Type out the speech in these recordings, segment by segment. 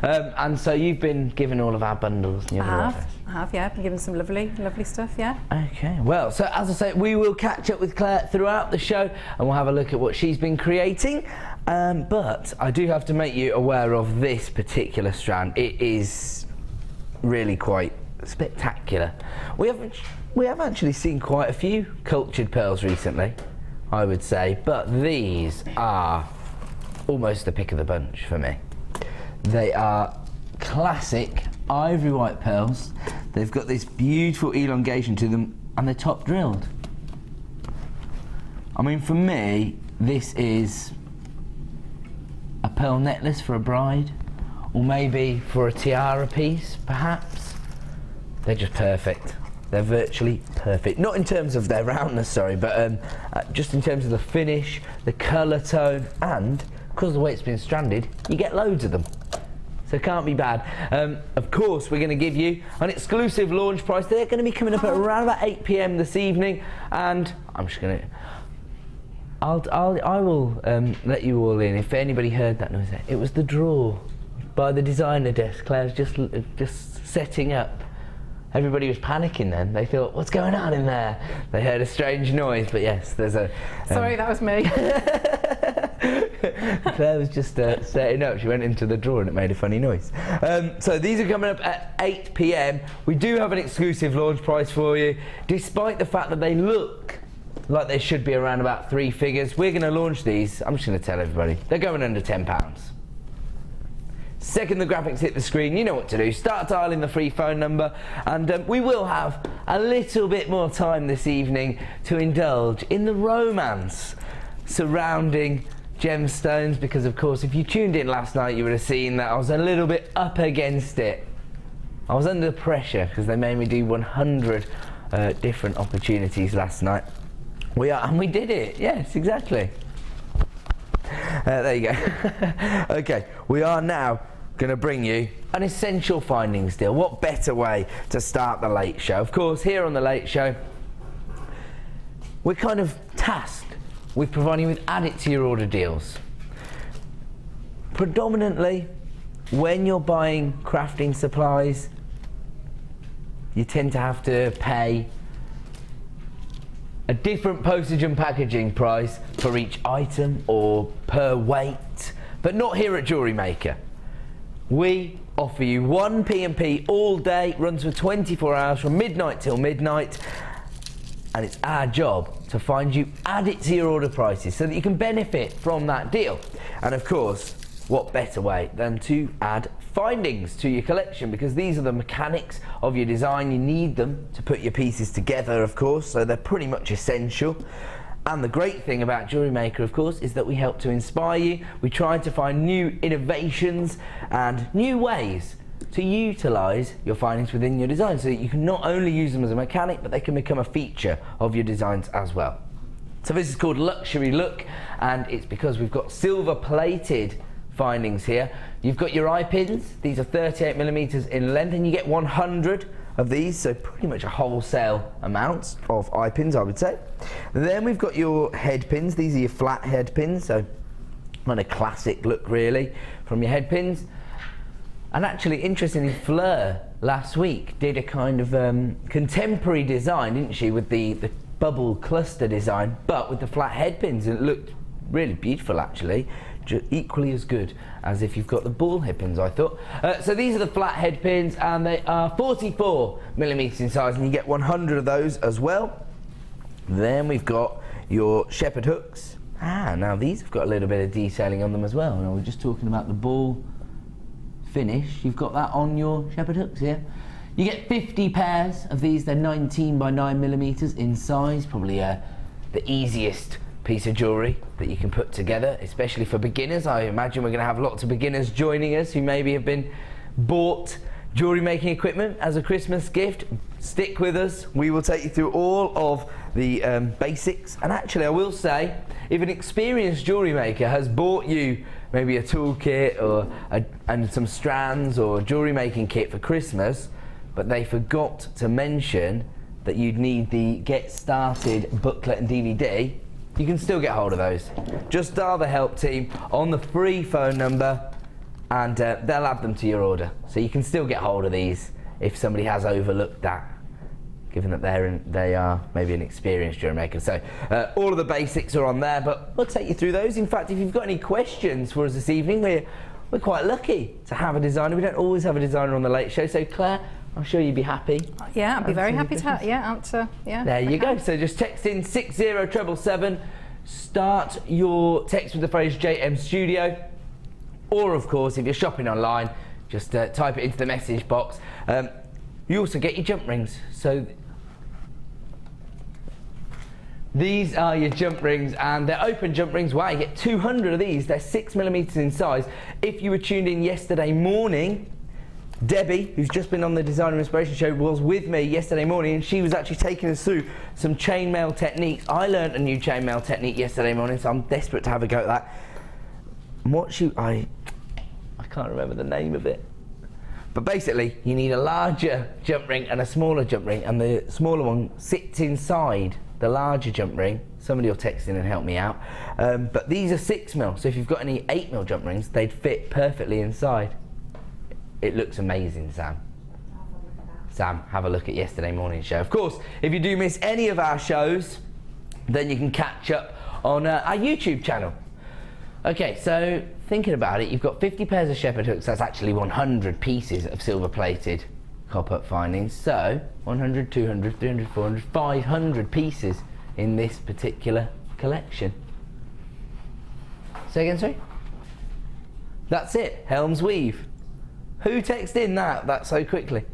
And so you've been given all of our bundles. I have, yeah. Been given some lovely stuff, yeah. Okay, well, so as I say, we will catch up with Claire throughout the show and we'll have a look at what she's been creating. But I do have to make you aware of this particular strand. It is really quite spectacular. We have actually seen quite a few cultured pearls recently, I would say, but these are almost the pick of the bunch for me. They are classic ivory white pearls. They've got this beautiful elongation to them and they're top drilled. I mean, for me, this is a pearl necklace for a bride, or maybe for a tiara piece, perhaps. They're just perfect. They're virtually perfect. Not in terms of their roundness, sorry, but just in terms of the finish, the colour tone, and because of the way it's been stranded, you get loads of them. So it can't be bad. Of course, we're going to give you an exclusive launch price. They're going to be coming up at around about 8 PM this evening, and I'm just going to... I will let you all in. If anybody heard that noise, it was the drawer by the designer desk. Claire's just setting up. Everybody was panicking then. They thought, what's going on in there? They heard a strange noise, but yes, there's a... Sorry, that was me. Claire was just setting up. She went into the drawer and it made a funny noise. So these are coming up at 8 PM. We do have an exclusive launch price for you. Despite the fact that they look like they should be around about 3 figures, we're going to launch these. I'm just going to tell everybody. They're going under £10. Second the graphics hit the screen, you know what to do. Start dialing the free phone number, and we will have a little bit more time this evening to indulge in the romance surrounding gemstones, because of course if you tuned in last night you would have seen that I was a little bit up against it. I was under pressure because they made me do 100 different opportunities last night. And we did it, yes, exactly. There you go. Okay, we are now going to bring you an essential findings deal. What better way to start the late show? Of course, here on the late show, we're kind of tasked with providing you with add it to your order deals. Predominantly, when you're buying crafting supplies, you tend to have to pay a different postage and packaging price for each item or per weight, but not here at JewelleryMaker. We offer you one P&P all day, runs for 24 hours from midnight till midnight, and it's our job to find you add it to your order prices so that you can benefit from that deal. And of course, what better way than to add findings to your collection, because these are the mechanics of your design. You need them to put your pieces together, of course, so they're pretty much essential. And the great thing about JewelleryMaker, of course, is that we help to inspire you. We try to find new innovations and new ways to utilise your findings within your design so that you can not only use them as a mechanic, but they can become a feature of your designs as well. So this is called Luxury Look, and it's because we've got silver plated findings here. You've got your eye pins. These are 38mm in length, and you get 100 of these, so pretty much a wholesale amount of eye pins, I would say. Then we've got your head pins. These are your flat head pins, so kind of classic look really from your head pins. And actually, interestingly, Fleur last week did a kind of contemporary design, didn't she, with the bubble cluster design, but with the flat head pins, and it looked really beautiful actually. Equally as good as if you've got the ball head pins, I thought. So these are the flat head pins, and they are 44mm in size, and you get 100 of those as well. Then we've got your shepherd hooks. Now these have got a little bit of detailing on them as well. Now we're just talking about the ball finish. You've got that on your shepherd hooks here. You get 50 pairs of these. They're 19 by 9mm in size. Probably the easiest piece of jewellery that you can put together, especially for beginners. I imagine we're going to have lots of beginners joining us who maybe have been bought jewellery making equipment as a Christmas gift. Stick with us. We will take you through all of the basics. And actually, I will say, if an experienced jewellery maker has bought you maybe a toolkit or and some strands or a jewellery making kit for Christmas, but they forgot to mention that you'd need the Get Started booklet and DVD, you can still get hold of those. Just dial the help team on the free phone number and they'll add them to your order. So you can still get hold of these if somebody has overlooked that, given that they are maybe an experienced jewellery maker. So all of the basics are on there, but we'll take you through those. In fact, if you've got any questions for us this evening, we're quite lucky to have a designer. We don't always have a designer on the Late Show, so Claire, I'm sure you'd be happy. Yeah, I'd be very happy to answer. Yeah. There you go. So just text in 60777. Start your text with the phrase JM Studio, or of course, if you're shopping online, just type it into the message box. You also get your jump rings. So these are your jump rings, and they're open jump rings. Wow, you get 200 of these. They're 6mm in size. If you were tuned in yesterday morning, Debbie, who's just been on the Designer Inspiration Show, was with me yesterday morning, and she was actually taking us through some chainmail techniques. I learned a new chainmail technique yesterday morning, so I'm desperate to have a go at that. I can't remember the name of it. But basically, you need a larger jump ring and a smaller jump ring, and the smaller one sits inside the larger jump ring. Somebody will text in and help me out. But these are 6mm, so if you've got any 8mm jump rings, they'd fit perfectly inside. It looks amazing, Sam. Sam, have a look at yesterday morning's show. Of course, if you do miss any of our shows, then you can catch up on our YouTube channel. Okay, so thinking about it, you've got 50 pairs of shepherd hooks. That's actually 100 pieces of silver-plated cop-up findings. So 100, 200, 300, 400, 500 pieces in this particular collection. Say again, sorry? That's it, Helm's Weave. Who texted in that so quickly?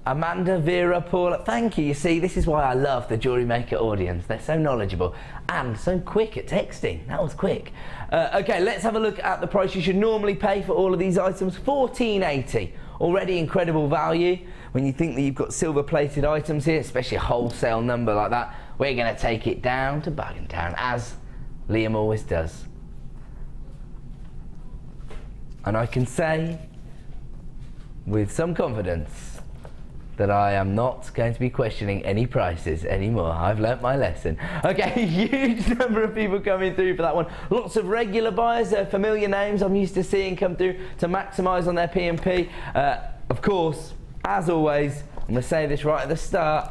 Amanda, Vera, Paula, thank you. You see, this is why I love the Jewellery Maker audience. They're so knowledgeable and so quick at texting. That was quick. Okay, let's have a look at the price you should normally pay for all of these items. $14.80. Already incredible value. When you think that you've got silver-plated items here, especially a wholesale number like that, we're going to take it down to Bargain Town, as Liam always does. And I can say with some confidence that I am not going to be questioning any prices anymore. I've learnt my lesson. Okay, huge number of people coming through for that one. Lots of regular buyers, familiar names I'm used to seeing come through to maximise on their P&P. Of course, as always, I'm going to say this right at the start,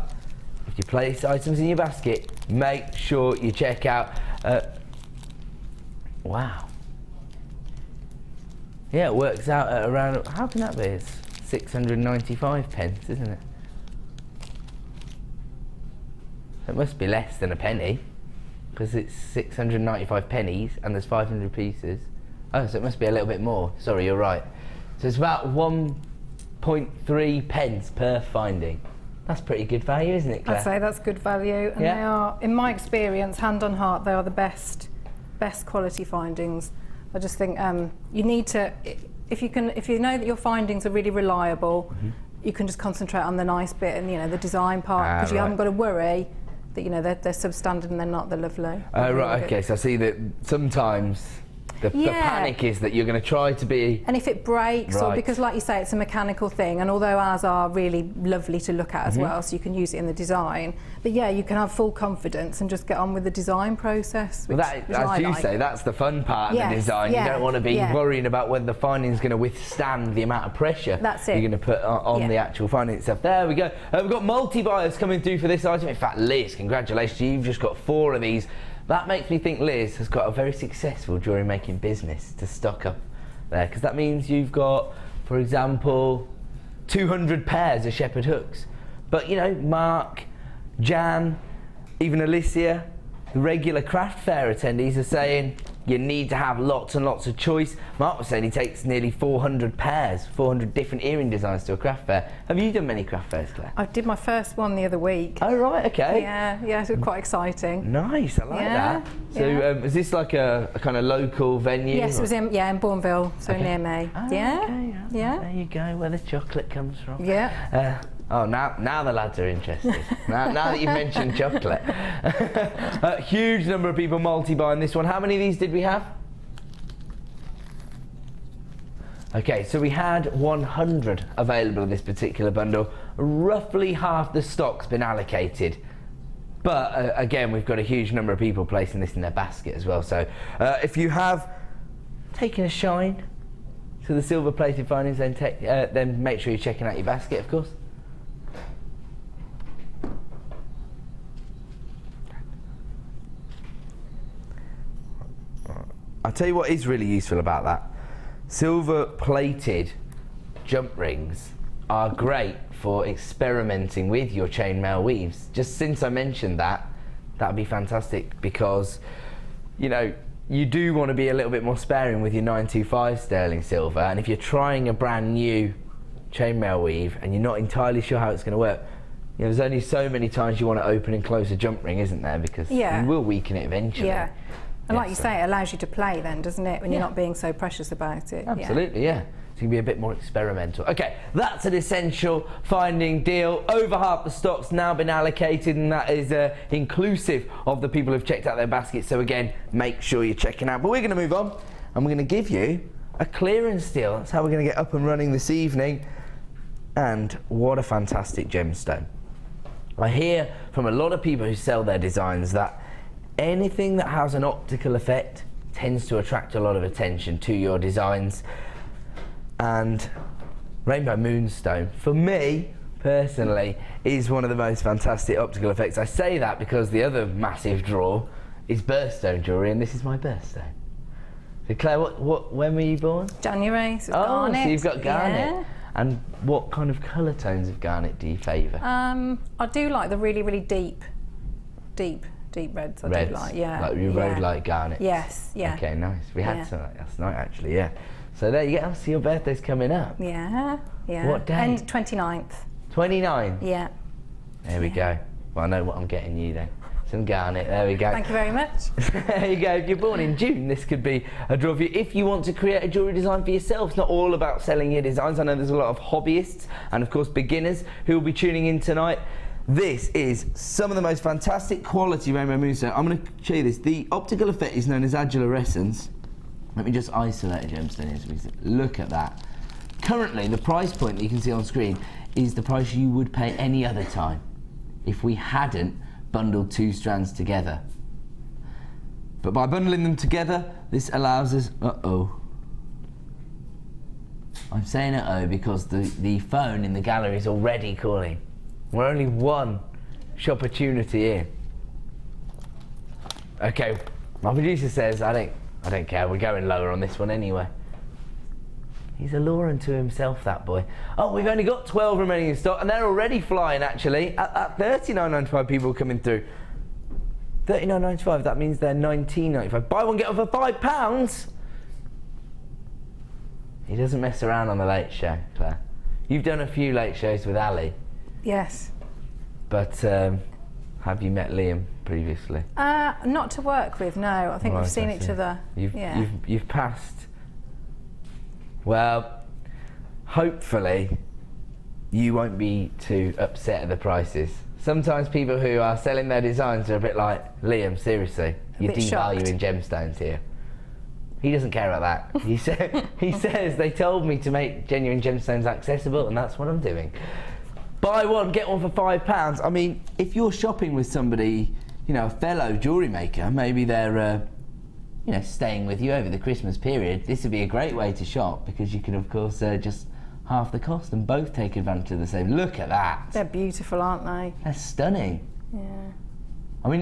if you place items in your basket, make sure you check out... wow. Yeah, it works out at around, how can that be? It's 695 pence, isn't it? It must be less than a penny, because it's 695 pennies and there's 500 pieces. Oh, so it must be a little bit more. Sorry, you're right. So it's about 1.3 pence per finding. That's pretty good value, isn't it, Claire? I'd say that's good value, and they are, in my experience, hand on heart, they are the best quality findings. I just think you need to, if you know that your findings are really reliable, you can just concentrate on the nice bit and the design part, because you haven't got to worry that they're substandard and they're not. They're lovely. Right. Okay. So I see that sometimes the panic is that you're going to try to be... And if it breaks, or because like you say, it's a mechanical thing, and although ours are really lovely to look at as well, so you can use it in the design, but yeah, you can have full confidence and just get on with the design process, which, as you say, that's the fun part of the design. You don't want to be worrying about whether the finding is going to withstand the amount of pressure you're going to put on the actual finding itself. There we go. We've got multi-buyers coming through for this item. In fact, Liz, congratulations, you've just got 4 of these. That makes me think Liz has got a very successful jewellery making business to stock up there, because that means you've got, for example, 200 pairs of shepherd hooks. But Mark, Jan, even Alicia, the regular craft fair attendees are saying you need to have lots and lots of choice. Mark was saying he takes nearly 400 pairs, 400 different earring designs to a craft fair. Have you done many craft fairs, Claire? I did my first one the other week. Oh, right, okay. Yeah, it was quite exciting. Nice, I like that. So is this like a kind of local venue? Yes, it was in Bourneville, so near me. Oh, okay. There you go, where the chocolate comes from. Yeah. Oh, now the lads are interested. now that you've mentioned chocolate. Huge number of people multi-buying this one. How many of these did we have? Okay, so we had 100 available in this particular bundle. Roughly half the stock's been allocated. But again, we've got a huge number of people placing this in their basket as well. So if you have taken a shine to the silver plated findings, then make sure you're checking out your basket, of course. I'll tell you what is really useful about that. Silver plated jump rings are great for experimenting with your chainmail weaves. Just since I mentioned that, that'd be fantastic, because you know, you do want to be a little bit more sparing with your 925 sterling silver, and if you're trying a brand new chainmail weave and you're not entirely sure how it's going to work, you know, there's only so many times you want to open and close a jump ring, isn't there? Because you will weaken it eventually. Yeah. And like you say, it allows you to play then, doesn't it? When you're not being so precious about it. Absolutely, yeah. So you can be a bit more experimental. Okay, that's an essential finding deal. Over half the stock's now been allocated, and that is inclusive of the people who've checked out their baskets. So again, make sure you're checking out. But we're going to move on, and we're going to give you a clearance deal. That's how we're going to get up and running this evening. And what a fantastic gemstone. I hear from a lot of people who sell their designs that anything that has an optical effect tends to attract a lot of attention to your designs. And Rainbow Moonstone, for me personally, is one of the most fantastic optical effects. I say that because the other massive draw is birthstone jewellery, and this is my birthstone. So Claire, when were you born? January, so garnet. So you've got garnet. Yeah. And what kind of colour tones of garnet do you favour? I do like the really, really deep reds. I do like, Like you road like garnet. Yes, yeah. Okay, nice. We had some like last night actually, yeah. So there you go. So your birthday's coming up. Yeah, yeah. What day? And 29th. 29. Yeah. There we go. Well, I know what I'm getting you then. Some garnet. There we go. Thank you very much. There you go. If you're born in June, this could be a draw for you. If you want to create a jewellery design for yourself, it's not all about selling your designs. I know there's a lot of hobbyists and of course beginners who will be tuning in tonight. This is some of the most fantastic quality Rainbow Moonstone. I'm going to show you this. The optical effect is known as adulorescence. Let me just isolate a gemstone here so we can look at that. Currently, the price point that you can see on screen is the price you would pay any other time if we hadn't bundled two strands together. But by bundling them together, this allows us... I'm saying uh-oh because the phone in the gallery is already calling. We're only one opportunity in. Okay, my producer says I don't care, we're going lower on this one anyway. He's alluring to himself, that boy. Oh, we've only got 12 remaining in stock, and they're already flying, actually. At $39.95, people coming through. $39.95, that means they're $19.95. Buy one, get one for £5. He doesn't mess around on the late show, Claire. You've done a few late shows with Ali. Yes. But have you met Liam previously? Not to work with, no. I think we've seen each other. You've passed. Well, hopefully you won't be too upset at the prices. Sometimes people who are selling their designs are a bit like, Liam, seriously, you're devaluing gemstones here. He doesn't care about that. He says they told me to make genuine gemstones accessible, and that's what I'm doing. Buy one, get one for £5. I mean, if you're shopping with somebody, you know, a fellow jewellery maker, maybe they're you know, staying with you over the Christmas period, this would be a great way to shop, because you can of course just half the cost and both take advantage of the same. Look at that. They're beautiful, aren't they? They're stunning. Yeah. I mean,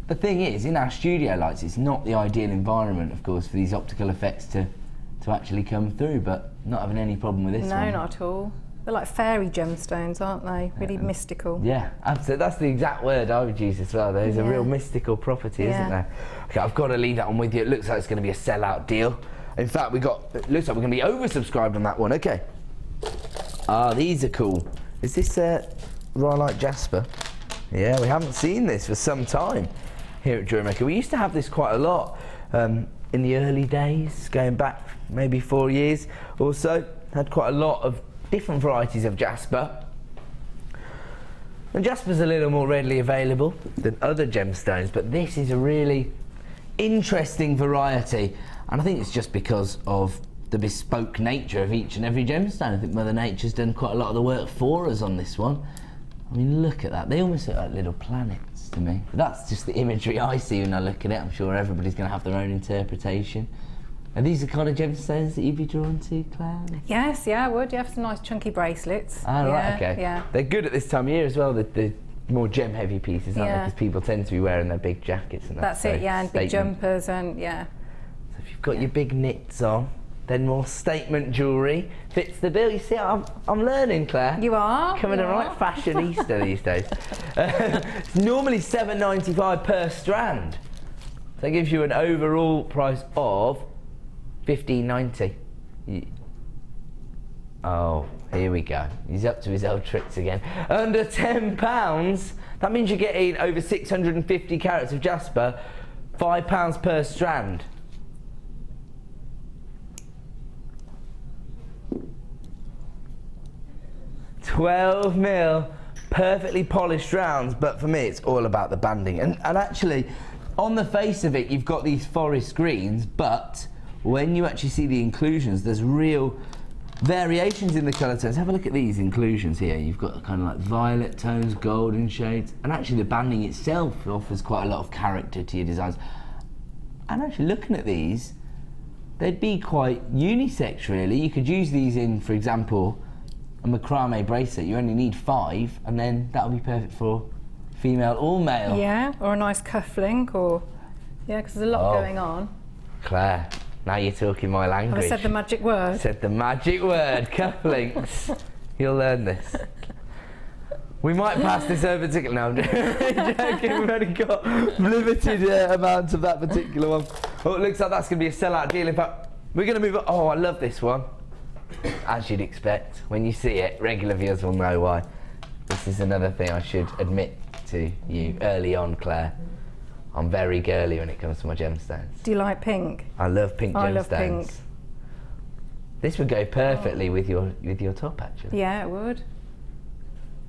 the thing is, in our studio lights, it's not the ideal environment, of course, for these optical effects to actually come through, but not having any problem with this one. No, not at all. They're like fairy gemstones, aren't they? Really mystical. Yeah, absolutely. That's the exact word I would use as well. There's a real mystical property, isn't there? Okay, I've got to leave that one with you. It looks like it's going to be a sellout deal. In fact, it looks like we're going to be oversubscribed on that one. Okay. Ah, these are cool. Is this Rhyolite Jasper? Yeah, we haven't seen this for some time here at JewelleryMaker. We used to have this quite a lot in the early days, going back maybe 4 years or so. Had quite a lot of different varieties of jasper. And jasper's a little more readily available than other gemstones, but this is a really interesting variety, and I think it's just because of the bespoke nature of each and every gemstone. I think Mother Nature's done quite a lot of the work for us on this one. I mean, look at that. They almost look like little planets to me. But that's just the imagery I see when I look at it. I'm sure everybody's going to have their own interpretation. Are these the kind of gemstones that you'd be drawn to, Claire? Yes, yeah, I would. You have some nice chunky bracelets. Ah, right, okay. Yeah. They're good at this time of year as well, the more gem-heavy pieces, aren't they? Because people tend to be wearing their big jackets and that. That's it, yeah, and big jumpers and, yeah. So if you've got your big knits on, then more statement jewellery fits the bill. You see, I'm learning, Claire. You are. Becoming a right fashionista these days. It's normally $7.95 per strand. So that gives you an overall price of $15.90. Oh, here we go. He's up to his old tricks again. Under £10. That means you're getting over 650 carats of jasper, £5 per strand. $12 mil, perfectly polished rounds, but for me it's all about the banding. And actually, on the face of it, you've got these forest greens, but when you actually see the inclusions, there's real variations in the colour tones. Have a look at these inclusions here. You've got kind of like violet tones, golden shades, and actually the banding itself offers quite a lot of character to your designs. And actually looking at these, they'd be quite unisex really. You could use these in, for example, a macrame bracelet. You only need 5, and then that'll be perfect for female or male. Yeah, or a nice cufflink, or yeah, because there's a lot going on. Claire, now you're talking my language. Have I said the magic word? Said the magic word, cufflinks. You'll learn this. We might pass this over to... No, I'm joking. We've only got limited amounts of that particular one. Oh, it looks like that's going to be a sellout deal. In fact, we're going to move on. Oh, I love this one. As you'd expect, when you see it, regular viewers will know why. This is another thing I should admit to you early on, Claire. I'm very girly when it comes to my gemstones. Do you like pink? I love pink gemstones. I love pink. This would go perfectly with your top, actually. Yeah, it would.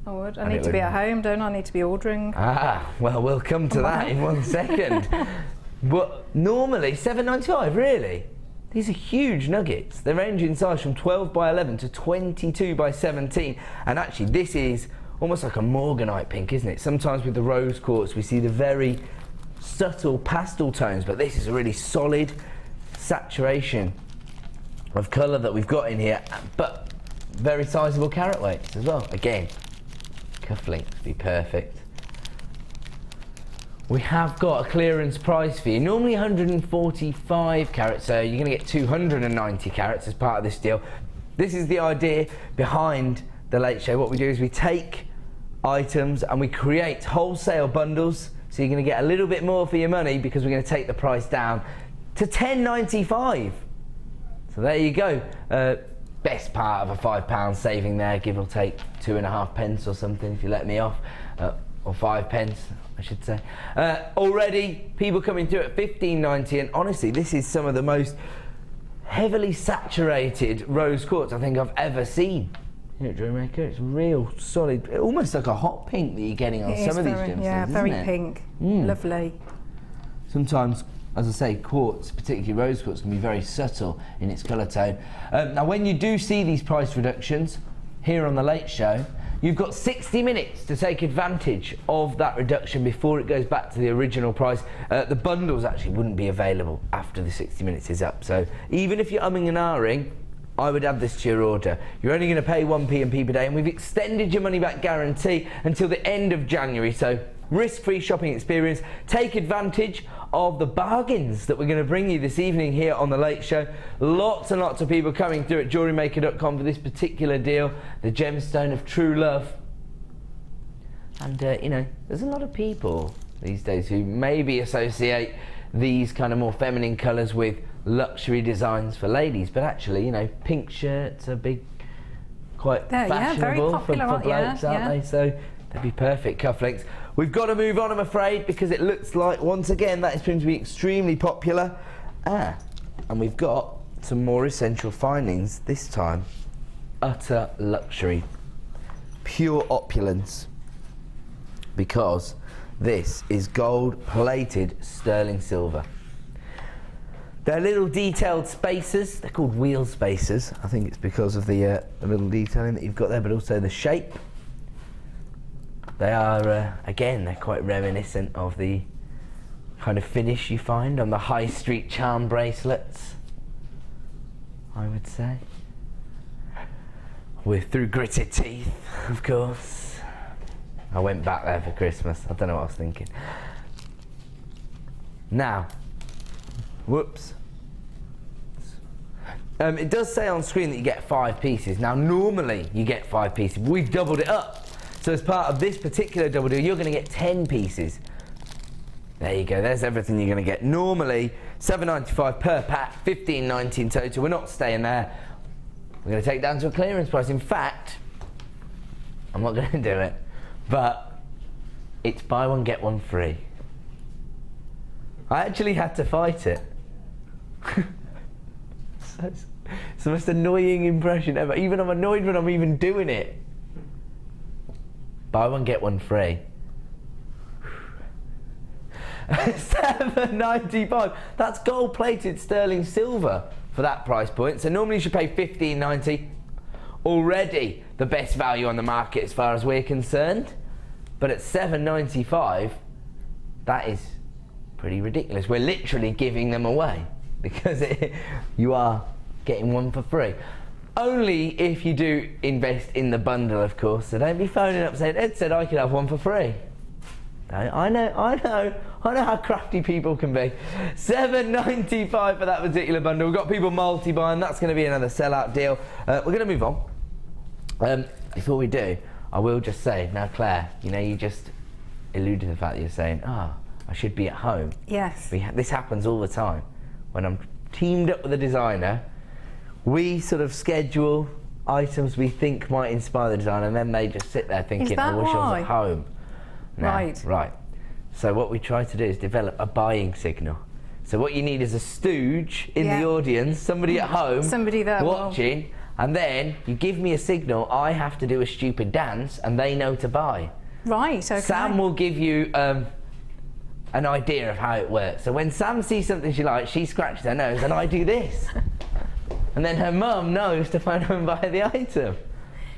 I would. I need to be at home, don't I? I need to be ordering. Ah, well, we'll come to that in 1 second. But normally, $7.95, really? These are huge nuggets. They range in size from 12 by 11 to 22 by 17. And actually, this is almost like a morganite pink, isn't it? Sometimes with the rose quartz, we see the very subtle pastel tones, but this is a really solid saturation of colour that we've got in here, but very sizable carat weights as well. Again, cufflinks be perfect. We have got a clearance price for you, normally 145 carats, so you're going to get 290 carats as part of this deal. This is the idea behind the Late Show. What we do is we take items and we create wholesale bundles, so you're going to get a little bit more for your money because we're going to take the price down to $10.95. So there you go. Best part of a £5 saving there, give or take 2.5 pence or something if you let me off, or 5 pence. I should say. Already people coming through at $15.90, and honestly this is some of the most heavily saturated rose quartz I think I've ever seen here at JewelleryMaker. It's real solid, almost like a hot pink that you're getting on some of these gemstones. Yeah, very pink. Lovely. Sometimes, as I say, quartz, particularly rose quartz, can be very subtle in its colour tone. Now when you do see these price reductions here on the Late Show, you've got 60 minutes to take advantage of that reduction before it goes back to the original price. The bundles actually wouldn't be available after the 60 minutes is up. So even if you're umming and ahhing, I would add this to your order. You're only going to pay 1 P&P per day, and we've extended your money back guarantee until the end of January. So risk-free shopping experience. Take advantage of the bargains that we're going to bring you this evening here on the Late Show. Lots and lots of people coming through at JewelleryMaker.com for this particular deal, the gemstone of true love. And you know, there's a lot of people these days who maybe associate these kind of more feminine colours with luxury designs for ladies, but actually, you know, pink shirts are quite fashionable for blokes, aren't they? So they'd be perfect cufflinks. We've got to move on, I'm afraid, because it looks like, once again, that is proving to be extremely popular. And we've got some more essential findings, this time utter luxury, pure opulence, because this is gold-plated sterling silver. They're little detailed spacers, they're called wheel spacers. I think it's because of the little detailing that you've got there, but also the shape. They are, again, they're quite reminiscent of the kind of finish you find on the high street charm bracelets. I would say. With through gritted teeth, of course. I went back there for Christmas. I don't know what I was thinking. Now, whoops. It does say on screen that you get 5 pieces. Now, normally you get 5 pieces. We've doubled it up. So as part of this particular double deal, you're going to get 10 pieces. There you go. There's everything you're going to get. Normally, $7.95 per pack, $15.90 in total. We're not staying there. We're going to take it down to a clearance price. In fact, I'm not going to do it, but it's buy one, get one free. I actually had to fight it. It's the most annoying impression ever. Even I'm annoyed when I'm even doing it. Buy one, get one free. $7.95. That's gold-plated sterling silver for that price point. So normally you should pay $15.90. Already the best value on the market as far as we're concerned. But at $7.95, that is pretty ridiculous. We're literally giving them away because you are getting one for free. Only if you do invest in the bundle, of course. So don't be phoning up saying, Ed said I could have one for free. I know how crafty people can be. $7.95 for that particular bundle. We've got people multi-buying. That's going to be another sellout deal. We're going to move on. Before we do, I will just say, now Claire, you know, you just alluded to the fact that you're saying, I should be at home. Yes. This happens all the time. When I'm teamed up with a designer, we sort of schedule items we think might inspire the designer, and then they just sit there thinking, I wish I was at home. No, right. So what we try to do is develop a buying signal. So what you need is a stooge in the audience, somebody at home, somebody there watching, and then you give me a signal, I have to do a stupid dance, and they know to buy. Right, okay. Sam will give you an idea of how it works. So when Sam sees something she likes, she scratches her nose, and I do this. And then her mum knows to phone home and buy the item.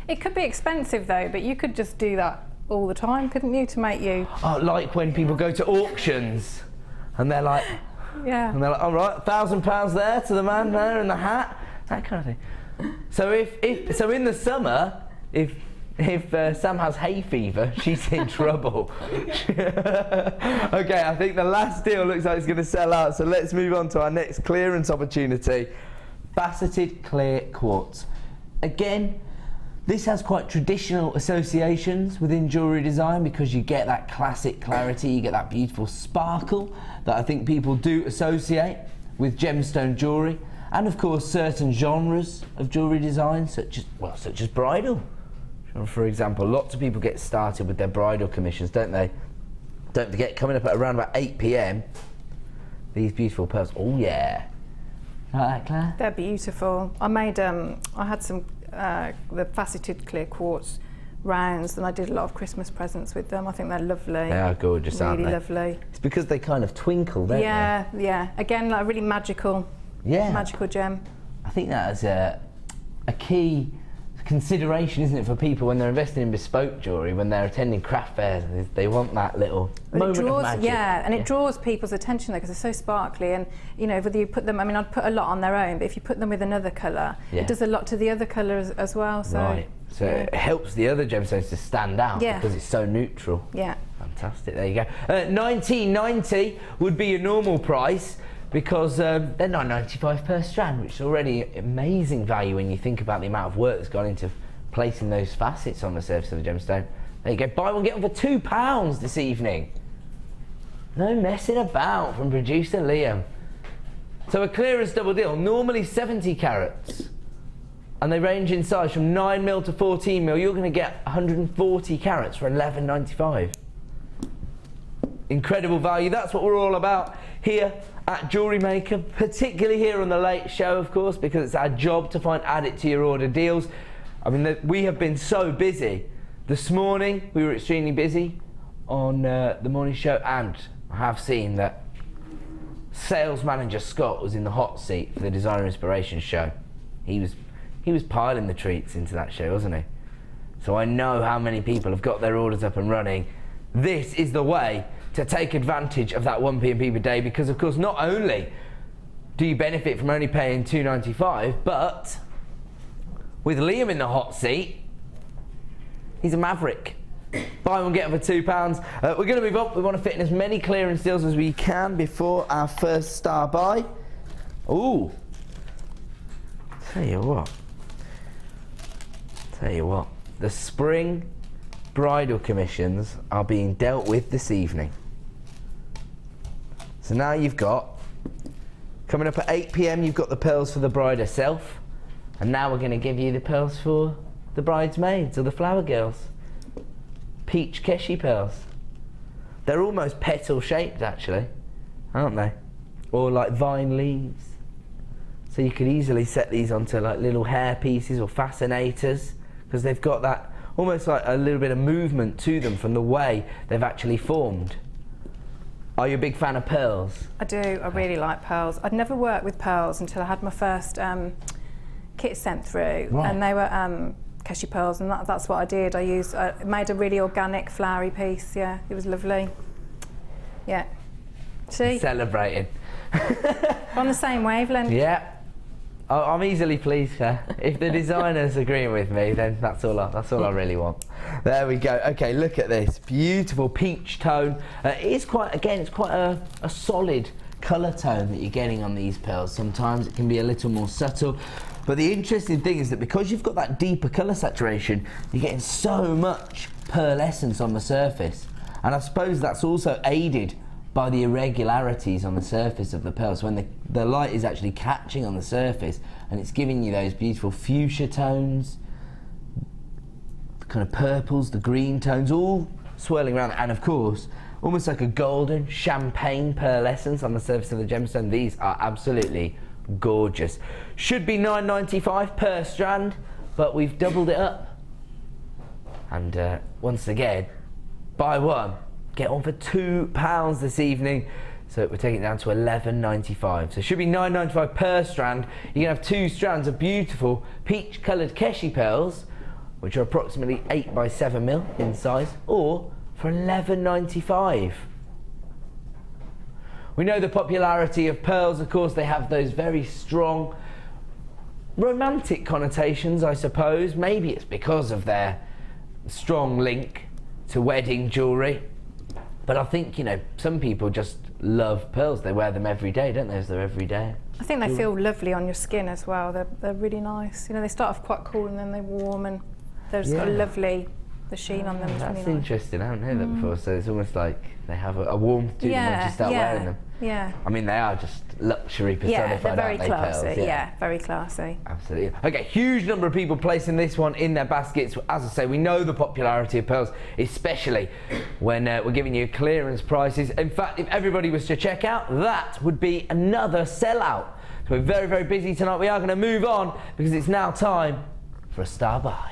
It could be expensive though, but you could just do that all the time, couldn't you, to make you... Oh, like when people go to auctions and they're like... Yeah. And they're like, all right, £1,000 there to the man there in the hat, that kind of thing. So so in the summer, if Sam has hay fever, she's in trouble. Okay, I think the last deal looks like it's going to sell out, so let's move on to our next clearance opportunity. Faceted clear quartz. Again, this has quite traditional associations within jewellery design because you get that classic clarity, you get that beautiful sparkle that I think people do associate with gemstone jewellery, and of course certain genres of jewellery design such as bridal. For example, lots of people get started with their bridal commissions, don't they? Don't forget, coming up at around about 8 PM, these beautiful pearls. Oh yeah. Like that, Claire? They're beautiful. I had some the faceted clear quartz rounds, and I did a lot of Christmas presents with them. I think they're lovely. They are gorgeous, aren't they? Really lovely. It's because they kind of twinkle, don't they? Yeah. Again, like a really magical gem. I think that's a key consideration, isn't it, for people when they're investing in bespoke jewellery, when they're attending craft fairs, they want that little moment of magic. Yeah, and it draws people's attention though because they're so sparkly, and you know, whether you put them, I mean, I'd put a lot on their own, but if you put them with another colour, it does a lot to the other colour as well. So, right, so it helps the other gemstones to stand out because it's so neutral. Yeah. Fantastic, there you go. $19.90 would be your normal price, because they're $9.95 per strand, which is already amazing value when you think about the amount of work that's gone into placing those facets on the surface of the gemstone. There you go, buy one, get one for £2 this evening. No messing about from producer Liam. So a clearance double deal, normally 70 carats, and they range in size from 9mm to 14mm. You're going to get 140 carats for $11.95. Incredible value. That's what we're all about here at JewelleryMaker, particularly here on the late show, of course, because it's our job to find add it to your order deals. I mean, we have been so busy. This morning we were extremely busy on the morning show, and I have seen that sales manager Scott was in the hot seat for the Designer Inspiration show. He was piling the treats into that show, wasn't he? So I know how many people have got their orders up and running. This is the way to take advantage of that 1 P&P per day, because of course not only do you benefit from only paying $2.95, but with Liam in the hot seat, he's a maverick. Buy one, get them for £2. We're going to move on. We want to fit in as many clearance deals as we can before our first star buy. Ooh. Tell you what. The spring bridal commissions are being dealt with this evening. So now you've got, coming up at 8 PM, you've got the pearls for the bride herself. And now we're going to give you the pearls for the bridesmaids or the flower girls. Peach Keshi pearls. They're almost petal shaped actually, aren't they? Or like vine leaves. So you could easily set these onto like little hair pieces or fascinators, because they've got that almost like a little bit of movement to them from the way they've actually formed. Are you a big fan of pearls? I do, I really like pearls. I'd never worked with pearls until I had my first kit sent through, right. And they were Keshi pearls, and that's what I did. I made a really organic flowery piece. Yeah, it was lovely. Yeah. See? Celebrating. On the same wavelength. Yeah. I'm easily pleased, sir. If the designer's agreeing with me, then that's all I really want. There we go. Okay, look at this beautiful peach tone. It is quite, again, it's quite a solid colour tone that you're getting on these pearls. Sometimes it can be a little more subtle. But the interesting thing is that because you've got that deeper colour saturation, you're getting so much pearlescence on the surface. And I suppose that's also aided by the irregularities on the surface of the pearls. When the light is actually catching on the surface and it's giving you those beautiful fuchsia tones, the kind of purples, the green tones, all swirling around. And of course, almost like a golden champagne pearlescence on the surface of the gemstone. These are absolutely gorgeous. Should be $9.95 per strand, but we've doubled it up. And once again, buy one, get one for £2 this evening. So we're taking it down to $11.95. So it should be $9.95 per strand. You can have 2 strands of beautiful peach coloured Keshi pearls, which are approximately 8 by 7 mil in size, or for $11.95. We know the popularity of pearls. Of course, they have those very strong romantic connotations, I suppose. Maybe it's because of their strong link to wedding jewellery. But I think, you know, some people just love pearls. They wear them every day, don't they, as their everyday? I think they feel lovely on your skin as well. They're really nice. You know, they start off quite cool and then they warm, and they've just got a lovely, the sheen on them. That's really interesting. I haven't heard that before. So it's almost like they have a warmth to them once you start wearing them. Yeah. I mean, they are just luxury personified, they're very classy. Pearls? Yeah, very classy. Absolutely. Okay, huge number of people placing this one in their baskets. As I say, we know the popularity of pearls, especially when we're giving you clearance prices. In fact, if everybody was to check out, that would be another sellout. So we're very, very busy tonight. We are going to move on because it's now time for a star buy.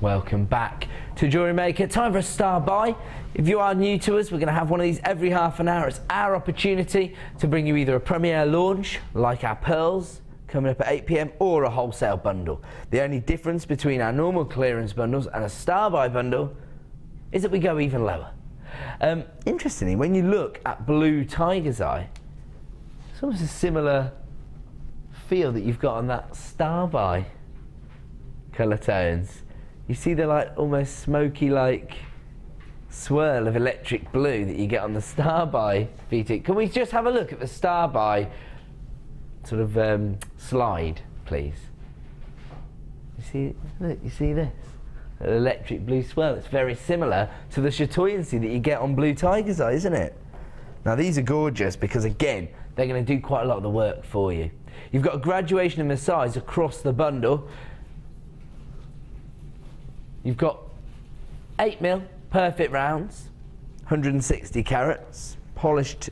Welcome back to JewelleryMaker. Time for a star buy. If you are new to us, we're going to have one of these every half an hour. It's our opportunity to bring you either a premiere launch, like our pearls, coming up at 8 PM, or a wholesale bundle. The only difference between our normal clearance bundles and a star buy bundle is that we go even lower. Interestingly, when you look at Blue Tiger's Eye, it's almost a similar feel that you've got on that star buy colour tones. You see the like almost smoky like swirl of electric blue that you get on the star buy VT. Can we just have a look at the star buy sort of slide, please? You see, look, you see this? An electric blue swirl. It's very similar to the chatoyancy that you get on Blue Tiger's Eye, isn't it? Now these are gorgeous because again, they're going to do quite a lot of the work for you. You've got a graduation in the size across the bundle. You've got 8 mil perfect rounds, 160 carats, polished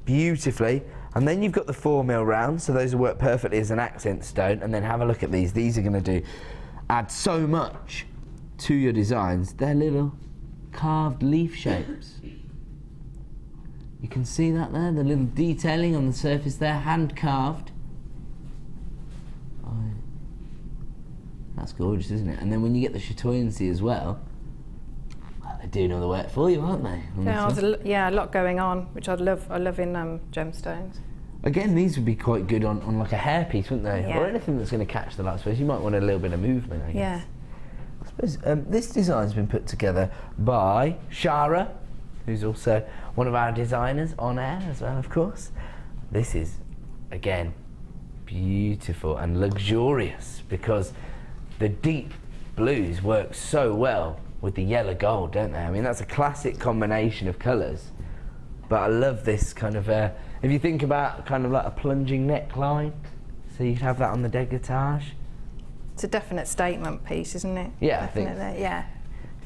beautifully, and then you've got the 4 mil rounds, so those will work perfectly as an accent stone. And then have a look at these. These are going to add so much to your designs. They're little carved leaf shapes. You can see that there, the little detailing on the surface there, hand carved. gorgeous, isn't it? And then when you get the chatoyancy as well, they're doing all the work for you, aren't they? Yeah, a lot going on, which I love in gemstones. Again, these would be quite good on like a hairpiece, wouldn't they? Yeah. Or anything that's going to catch the light. I suppose you might want a little bit of movement, I guess. Yeah. I suppose this design's been put together by Shara, who's also one of our designers on air as well, of course. This is, again, beautiful and luxurious because the deep blues work so well with the yellow gold, don't they? I mean, that's a classic combination of colours. But I love this kind of, if you think about kind of like a plunging neckline, so you'd have that on the décolletage. It's a definite statement piece, isn't it? Yeah, definitely. I think. Yeah.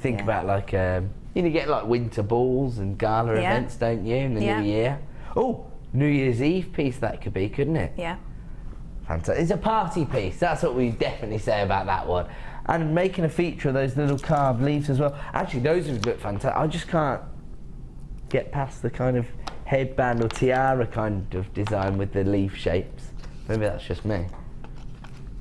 Think about like, you get like winter balls and gala events, don't you, in the new year? Oh, New Year's Eve piece that could be, couldn't it? Yeah. Fantastic. It's a party piece, that's what we definitely say about that one. And making a feature of those little carved leaves as well. Actually, those would look fantastic. I just can't get past the kind of headband or tiara kind of design with the leaf shapes. Maybe that's just me.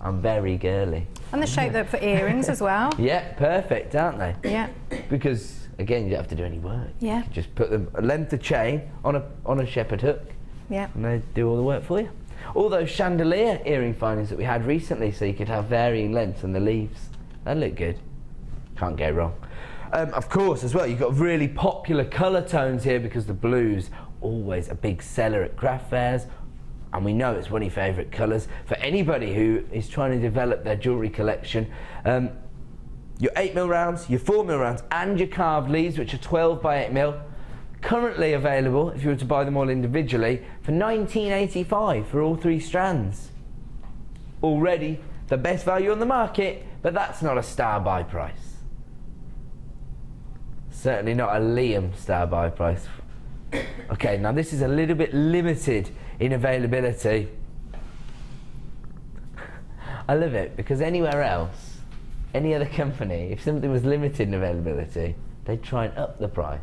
I'm very girly. And the shape for earrings as well. Yeah, perfect, aren't they? Yeah. Because again, you don't have to do any work. Yeah. You can just put them a length of chain on a shepherd hook. Yeah. And they do all the work for you. All those chandelier earring findings that we had recently, so you could have varying lengths and the leaves. They look good. Can't go wrong. Of course, as well, you've got really popular colour tones here because the blues always a big seller at craft fairs, and we know it's one of your favourite colours. For anybody who is trying to develop their jewellery collection, your 8mm rounds, your 4mm rounds, and your carved leaves, which are 12 by 8mm, currently available, if you were to buy them all individually, for $19.85 for all 3 strands. Already the best value on the market, but that's not a star buy price. Certainly not a Liam star buy price. Okay, now this is a little bit limited in availability. I love it because anywhere else, any other company, if something was limited in availability, they'd try and up the price.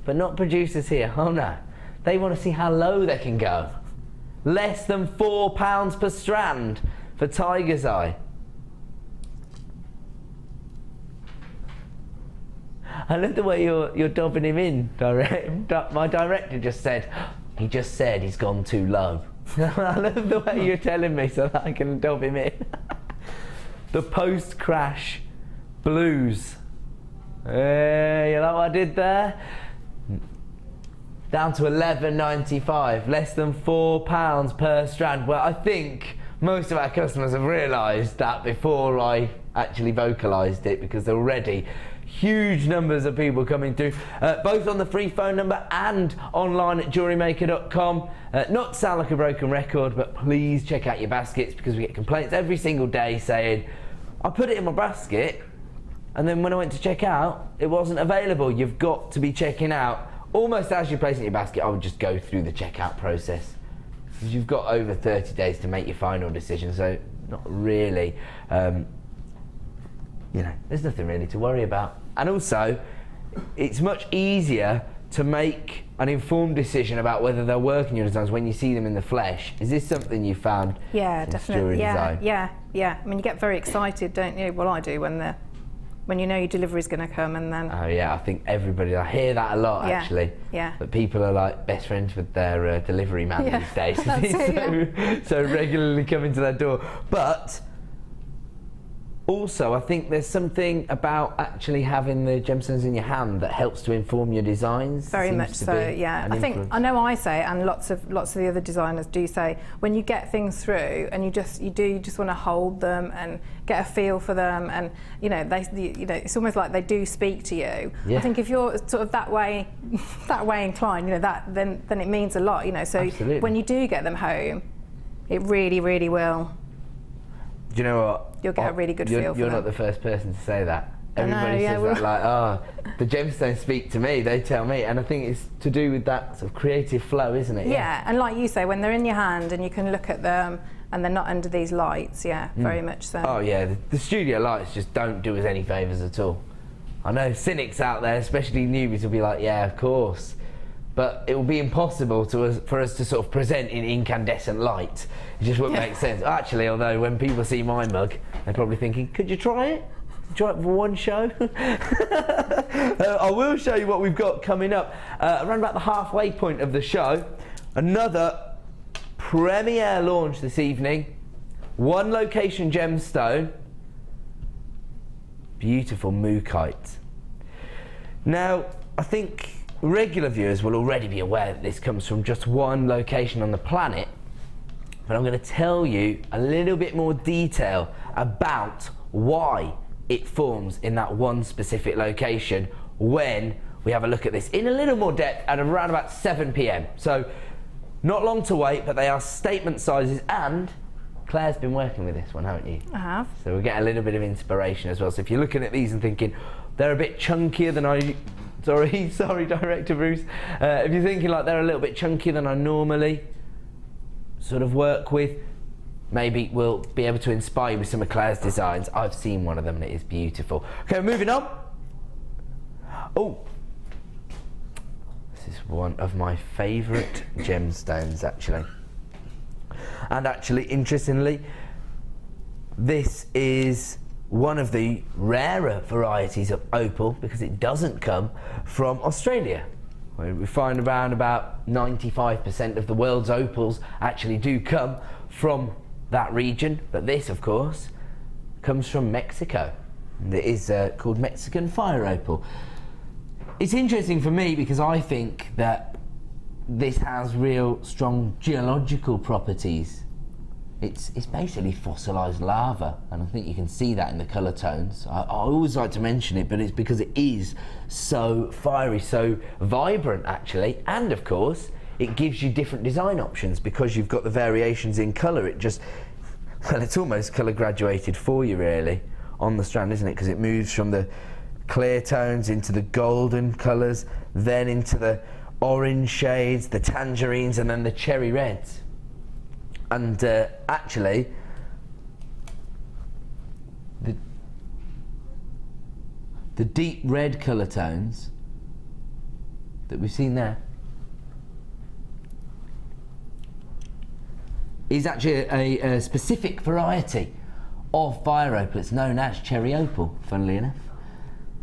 But not producers here, oh no. They want to see how low they can go. Less than £4 per strand for Tiger's Eye. I love the way you're dobbing him in. My director just said, he just said he's gone too low. I love the way you're telling me so that I can dob him in. The post-crash blues. Hey, you like what I did there? Down to $11.95, less than £4 per strand. Well, I think most of our customers have realised that before I actually vocalised it, because they're already huge numbers of people coming through, both on the free phone number and online at JewelleryMaker.com. Not to sound like a broken record, but please check out your baskets, because we get complaints every single day saying, I put it in my basket and then when I went to check out, it wasn't available. You've got to be checking out. Almost as you're placing your basket, I would just go through the checkout process, because you've got over 30 days to make your final decision, so not really, there's nothing really to worry about. And also, it's much easier to make an informed decision about whether they're working your designs when you see them in the flesh. Is this something you found? Yeah, definitely. Design? Yeah. I mean, you get very excited, don't you? Well, I do when you know your delivery's going to come, and then. Oh yeah, I think everybody. I hear that a lot actually. Yeah. But people are like best friends with their delivery man these days. So regularly coming to their door. But also, I think there's something about actually having the gemstones in your hand that helps to inform your designs. Very much so, yeah. I know I say, and lots of the other designers do say, when you get things through and you just want to hold them and get a feel for them, and it's almost like they do speak to you. Yeah. I think if you're sort of that way inclined, then it means a lot. So Absolutely. When you do get them home, it really, really will. Do you know what? You'll get a really good feel for them. You're not the first person to say that. Everybody says that, like, the gemstones speak to me, they tell me, and I think it's to do with that sort of creative flow, isn't it? Yeah, and like you say, when they're in your hand and you can look at them and they're not under these lights, very much so. Oh yeah, the studio lights just don't do us any favours at all. I know cynics out there, especially newbies, will be like, yeah, of course. but it will be impossible for us to sort of present in incandescent light. It just wouldn't make sense. Actually, although when people see my mug, they're probably thinking, could you try it? Try it for one show. I will show you what we've got coming up. Around about the halfway point of the show, another premiere launch this evening. One location gemstone. Beautiful Mookite. Now, I think regular viewers will already be aware that this comes from just one location on the planet, but I'm going to tell you a little bit more detail about why it forms in that one specific location when we have a look at this in a little more depth at around about 7 p.m. So not long to wait, but they are statement sizes, and Claire's been working with this one, haven't you? I have. So we'll get a little bit of inspiration as well. So if you're looking at these and thinking they're a bit chunkier than I, sorry Director Bruce, if you're thinking like they're a little bit chunkier than I normally sort of work with, maybe we'll be able to inspire you with some of Claire's designs. I've seen one of them and it is beautiful. Okay, moving on. Oh, this is one of my favourite gemstones actually. And actually, interestingly, this is one of the rarer varieties of opal because it doesn't come from Australia. We find around about 95% of the world's opals actually do come from that region, but this, of course, comes from Mexico. And it is called Mexican fire opal. It's interesting for me because I think that this has real strong geological properties. It's basically fossilised lava, and I think you can see that in the colour tones. I always like to mention it, but it's because it is so fiery, so vibrant actually, and of course it gives you different design options because you've got the variations in colour. It just, well, it's almost colour graduated for you really on the strand, isn't it? Because it moves from the clear tones into the golden colours, then into the orange shades, the tangerines, and then the cherry reds. And actually, the deep red colour tones that we've seen there is actually a specific variety of fire opal. It's known as cherry opal, funnily enough.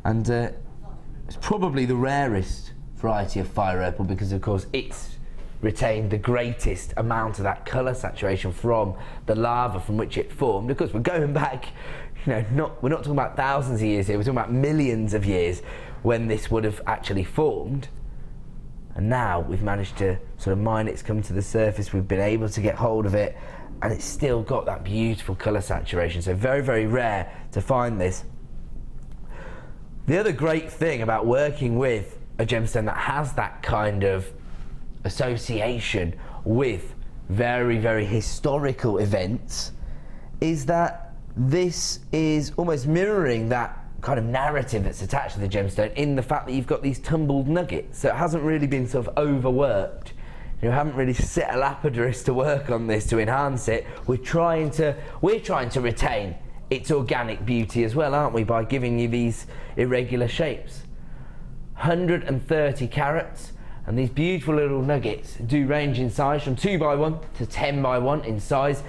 And it's probably the rarest variety of fire opal because, of course, it's retained the greatest amount of that colour saturation from the lava from which it formed. Of course, we're going back, you know, we're not talking about thousands of years here, we're talking about millions of years when this would have actually formed. And now we've managed to sort of mine it's come to the surface, we've been able to get hold of it, and it's still got that beautiful colour saturation. So very, very rare to find this. The other great thing about working with a gemstone that has that kind of association with very, very historical events is that this is almost mirroring that kind of narrative that's attached to the gemstone in the fact that you've got these tumbled nuggets. So it hasn't really been sort of overworked. You haven't really set a lapidurist to work on this to enhance it. We're trying to retain its organic beauty as well, aren't we, by giving you these irregular shapes. 130 carats. And these beautiful little nuggets do range in size from 2x1 to 10x1 in size.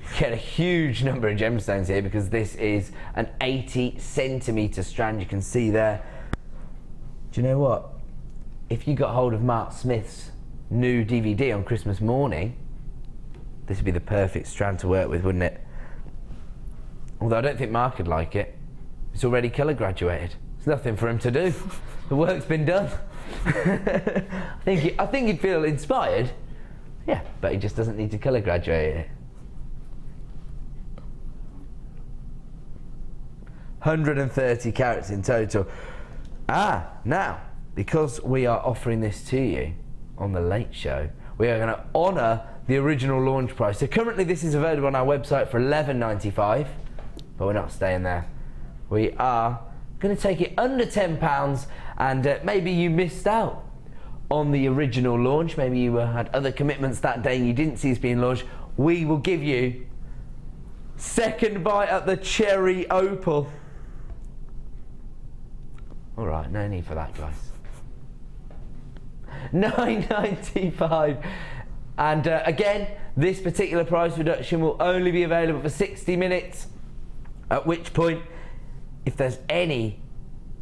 You get a huge number of gemstones here because this is an 80cm strand, you can see there. Do you know what? If you got hold of Mark Smith's new DVD on Christmas morning, this would be the perfect strand to work with, wouldn't it? Although I don't think Mark would like it. It's already colour graduated. There's nothing for him to do. The work's been done. I think he'd feel inspired, yeah, but he just doesn't need to colour graduate it. 130 carats in total. Now, because we are offering this to you on the Late Show, we are going to honour the original launch price. So currently this is available on our website for $11.95, but we're not staying there. We are going to take it under £10, and maybe you missed out on the original launch, maybe you had other commitments that day and you didn't see us being launched. We will give you second bite at the cherry opal. Alright, no need for that, guys. £9.95. And again, this particular price reduction will only be available for 60 minutes, at which point, if there's any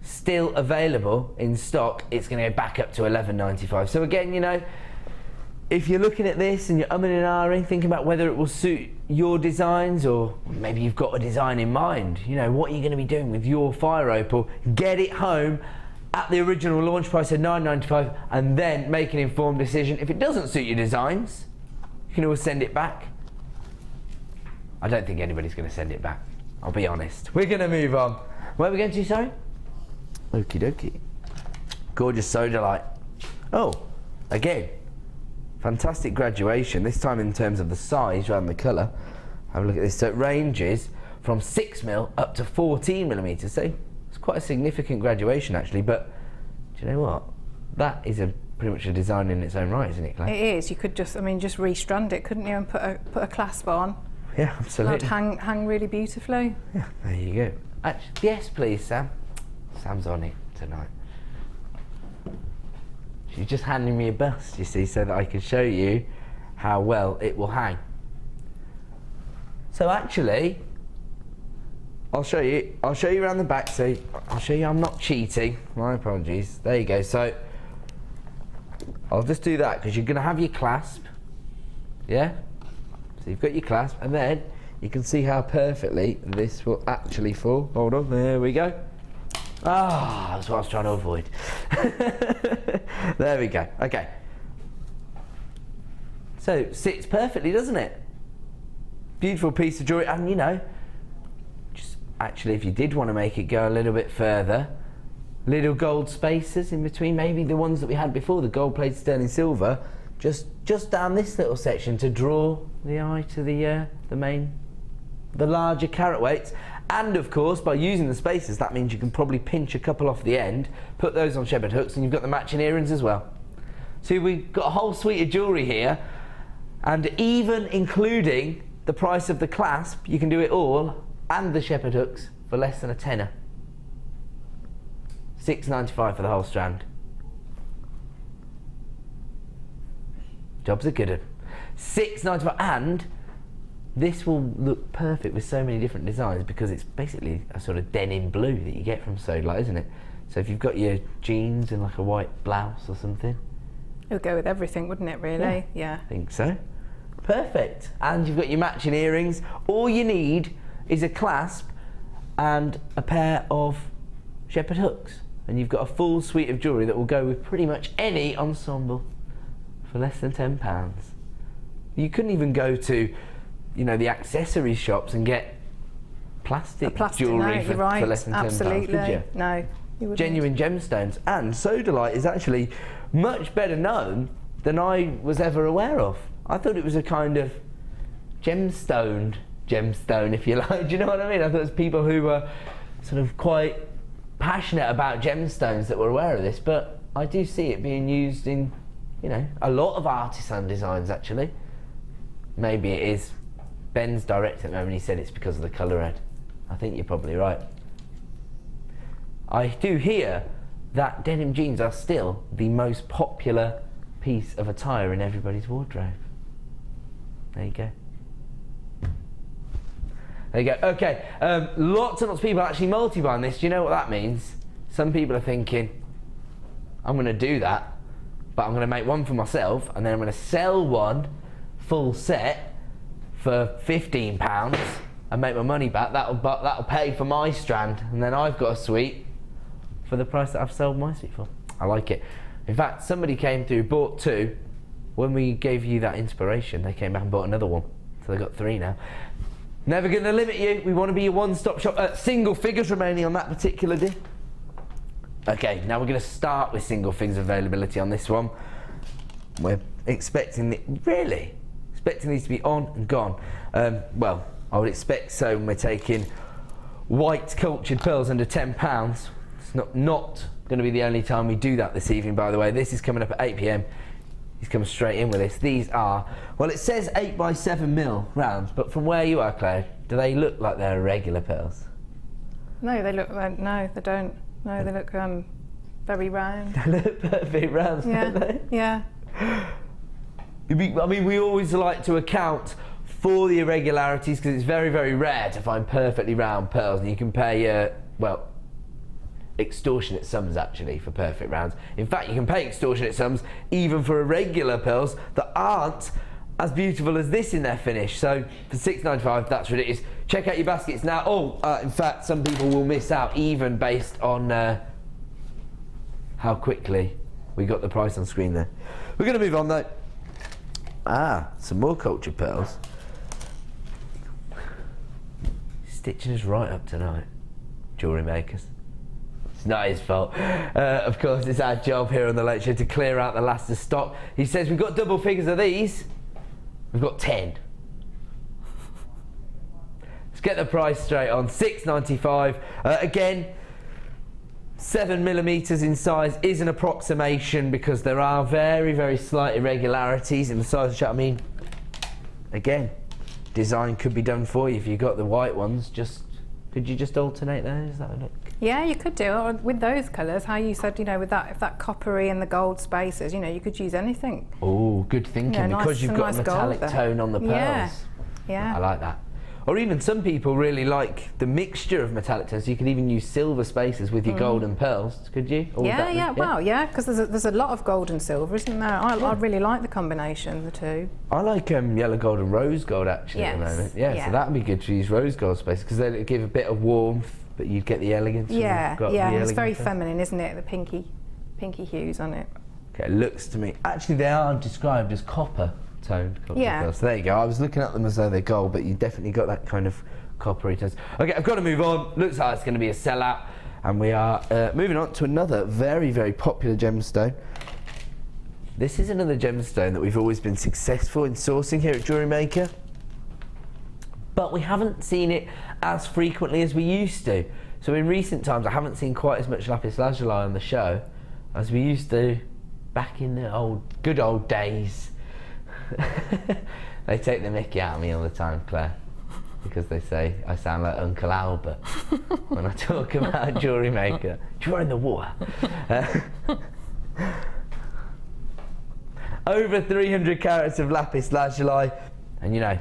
still available in stock, it's going to go back up to £11.95. So again, you know, if you're looking at this and you're umming and ahhing, thinking about whether it will suit your designs, or maybe you've got a design in mind, you know, what are you going to be doing with your fire opal? Get it home at the original launch price of £9.95 and then make an informed decision. If it doesn't suit your designs, you can always send it back. I don't think anybody's going to send it back, I'll be honest. We're going to move on. Where are we going to, sorry? Okie dokie. Gorgeous Sodalite. Oh, again, fantastic graduation, this time in terms of the size rather than the colour. Have a look at this. So it ranges from 6mm up to 14mm. So it's quite a significant graduation actually, but do you know what? That is pretty much a design in its own right, isn't it, Claire? It is. You could just, I mean, just restrand it, couldn't you, and put a clasp on? Yeah, absolutely. That'd hang really beautifully. Yeah, there you go. Actually, yes, please, Sam. Sam's on it tonight. She's just handing me a bust, you see, so that I can show you how well it will hang. So actually, I'll show you around the back, so I'll show you I'm not cheating. My apologies. There you go. So I'll just do that because you're going to have your clasp. Yeah? So you've got your clasp, and then you can see how perfectly this will actually fall. Hold on, there we go. Ah, that's what I was trying to avoid. There we go. Okay. So it sits perfectly, doesn't it? Beautiful piece of jewellery, and you know, just actually if you did want to make it go a little bit further, little gold spacers in between, maybe the ones that we had before, the gold plated sterling silver, just down this little section to draw the eye to the larger carat weights. And of course, by using the spacers, that means you can probably pinch a couple off the end, put those on shepherd hooks, and you've got the matching earrings as well. So we've got a whole suite of jewellery here, and even including the price of the clasp, you can do it all, and the shepherd hooks, for less than a tenner. £6.95 for the whole strand. Job's a good one. £6.95, and this will look perfect with so many different designs because it's basically a sort of denim blue that you get from Sodalite, isn't it? So if you've got your jeans and like a white blouse or something. It would go with everything, wouldn't it, really? Yeah. I think so. Perfect. And you've got your matching earrings. All you need is a clasp and a pair of shepherd hooks. And you've got a full suite of jewellery that will go with pretty much any ensemble for less than £10. You couldn't even go to, you know, the accessory shops and get plastic jewellery for less than £10, could you? No, you wouldn't. Genuine gemstones. And Sodalite is actually much better known than I was ever aware of. I thought it was a kind of gemstone, if you like. Do you know what I mean? I thought it was people who were sort of quite passionate about gemstones that were aware of this, but I do see it being used in, you know, a lot of artisan designs actually. Maybe it is. Ben's direct at the moment, he said it's because of the colour red. I think you're probably right. I do hear that denim jeans are still the most popular piece of attire in everybody's wardrobe. There you go. There you go. Okay, lots and lots of people actually multi-buying this. Do you know what that means? Some people are thinking, I'm going to do that, but I'm going to make one for myself, and then I'm going to sell one full set for £15 and make my money back. That'll pay for my strand, and then I've got a suite for the price that I've sold my suite for. I like it. In fact, somebody came through, bought two. When we gave you that inspiration, they came back and bought another one. So they've got three now. Never going to limit you. We want to be your one-stop shop. Single figures remaining on that particular deal. Okay, now we're going to start with single figures availability on this one. We're expecting these to be on and gone. Well, I would expect so when we're taking white cultured pearls under £10. It's not going to be the only time we do that this evening, by the way. This is coming up at 8 PM. He's come straight in with this. These are, well, it says 8x7mm rounds, but from where you are, Claire, do they look like they're regular pearls? No, they look like, no, they don't. No, they look very round. They look perfect rounds, don't they? Yeah. I mean, we always like to account for the irregularities because it's very, very rare to find perfectly round pearls, and you can pay, well, extortionate sums actually for perfect rounds. In fact, you can pay extortionate sums even for irregular pearls that aren't as beautiful as this in their finish. So for $6.95, that's ridiculous. Check out your baskets now. Oh, in fact, some people will miss out even based on how quickly we got the price on screen there. We're going to move on though. Some more cultured pearls. Stitching us right up tonight, jewellery makers. It's not his fault. Of course, it's our job here on the Late Show to clear out the last of stock. He says we've got double figures of these. We've got 10. Let's get the price straight on. $6.95. Again, 7mm in size is an approximation because there are very, very slight irregularities in the size of the shot. I mean, again, design could be done for you if you got the white ones. Could you just alternate those? That would look. Yeah, you could do it with those colours. How you said, you know, with that, if that coppery and the gold spaces, you know, you could use anything. Oh, good thinking, because you've got a metallic tone on the pearls. Yeah. I like that. Or even some people really like the mixture of metallic tones. So you could even use silver spaces with your gold and pearls, could you? Yeah, because there's a lot of gold and silver, isn't there? I really like the combination, the two. I like yellow gold and rose gold actually at the moment. Yeah, so that would be good to use rose gold spaces because they give a bit of warmth, but you'd get the elegance. It's very feminine, isn't it? The pinky hues on it. Okay, it looks to me, actually they are described as copper toned. So there you go. I was looking at them as though they're gold, but you definitely got that kind of coppery tones. Okay, I've got to move on. Looks like it's going to be a sellout, and we are moving on to another very, very popular gemstone. This is another gemstone that we've always been successful in sourcing here at JewelleryMaker, but we haven't seen it as frequently as we used to. So in recent times, I haven't seen quite as much lapis lazuli on the show as we used to back in the good old days. They take the mickey out of me all the time, Claire, because they say I sound like Uncle Albert when I talk about JewelleryMaker. You're in the water. Over 300 carats of lapis lazuli, and you know,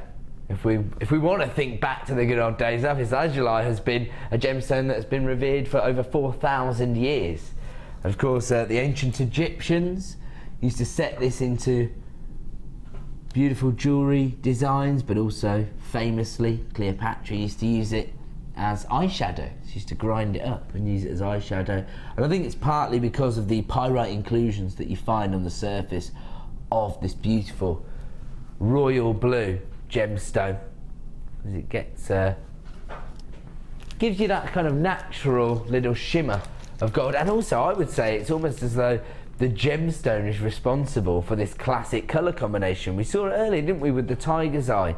if we want to think back to the good old days, lapis lazuli has been a gemstone that's been revered for over 4,000 years. Of course, the ancient Egyptians used to set this into beautiful jewellery designs, but also famously Cleopatra used to use it as eyeshadow. She used to grind it up and use it as eyeshadow. And I think it's partly because of the pyrite inclusions that you find on the surface of this beautiful royal blue gemstone, as it gets gives you that kind of natural little shimmer of gold. And also I would say it's almost as though the gemstone is responsible for this classic colour combination. We saw it earlier, didn't we, with the tiger's eye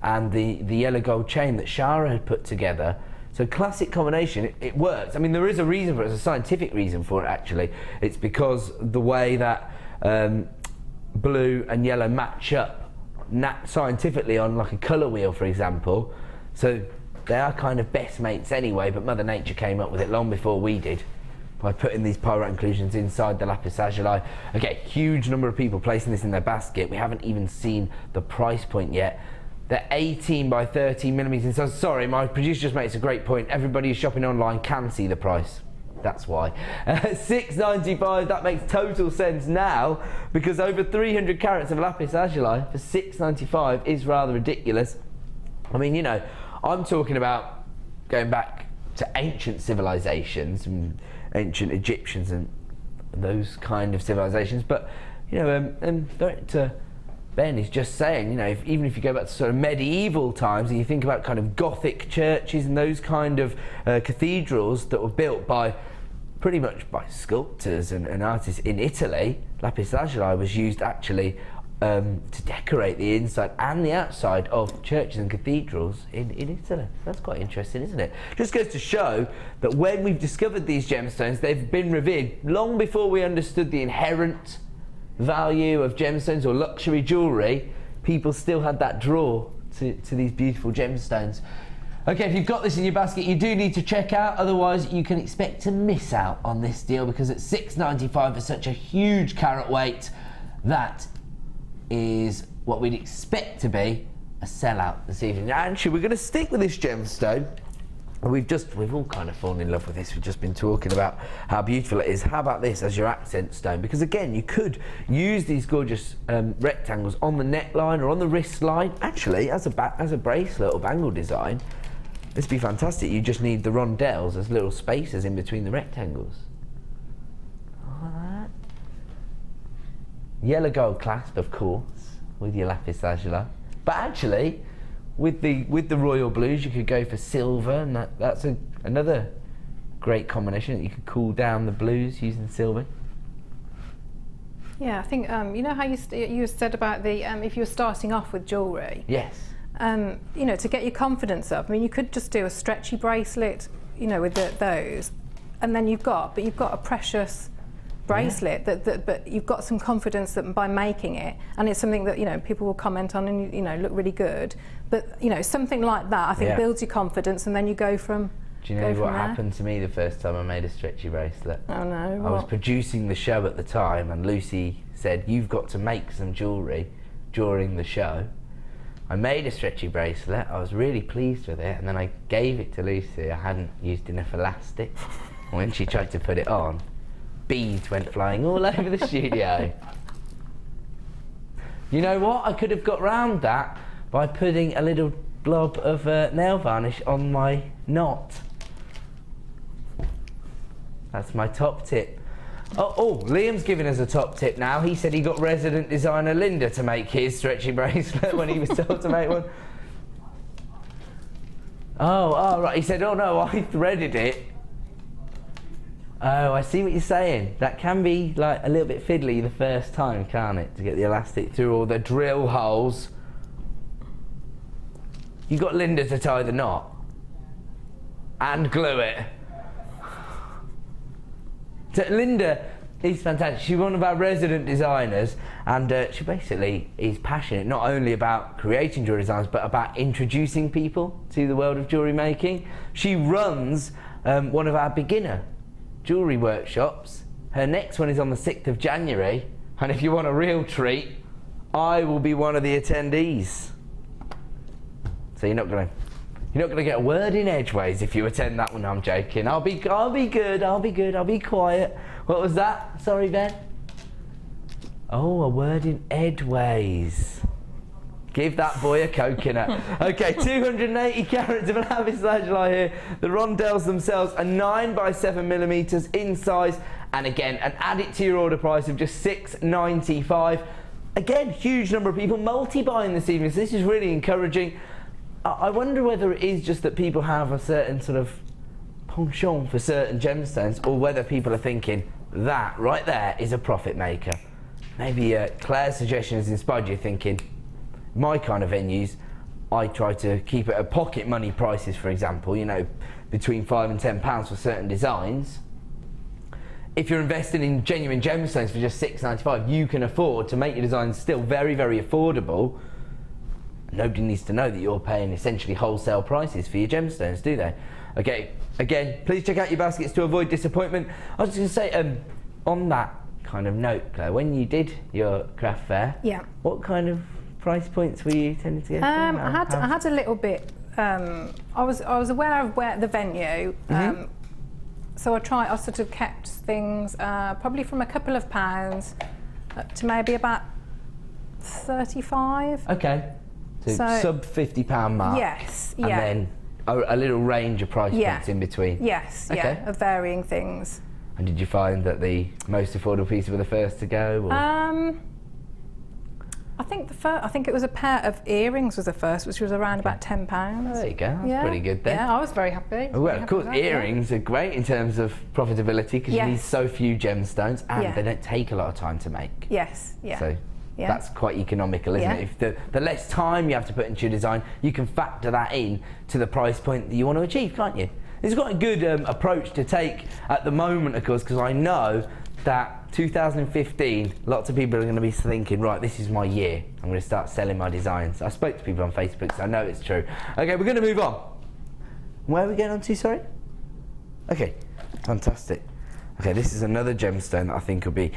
and the yellow gold chain that Shara had put together. So classic combination, it works. I mean, there is a reason for it, there's a scientific reason for it actually. It's because the way that blue and yellow match up scientifically on like a colour wheel, for example. So they are kind of best mates anyway, but Mother Nature came up with it long before we did, by putting these pyrite inclusions inside the lapis lazuli. Okay, huge number of people placing this in their basket. We haven't even seen the price point yet. They're 18 by 13mm in size. Sorry, my producer just makes a great point. Everybody who's shopping online can see the price. That's why. $6.95, that makes total sense now, because over 300 carats of lapis lazuli for $6.95 is rather ridiculous. I mean, you know, I'm talking about going back to ancient civilizations and ancient Egyptians and those kind of civilizations, but you know, Director Ben is just saying, you know, even if you go back to sort of medieval times and you think about kind of Gothic churches and those kind of cathedrals that were built by pretty much by sculptors and artists in Italy, lapis lazuli was used actually to decorate the inside and the outside of churches and cathedrals in Italy. That's quite interesting, isn't it? Just goes to show that when we've discovered these gemstones, they've been revered long before we understood the inherent value of gemstones or luxury jewellery. People still had that draw to these beautiful gemstones. Okay, if you've got this in your basket, you do need to check out, otherwise you can expect to miss out on this deal, because at $6.95 for such a huge carat weight, that is what we'd expect to be a sellout this evening. Now, actually, we're going to stick with this gemstone. We've all kind of fallen in love with this. We've just been talking about how beautiful it is. How about this as your accent stone? Because again, you could use these gorgeous rectangles on the neckline or on the wrist line. Actually, as a bracelet or bangle design, this would be fantastic. You just need the rondelles as little spaces in between the rectangles. Like that. Yellow gold clasp, of course, with your lapis lazuli. But actually, with the royal blues, you could go for silver, and that's another great combination. You could cool down the blues using silver. Yeah, I think you know how you said about the if you were starting off with jewellery. Yes. You know, to get your confidence up. I mean, you could just do a stretchy bracelet, you know, with those, and then you've got a precious bracelet but you've got some confidence that by making it, and it's something that, you know, people will comment on and, you know, look really good. But, you know, something like that, I think, builds your confidence, and then you go from. Do you know what happened to me the first time I made a stretchy bracelet? Oh no. I was producing the show at the time, and Lucy said, "You've got to make some jewellery during the show." I made a stretchy bracelet. I was really pleased with it, and then I gave it to Lucy. I hadn't used enough elastic. When she tried to put it on, beads went flying all over the studio. You know what? I could have got round that by putting a little blob of nail varnish on my knot. That's my top tip. Oh, Liam's giving us a top tip now. He said he got resident designer Linda to make his stretchy bracelet when he was told to make one. Oh, right. He said, "Oh no, I threaded it." Oh, I see what you're saying. That can be like a little bit fiddly the first time, can't it? To get the elastic through all the drill holes. You got Linda to tie the knot and glue it. So Linda is fantastic. She's one of our resident designers, and she basically is passionate not only about creating jewellery designs, but about introducing people to the world of jewellery making. She runs one of our beginner jewellery workshops. Her next one is on the 6th of January, and if you want a real treat, I will be one of the attendees. So you're not gonna get a word in edgeways if you attend that one. I'm joking. I'll be good. I'll be quiet. What was that? Sorry, Ben. Oh, a word in edgeways. Give that boy a coconut. Okay, 280 carats of lapis lazuli here. The rondelles themselves are 9 by 7 millimeters in size, and again, add it to your order price of just $6.95. Again, huge number of people multi-buying this evening, so this is really encouraging. I wonder whether it is just that people have a certain sort of penchant for certain gemstones, or whether people are thinking that right there is a profit maker. Maybe Claire's suggestion has inspired you thinking, my kind of venues, I try to keep it at pocket money prices, for example, you know, between £5 and £10 for certain designs. If you're investing in genuine gemstones for just $6.95, you can afford to make your designs still very, very affordable. Nobody needs to know that you're paying essentially wholesale prices for your gemstones, do they? Okay, again, please check out your baskets to avoid disappointment. I was just going to say, on that kind of note, Claire, when you did your craft fair, what kind of price points were you tending to get? I had a little bit. I was aware of where the venue, so I sort of kept things probably from a couple of pounds up to maybe about 35. Okay. So sub £50 mark. Yes, and then a little range of price points in between. Yes, of varying things. And did you find that the most affordable pieces were the first to go? Or? I think it was a pair of earrings was the first, which was around about £10. There you go. That's pretty good then. Yeah, I was very happy. Well, of course, earrings are great in terms of profitability because you need so few gemstones, and they don't take a lot of time to make. Yes. So that's quite economical, isn't it? If the less time you have to put into your design, you can factor that in to the price point that you want to achieve, can't you? It's quite a good approach to take at the moment, of course, because I know that 2015, lots of people are going to be thinking, right, this is my year. I'm going to start selling my designs. I spoke to people on Facebook, so I know it's true. Okay, we're going to move on. Where are we going on to, sorry? Okay, fantastic. Okay, this is another gemstone that I think will be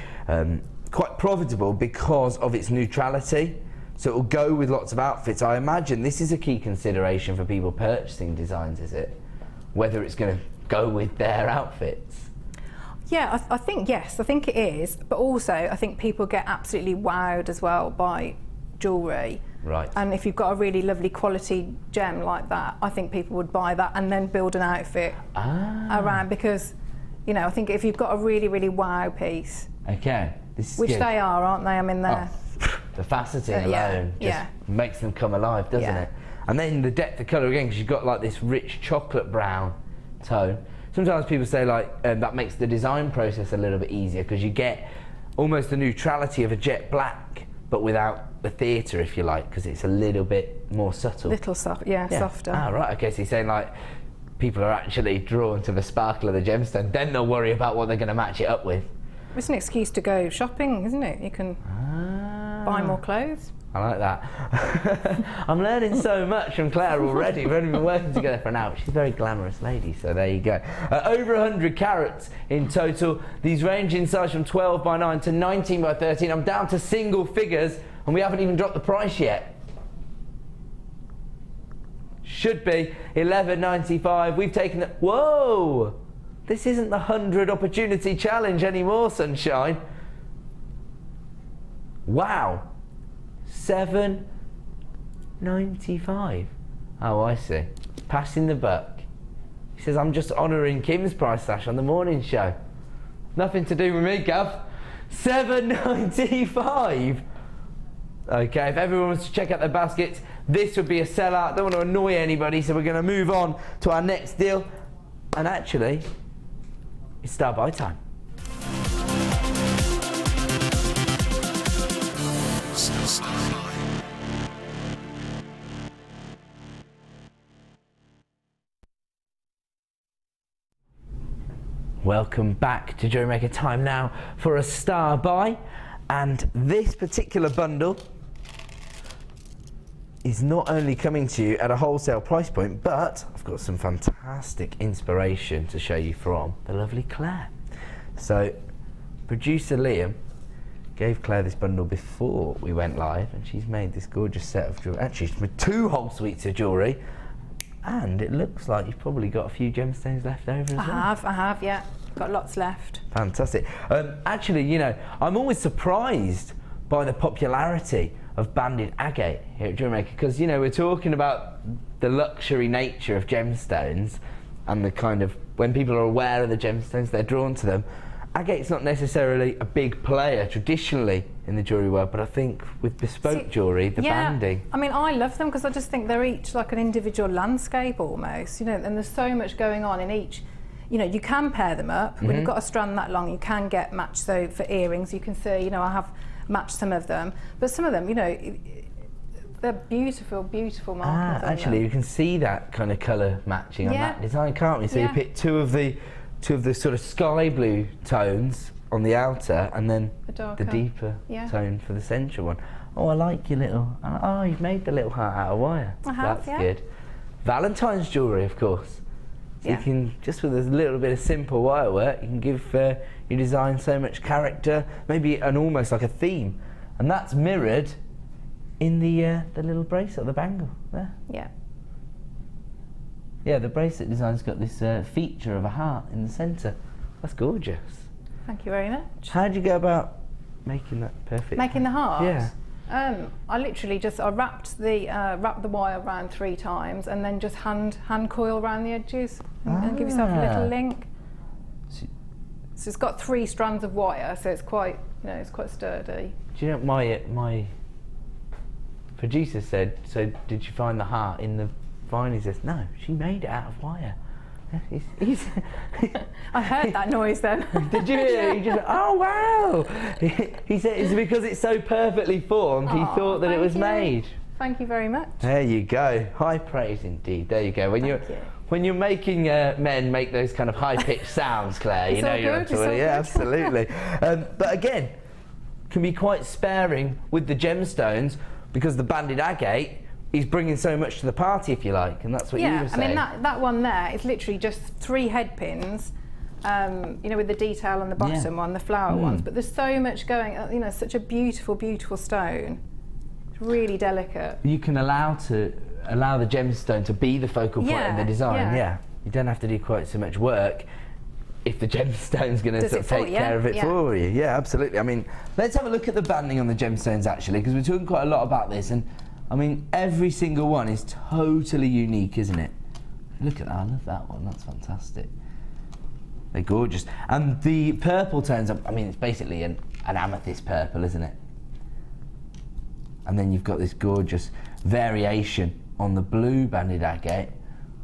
quite profitable because of its neutrality. So it will go with lots of outfits. I imagine this is a key consideration for people purchasing designs, is it? Whether it's going to go with their outfits. Yeah, I think yes, I think it is. But also, I think people get absolutely wowed as well by jewellery. Right. And if you've got a really lovely quality gem like that, I think people would buy that and then build an outfit around, because, you know, I think if you've got a really, really wow piece. Okay. This is which good. they are, aren't they? I mean, they're... The faceting alone just makes them come alive, doesn't it? And then the depth of colour again, because you've got like this rich chocolate brown tone. Sometimes people say like that makes the design process a little bit easier because you get almost the neutrality of a jet black, but without the theatre, if you like, because it's a little bit more subtle. Softer. Ah, right. Okay, so you're saying like people are actually drawn to the sparkle of the gemstone, then they'll worry about what they're going to match it up with. It's an excuse to go shopping, isn't it? You can buy more clothes. I like that. I'm learning so much from Claire already. We've only been working together for an hour. She's a very glamorous lady, so there you go. Over 100 carats in total. These range in size from 12 by 9 to 19 by 13. I'm down to single figures, and we haven't even dropped the price yet. Should be $11.95. We've taken the... Whoa! This isn't the 100 opportunity challenge anymore, sunshine. Wow. $7.95. Oh, I see. Passing the buck. He says, I'm just honouring Kim's price slash on the morning show. Nothing to do with me, Gav. $7.95. Okay, if everyone wants to check out their baskets, this would be a sellout. Don't want to annoy anybody, so we're going to move on to our next deal. And actually, it's star buy time. Welcome back to JewelleryMaker. Time now for a star buy, and this particular bundle is not only coming to you at a wholesale price point, but I've got some fantastic inspiration to show you from the lovely Claire. So producer Liam gave Claire this bundle before we went live, and she's made this gorgeous set of jewellery. Actually, she's made 2 whole suites of jewellery. And it looks like you've probably got a few gemstones left over as well. I have, yeah. Got lots left. Fantastic. Actually, you know, I'm always surprised by the popularity of banded agate here at JewelleryMaker, because, you know, we're talking about the luxury nature of gemstones and the kind of, when people are aware of the gemstones, they're drawn to them. Agate's not necessarily a big player traditionally in the jewellery world, but I think with bespoke jewellery, the banding. I mean, I love them because I just think they're each like an individual landscape almost, you know, and there's so much going on in each. You know, you can pair them up. When you've got a strand that long, you can get matched. So for earrings, you can see, you know, I have matched some of them, but some of them, you know, they're beautiful, beautiful markings. Actually, you can see that kind of colour matching on that design, can't we? So you pick two of the sort of sky blue tones on the outer, and then the deeper tone for the central one. Oh, I like your little. Oh, you've made the little heart out of wire. That's good. Valentine's jewellery, of course. So you can, just with a little bit of simple wire work, you can give your design so much character, maybe an almost like a theme, and that's mirrored in the little bracelet, the bangle there. Yeah. Yeah, the bracelet design's got this feature of a heart in the centre. That's gorgeous. Thank you very much. How did you go about making that perfect? Making the heart? Yeah. I literally just wrapped the wire around 3 times and then just hand coil around the edges and give yourself a little link. So it's got 3 strands of wire, so it's quite, you know, it's quite sturdy. Do you know my producer said? So did you find the heart in the vine? He says no, she made it out of wire. I heard that noise then. Did you hear it? He just, oh wow! He said it's because it's so perfectly formed. He thought that it was made. Thank you very much. There you go. High praise indeed. There you go. When you're making men make those kind of high-pitched sounds, Claire, you know you're onto it. Yeah, absolutely. But again, can be quite sparing with the gemstones, because the banded agate he's bringing so much to the party, if you like, and that's what you were saying. Yeah, I mean that one there is literally just 3 head pins, you know, with the detail on the bottom one, the flower ones. But there's so much going. You know, such a beautiful, beautiful stone. It's really delicate. You can allow the gemstone to be the focal point of the design. Yeah, you don't have to do quite so much work if the gemstone's going to sort of take care of it for you. Yeah, absolutely. I mean, let's have a look at the banding on the gemstones actually, because we're talking quite a lot about this, and I mean, every single one is totally unique, isn't it? Look at that, I love that one, that's fantastic. They're gorgeous. And the purple tones, I mean, it's basically an amethyst purple, isn't it? And then you've got this gorgeous variation on the blue banded agate,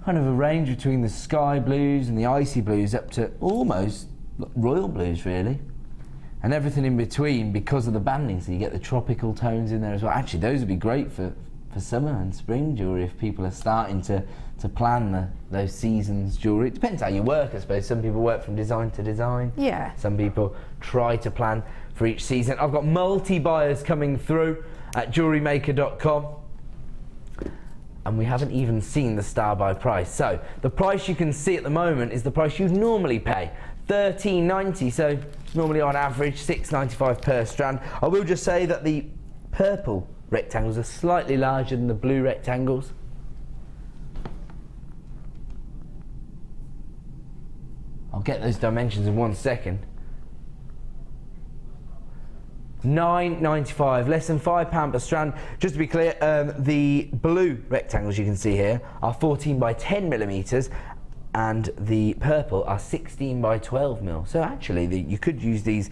kind of a range between the sky blues and the icy blues up to almost royal blues, really. And everything in between because of the banding, so you get the tropical tones in there as well. Actually, those would be great for summer and spring jewellery if people are starting to plan those seasons jewellery. It depends how you work, I suppose. Some people work from design to design. Yeah. Some people try to plan for each season. I've got multi-buyers coming through at JewelleryMaker.com. And we haven't even seen the star buy price. So the price you can see at the moment is the price you'd normally pay, $13.90. So normally on average $6.95 per strand. I will just say that the purple rectangles are slightly larger than the blue rectangles. I'll get those dimensions in 1 second. $9.95, less than £5 per strand. Just to be clear, the blue rectangles you can see here are 14 by 10 millimeters, and the purple are 16 by 12 mil. So actually, you could use these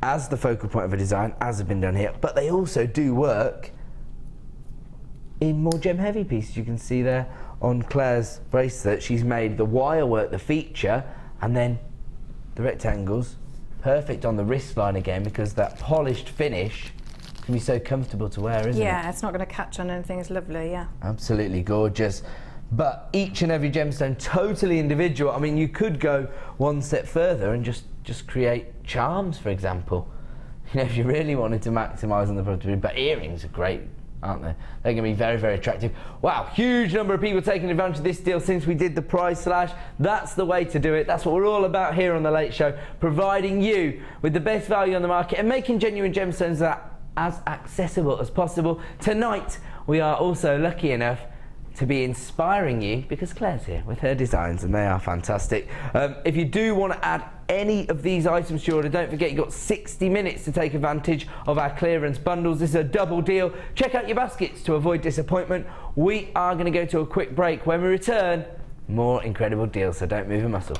as the focal point of a design, as has been done here, but they also do work in more gem-heavy pieces. You can see there on Claire's bracelet, she's made the wire work the feature, and then the rectangles perfect on the wrist line again, because that polished finish can be so comfortable to wear, isn't it? Yeah, it's not going to catch on anything. It's lovely, yeah. Absolutely gorgeous. But each and every gemstone totally individual. I mean, you could go one step further and just create charms, for example. You know, if you really wanted to maximise on the productivity. But earrings are great, aren't they? They're going to be very, very attractive. Wow, huge number of people taking advantage of this deal since we did the price slash. That's the way to do it. That's what we're all about here on The Late Show, providing you with the best value on the market and making genuine gemstones that as accessible as possible. Tonight, we are also lucky enough to be inspiring you because Claire's here with her designs and they are fantastic. If you do want to add any of these items to your order, don't forget you've got 60 minutes to take advantage of our clearance bundles. This is a double deal. Check out your baskets to avoid disappointment. We are going to go to a quick break. When we return, more incredible deals, so don't move a muscle.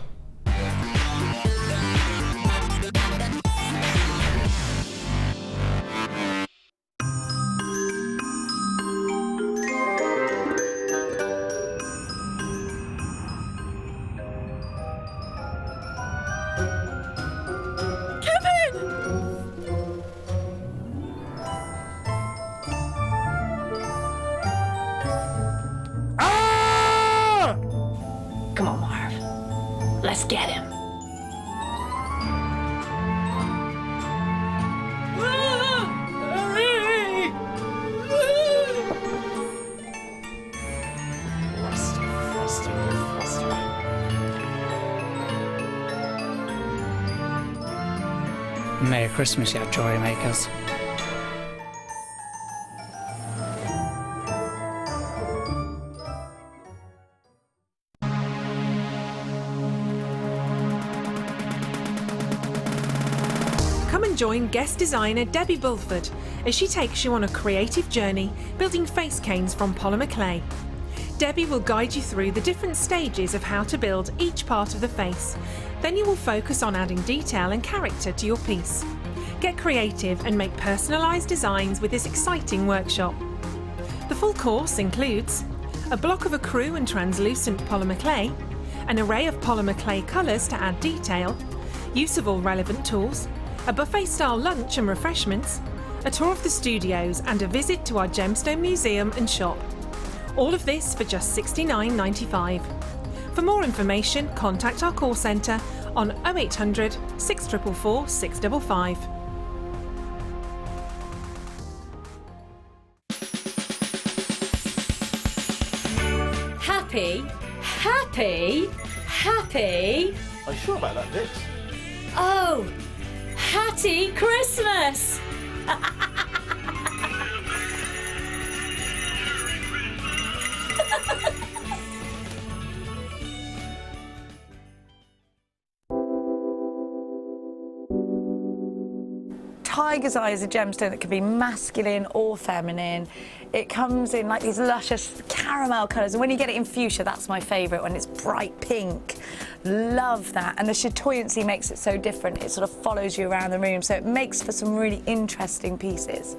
Let's get him. Merry Christmas, you jewellery makers. Join guest designer Debbie Bulford as she takes you on a creative journey building face canes from polymer clay. Debbie will guide you through the different stages of how to build each part of the face. Then you will focus on adding detail and character to your piece. Get creative and make personalised designs with this exciting workshop. The full course includes a block of ecru and translucent polymer clay, an array of polymer clay colours to add detail, use of all relevant tools, a buffet-style lunch and refreshments, a tour of the studios and a visit to our gemstone museum and shop. All of this for just $69.95. For more information, contact our call centre on 0800 644 655. happy, happy, happy. Are you sure about that, Vix? Oh, Hatty Christmas! Tiger's Eye is a gemstone that can be masculine or feminine. It comes in like these luscious caramel colours, and when you get it in fuchsia, that's my favourite, when it's bright pink. Love that, and the chatoyancy makes it so different. It sort of follows you around the room, so it makes for some really interesting pieces.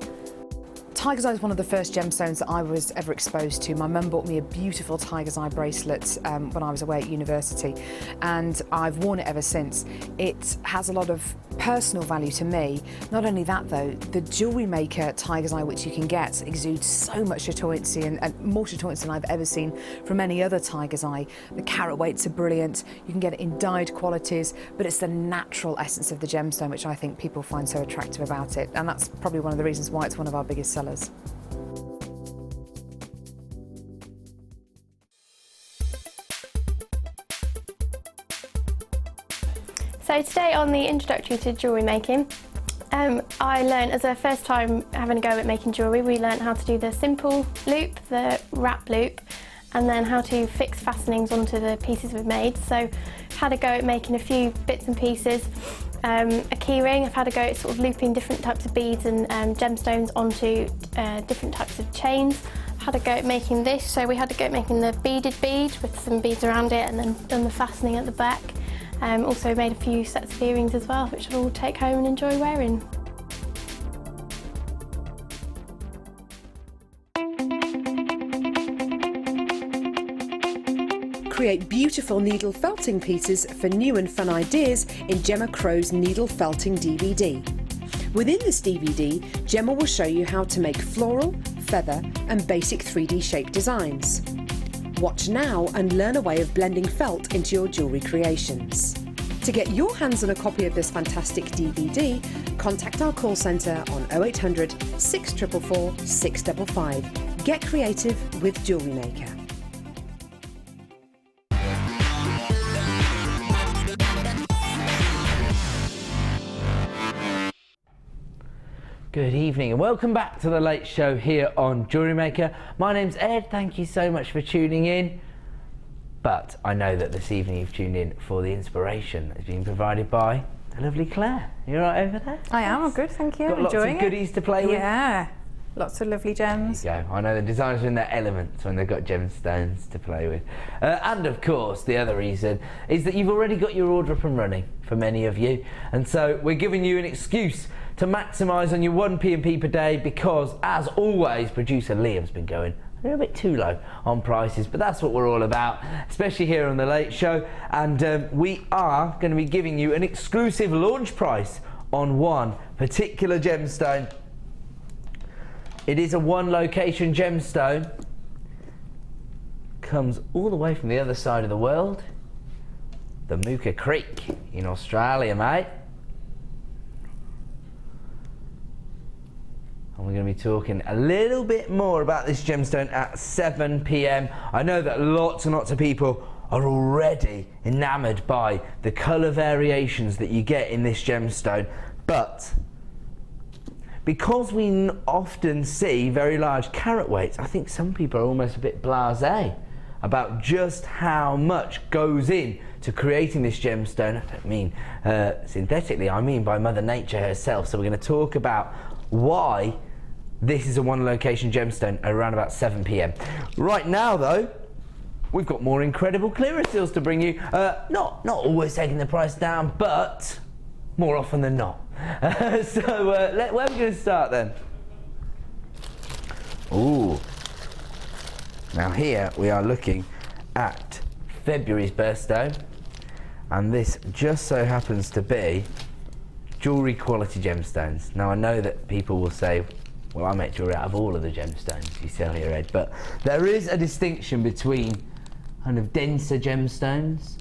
Tiger's Eye is one of the first gemstones that I was ever exposed to. My mum bought me a beautiful Tiger's Eye bracelet when I was away at university, and I've worn it ever since. It has a lot of personal value to me. Not only that though, the JewelleryMaker Tiger's Eye which you can get exudes so much chatoyancy, and more chatoyancy than I've ever seen from any other Tiger's Eye. The carat weights are brilliant, you can get it in dyed qualities, but it's the natural essence of the gemstone which I think people find so attractive about it, and that's probably one of the reasons why it's one of our biggest sellers. So today on the introductory to jewellery making, I learned, as a first time having a go at making jewellery, we learned how to do the simple loop, the wrap loop, and then how to fix fastenings onto the pieces we've made. So I've had a go at making a few bits and pieces. A key ring, I've had a go at sort of looping different types of beads and gemstones onto different types of chains. I've had a go at making this, so we had a go at making the beaded bead with some beads around it and then done the fastening at the back. Also made a few sets of earrings as well, which I'll all take home and enjoy wearing. Create beautiful needle felting pieces for new and fun ideas in Gemma Crow's Needle Felting DVD. Within this DVD, Gemma will show you how to make floral, feather and basic 3D shape designs. Watch now and learn a way of blending felt into your jewellery creations. To get your hands on a copy of this fantastic DVD, contact our call centre on 0800 644 655. Get creative with JewelleryMaker. Good evening and welcome back to the Late Show here on JewelleryMaker. My name's Ed, thank you so much for tuning in. But I know that this evening you've tuned in for the inspiration that's been provided by the lovely Claire. You all right over there? I am, I'm good, thank you. Got lots of goodies to play with? Yeah, lots of lovely gems. There you go. I know the designers are in their elements when they've got gemstones to play with. And of course, the other reason is that you've already got your order up and running for many of you. And so we're giving you an excuse to maximise on your 1 P&P per day because, as always, producer Liam's been going a little bit too low on prices, but that's what we're all about, especially here on The Late Show. And we are going to be giving you an exclusive launch price on one particular gemstone. It is a one location gemstone. Comes all the way from the other side of the world. The Mooka Creek in Australia, mate. And we're going to be talking a little bit more about this gemstone at 7 p.m. I know that lots and lots of people are already enamoured by the colour variations that you get in this gemstone, but because we often see very large carat weights, I think some people are almost a bit blasé about just how much goes in to creating this gemstone. I don't mean synthetically, I mean by Mother Nature herself. So we're going to talk about why this is a one location gemstone around about 7 p.m. Right now though, we've got more incredible clearance deals to bring you. Not always taking the price down, but more often than not. So where are we going to start then? Ooh. Now here we are looking at February's birthstone, and this just so happens to be jewellery quality gemstones. Now I know that people will say, well, I make jewellery out of all of the gemstones you sell here, Ed, but there is a distinction between kind of denser gemstones,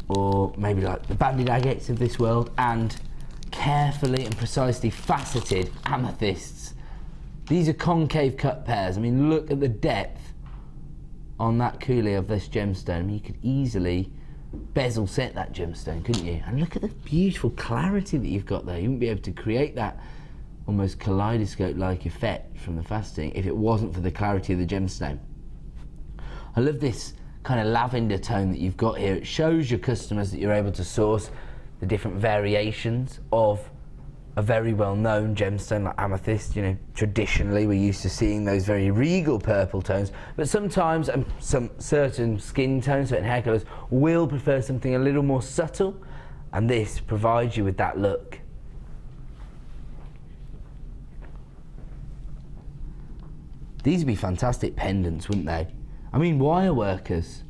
or maybe like the banded agates of this world, and carefully and precisely faceted amethysts. These are concave cut pairs. I mean, look at the depth on that coulis of this gemstone. I mean, you could easily bezel set that gemstone, couldn't you? And look at the beautiful clarity that you've got there. You wouldn't be able to create that almost kaleidoscope-like effect from the faceting if it wasn't for the clarity of the gemstone. I love this kind of lavender tone that you've got here. It shows your customers that you're able to source the different variations of a very well-known gemstone like amethyst. You know, traditionally we're used to seeing those very regal purple tones, but sometimes some certain skin tones, certain hair colours, will prefer something a little more subtle, and this provides you with that look. These would be fantastic pendants, wouldn't they? I mean, wire workers.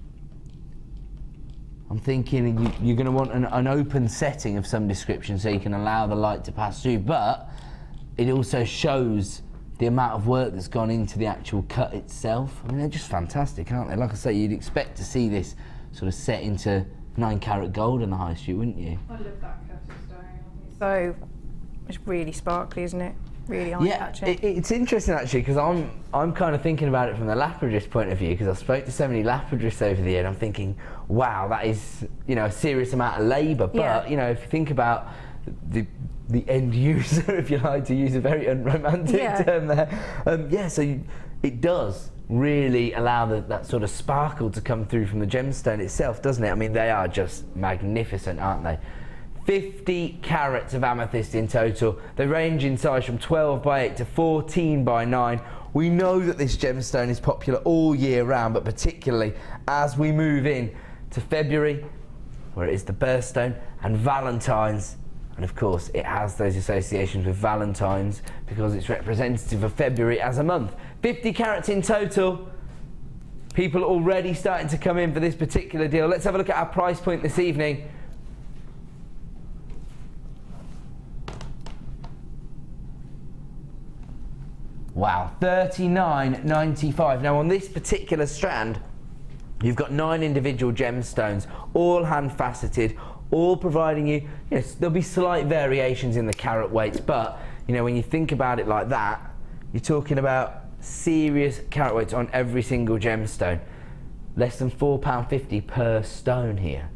I'm thinking you're going to want an open setting of some description so you can allow the light to pass through, but it also shows the amount of work that's gone into the actual cut itself. I mean, they're just fantastic, aren't they? Like I say, you'd expect to see this sort of set into 9-carat gold in the high street, wouldn't you? I love that cut of stone. So it's really sparkly, isn't it? Really eye-catching. Yeah, it's interesting actually, because I'm kind of thinking about it from the lapidrist point of view, because I've spoke to so many lapidrists over the year, and I'm thinking, wow, that is, you know, a serious amount of labour. But you know, if you think about the end user, if you like to use a very unromantic term there, so it does really allow that sort of sparkle to come through from the gemstone itself, doesn't it? I mean, they are just magnificent, aren't they? 50 carats of amethyst in total. They range in size from 12 by 8 to 14 by 9. We know that this gemstone is popular all year round, but particularly as we move in to February, where it is the birthstone, and Valentine's. And of course, it has those associations with Valentine's because it's representative of February as a month. 50 carats in total. People are already starting to come in for this particular deal. Let's have a look at our price point this evening. Wow, $39.95. Now on this particular strand, you've got 9 individual gemstones, all hand faceted, all providing you, yes, there'll be slight variations in the carat weights, but you know, when you think about it like that, you're talking about serious carat weights on every single gemstone. Less than £4.50 per stone here.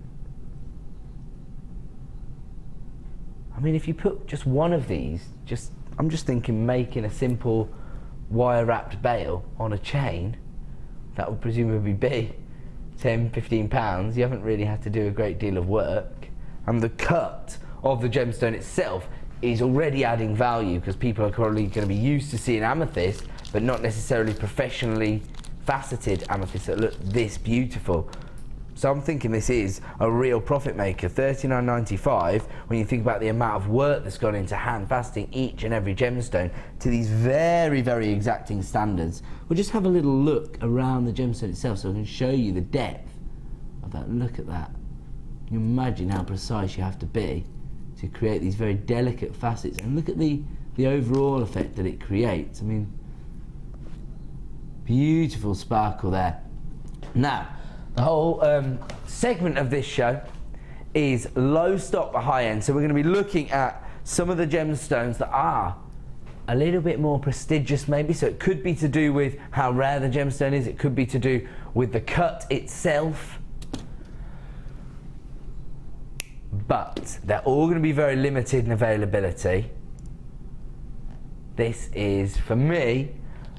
I mean, if you put just one of these, I'm just thinking making a simple wire-wrapped bail on a chain, that would presumably be £10–15. You haven't really had to do a great deal of work, and the cut of the gemstone itself is already adding value because people are probably going to be used to seeing amethyst, but not necessarily professionally faceted amethyst that look this beautiful. So I'm thinking this is a real profit maker. $39.95 when you think about the amount of work that's gone into hand faceting each and every gemstone to these very, very exacting standards. We'll just have a little look around the gemstone itself so I can show you the depth of that. Look at that. You imagine how precise you have to be to create these very delicate facets, and look at the overall effect that it creates. I mean, beautiful sparkle there. Now, the whole segment of this show is low stock but high end, so we're going to be looking at some of the gemstones that are a little bit more prestigious maybe, so it could be to do with how rare the gemstone is, it could be to do with the cut itself, but they're all going to be very limited in availability. This is, for me,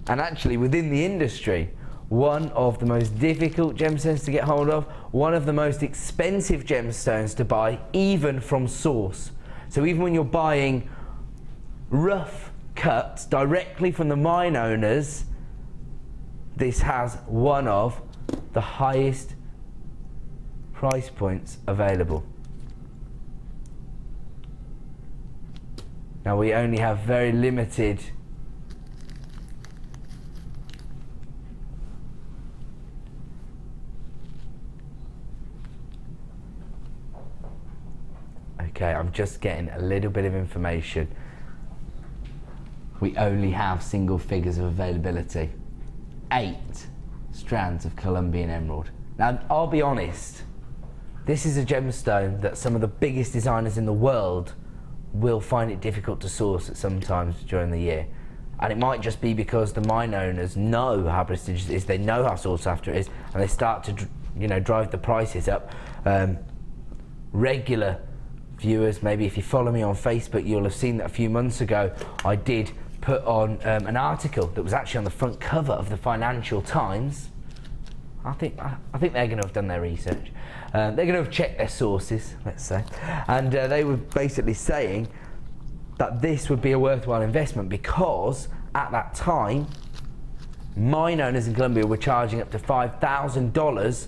and actually within the industry, one of the most difficult gemstones to get hold of, one of the most expensive gemstones to buy, even from source. So even when you're buying rough cuts directly from the mine owners, this has one of the highest price points available. Now we only have very limited Okay, I'm just getting a little bit of information. We only have single figures of availability. 8 strands of Colombian emerald. Now, I'll be honest, this is a gemstone that some of the biggest designers in the world will find it difficult to source at some times during the year. And it might just be because the mine owners know how prestigious it is, they know how sought after it is, and they start to, you know, drive the prices up. Regular viewers, maybe if you follow me on Facebook, you'll have seen that a few months ago I did put on an article that was actually on the front cover of the Financial Times. I think they're going to have done their research. They're going to have checked their sources, let's say, and they were basically saying that this would be a worthwhile investment because at that time mine owners in Colombia were charging up to $5,000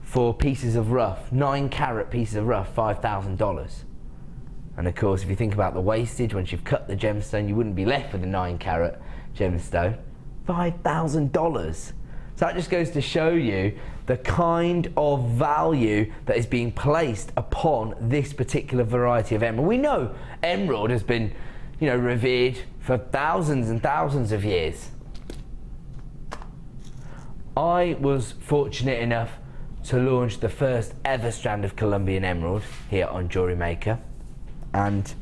for pieces of rough, 9-carat pieces of rough, $5,000. And of course, if you think about the wastage, once you've cut the gemstone, you wouldn't be left with a 9-carat gemstone. $5,000. So that just goes to show you the kind of value that is being placed upon this particular variety of emerald. We know emerald has been, you know, revered for thousands and thousands of years. I was fortunate enough to launch the first ever strand of Colombian emerald here on JewelleryMaker, and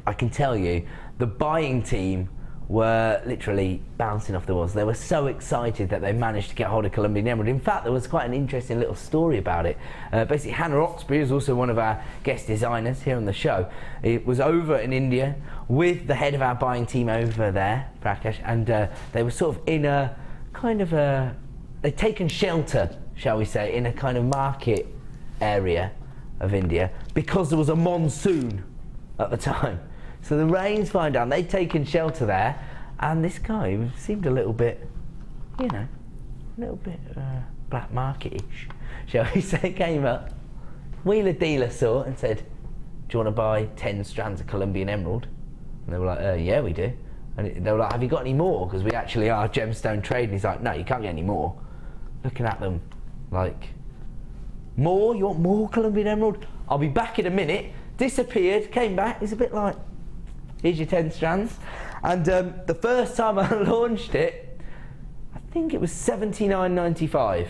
I can tell you the buying team were literally bouncing off the walls. They were so excited that they managed to get hold of Colombian emerald. In fact, there was quite an interesting little story about it. Basically, Hannah Oxbury is also one of our guest designers here on the show. It was over in India with the head of our buying team over there, Prakash, and they were sort of in a kind of a, they'd taken shelter, shall we say, in a kind of market area of India because there was a monsoon at the time. So the rain's flying down, they'd taken shelter there, and this guy seemed a little bit, you know, a little bit black market-ish, shall we say, came up, wheeler dealer sort, and said, do you want to buy 10 strands of Colombian emerald? And they were like, yeah, we do. And they were like, have you got any more? Because we actually are gemstone trade. And he's like, no, you can't get any more. Looking at them like, more? You want more Colombian emerald? I'll be back in a minute. Disappeared, came back. He's a bit like, here's your 10 strands. And the first time I launched it, I think it was $79.95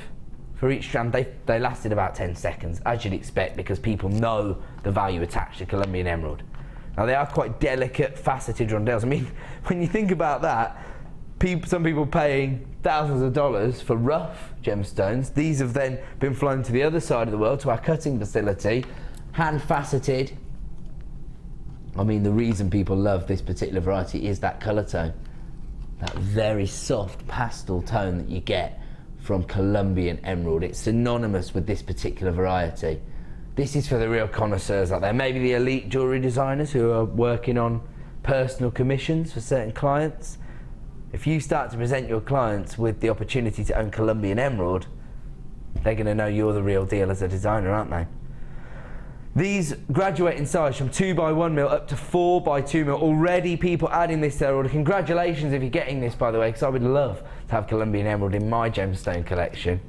for each strand. They lasted about 10 seconds, as you'd expect, because people know the value attached to Colombian emerald. Now, they are quite delicate, faceted rondelles. I mean, when you think about that, some people paying thousands of dollars for rough gemstones. These have then been flown to the other side of the world, to our cutting facility, hand faceted. I mean, the reason people love this particular variety is that colour tone, that very soft pastel tone that you get from Colombian emerald. It's synonymous with this particular variety. This is for the real connoisseurs out there, maybe the elite jewellery designers who are working on personal commissions for certain clients. If you start to present your clients with the opportunity to own Colombian emerald, they're going to know you're the real deal as a designer, aren't they? These graduate in size from 2x1 mil up to 4x2 mil. Already people adding this to their order. Congratulations if you're getting this, by the way, because I would love to have Colombian emerald in my gemstone collection.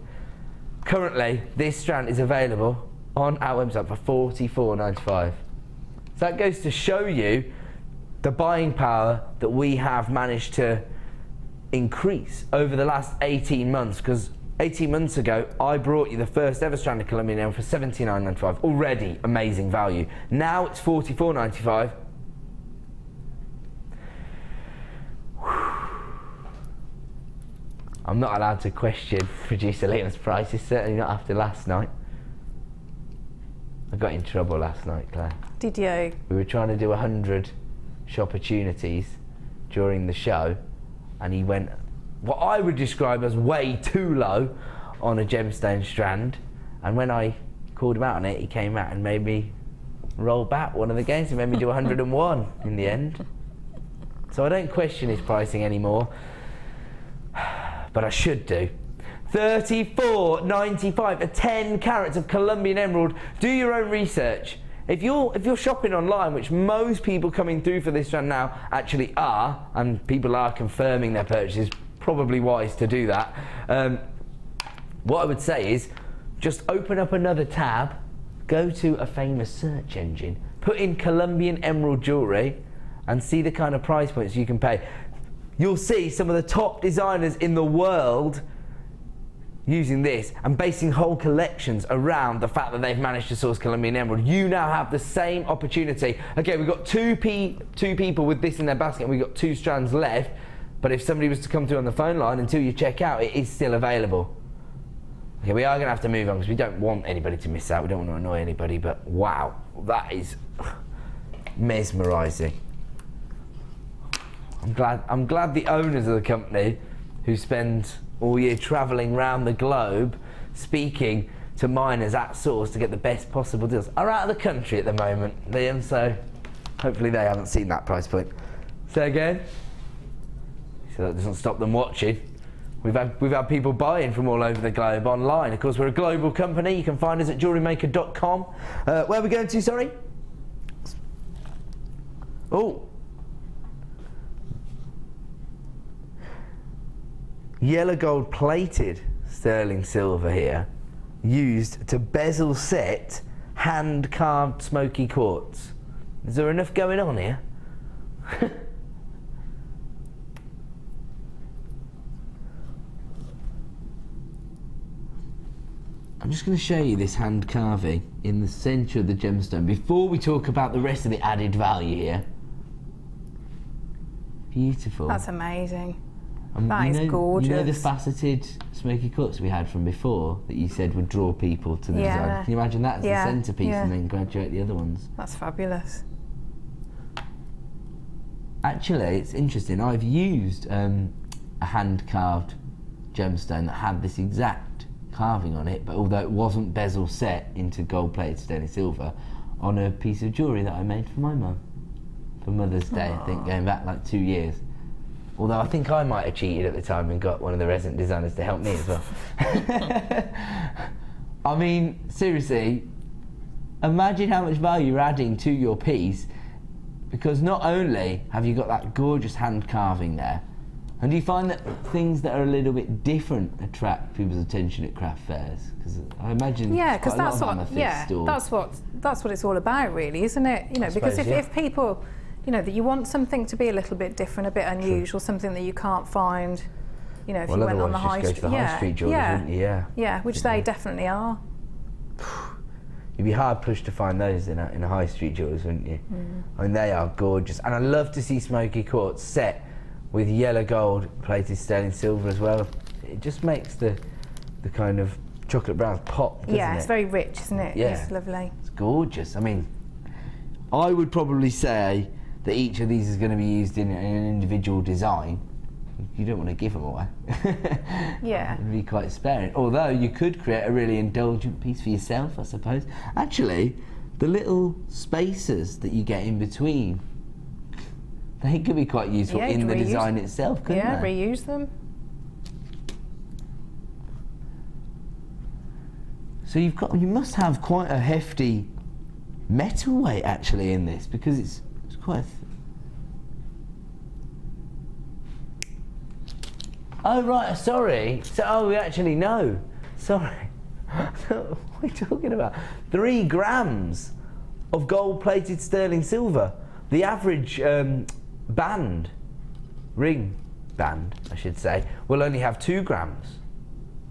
Currently, this strand is available on our website for $44.95. So that goes to show you the buying power that we have managed to increase over the last 18 months, because 18 months ago I brought you the first ever strand of Colombian emerald for $79.95. Already amazing value. Now it's $44.95. I'm not allowed to question producer Liam's prices, certainly not after last night. I got in trouble last night, Claire. Did you? We were trying to do 100 shopportunities during the show, and he went what I would describe as way too low on a gemstone strand, and when I called him out on it, he came out and made me roll back one of the games. He made me do 101 in the end. So I don't question his pricing anymore, but I should do. $34.95 for 10 carats of Colombian emerald. Do your own research. If you're shopping online, which most people coming through for this strand now actually are, and people are confirming their purchases, probably wise to do that. What I would say is just open up another tab, go to a famous search engine, put in Colombian emerald jewellery, and see the kind of price points you can pay. You'll see some of the top designers in the world using this and basing whole collections around the fact that they've managed to source Colombian emerald. You now have the same opportunity. Okay, we've got two people with this in their basket and we've got 2 strands left. But if somebody was to come through on the phone line until you check out, it is still available. Okay, we are going to have to move on because we don't want anybody to miss out. We don't want to annoy anybody, but wow, that is mesmerising. I'm glad the owners of the company, who spend all year travelling around the globe speaking to miners at source to get the best possible deals, are out of the country at the moment, Liam, so hopefully they haven't seen that price point. Say again? So that doesn't stop them watching. We've had people buying from all over the globe online. Of course, we're a global company. You can find us at JewelleryMaker.com. Where are we going to, sorry? Oh. Yellow gold plated sterling silver here, used to bezel set hand carved smoky quartz. Is there enough going on here? I'm just going to show you this hand carving in the centre of the gemstone before we talk about the rest of the added value here. Beautiful. That's amazing. That is gorgeous. You know the gorgeous. faceted smoky quartz we had from before that you said would draw people to the design? Can you imagine that as the centrepiece and then graduate the other ones? That's fabulous. Actually, it's interesting. I've used a hand-carved gemstone that had this exact carving on it, but although it wasn't bezel set into gold-plated sterling silver, on a piece of jewellery that I made for my mum for Mother's Day. I think going back like 2 years. Although I think I might have cheated at the time and got one of the resident designers to help me as well. I mean, seriously, imagine how much value you're adding to your piece, because not only have you got that gorgeous hand carving there, and do you find that things that are a little bit different attract people's attention at craft fairs? Because I imagine because that's what that's what it's all about, really, isn't it? You know, because if people, you know, that you want something to be a little bit different, a bit unusual, something that you can't find, you know, if you went on the high street. High street jewellers, wouldn't you? Yeah, which they definitely are. You'd be hard pushed to find those in a high street jewellers, wouldn't you? I mean, they are gorgeous, and I love to see smoky quartz set with yellow gold plated sterling silver as well. It just makes the kind of chocolate browns pop, doesn't it? It's very rich, isn't it? Yeah. It's lovely. It's gorgeous. I mean, I would probably say that each of these is going to be used in an individual design. You don't want to give them away. Yeah. It'd be quite sparing. Although you could create a really indulgent piece for yourself, I suppose. Actually, the little spacers that you get in between, they could be quite useful in the design itself, couldn't they? Yeah, reuse them. So you must have quite a hefty metal weight actually in this, because it's quite. Oh right, sorry. So we actually know. Sorry. What are you talking about? 3 grams of gold-plated sterling silver. The average ring band, I should say, will only have 2 grams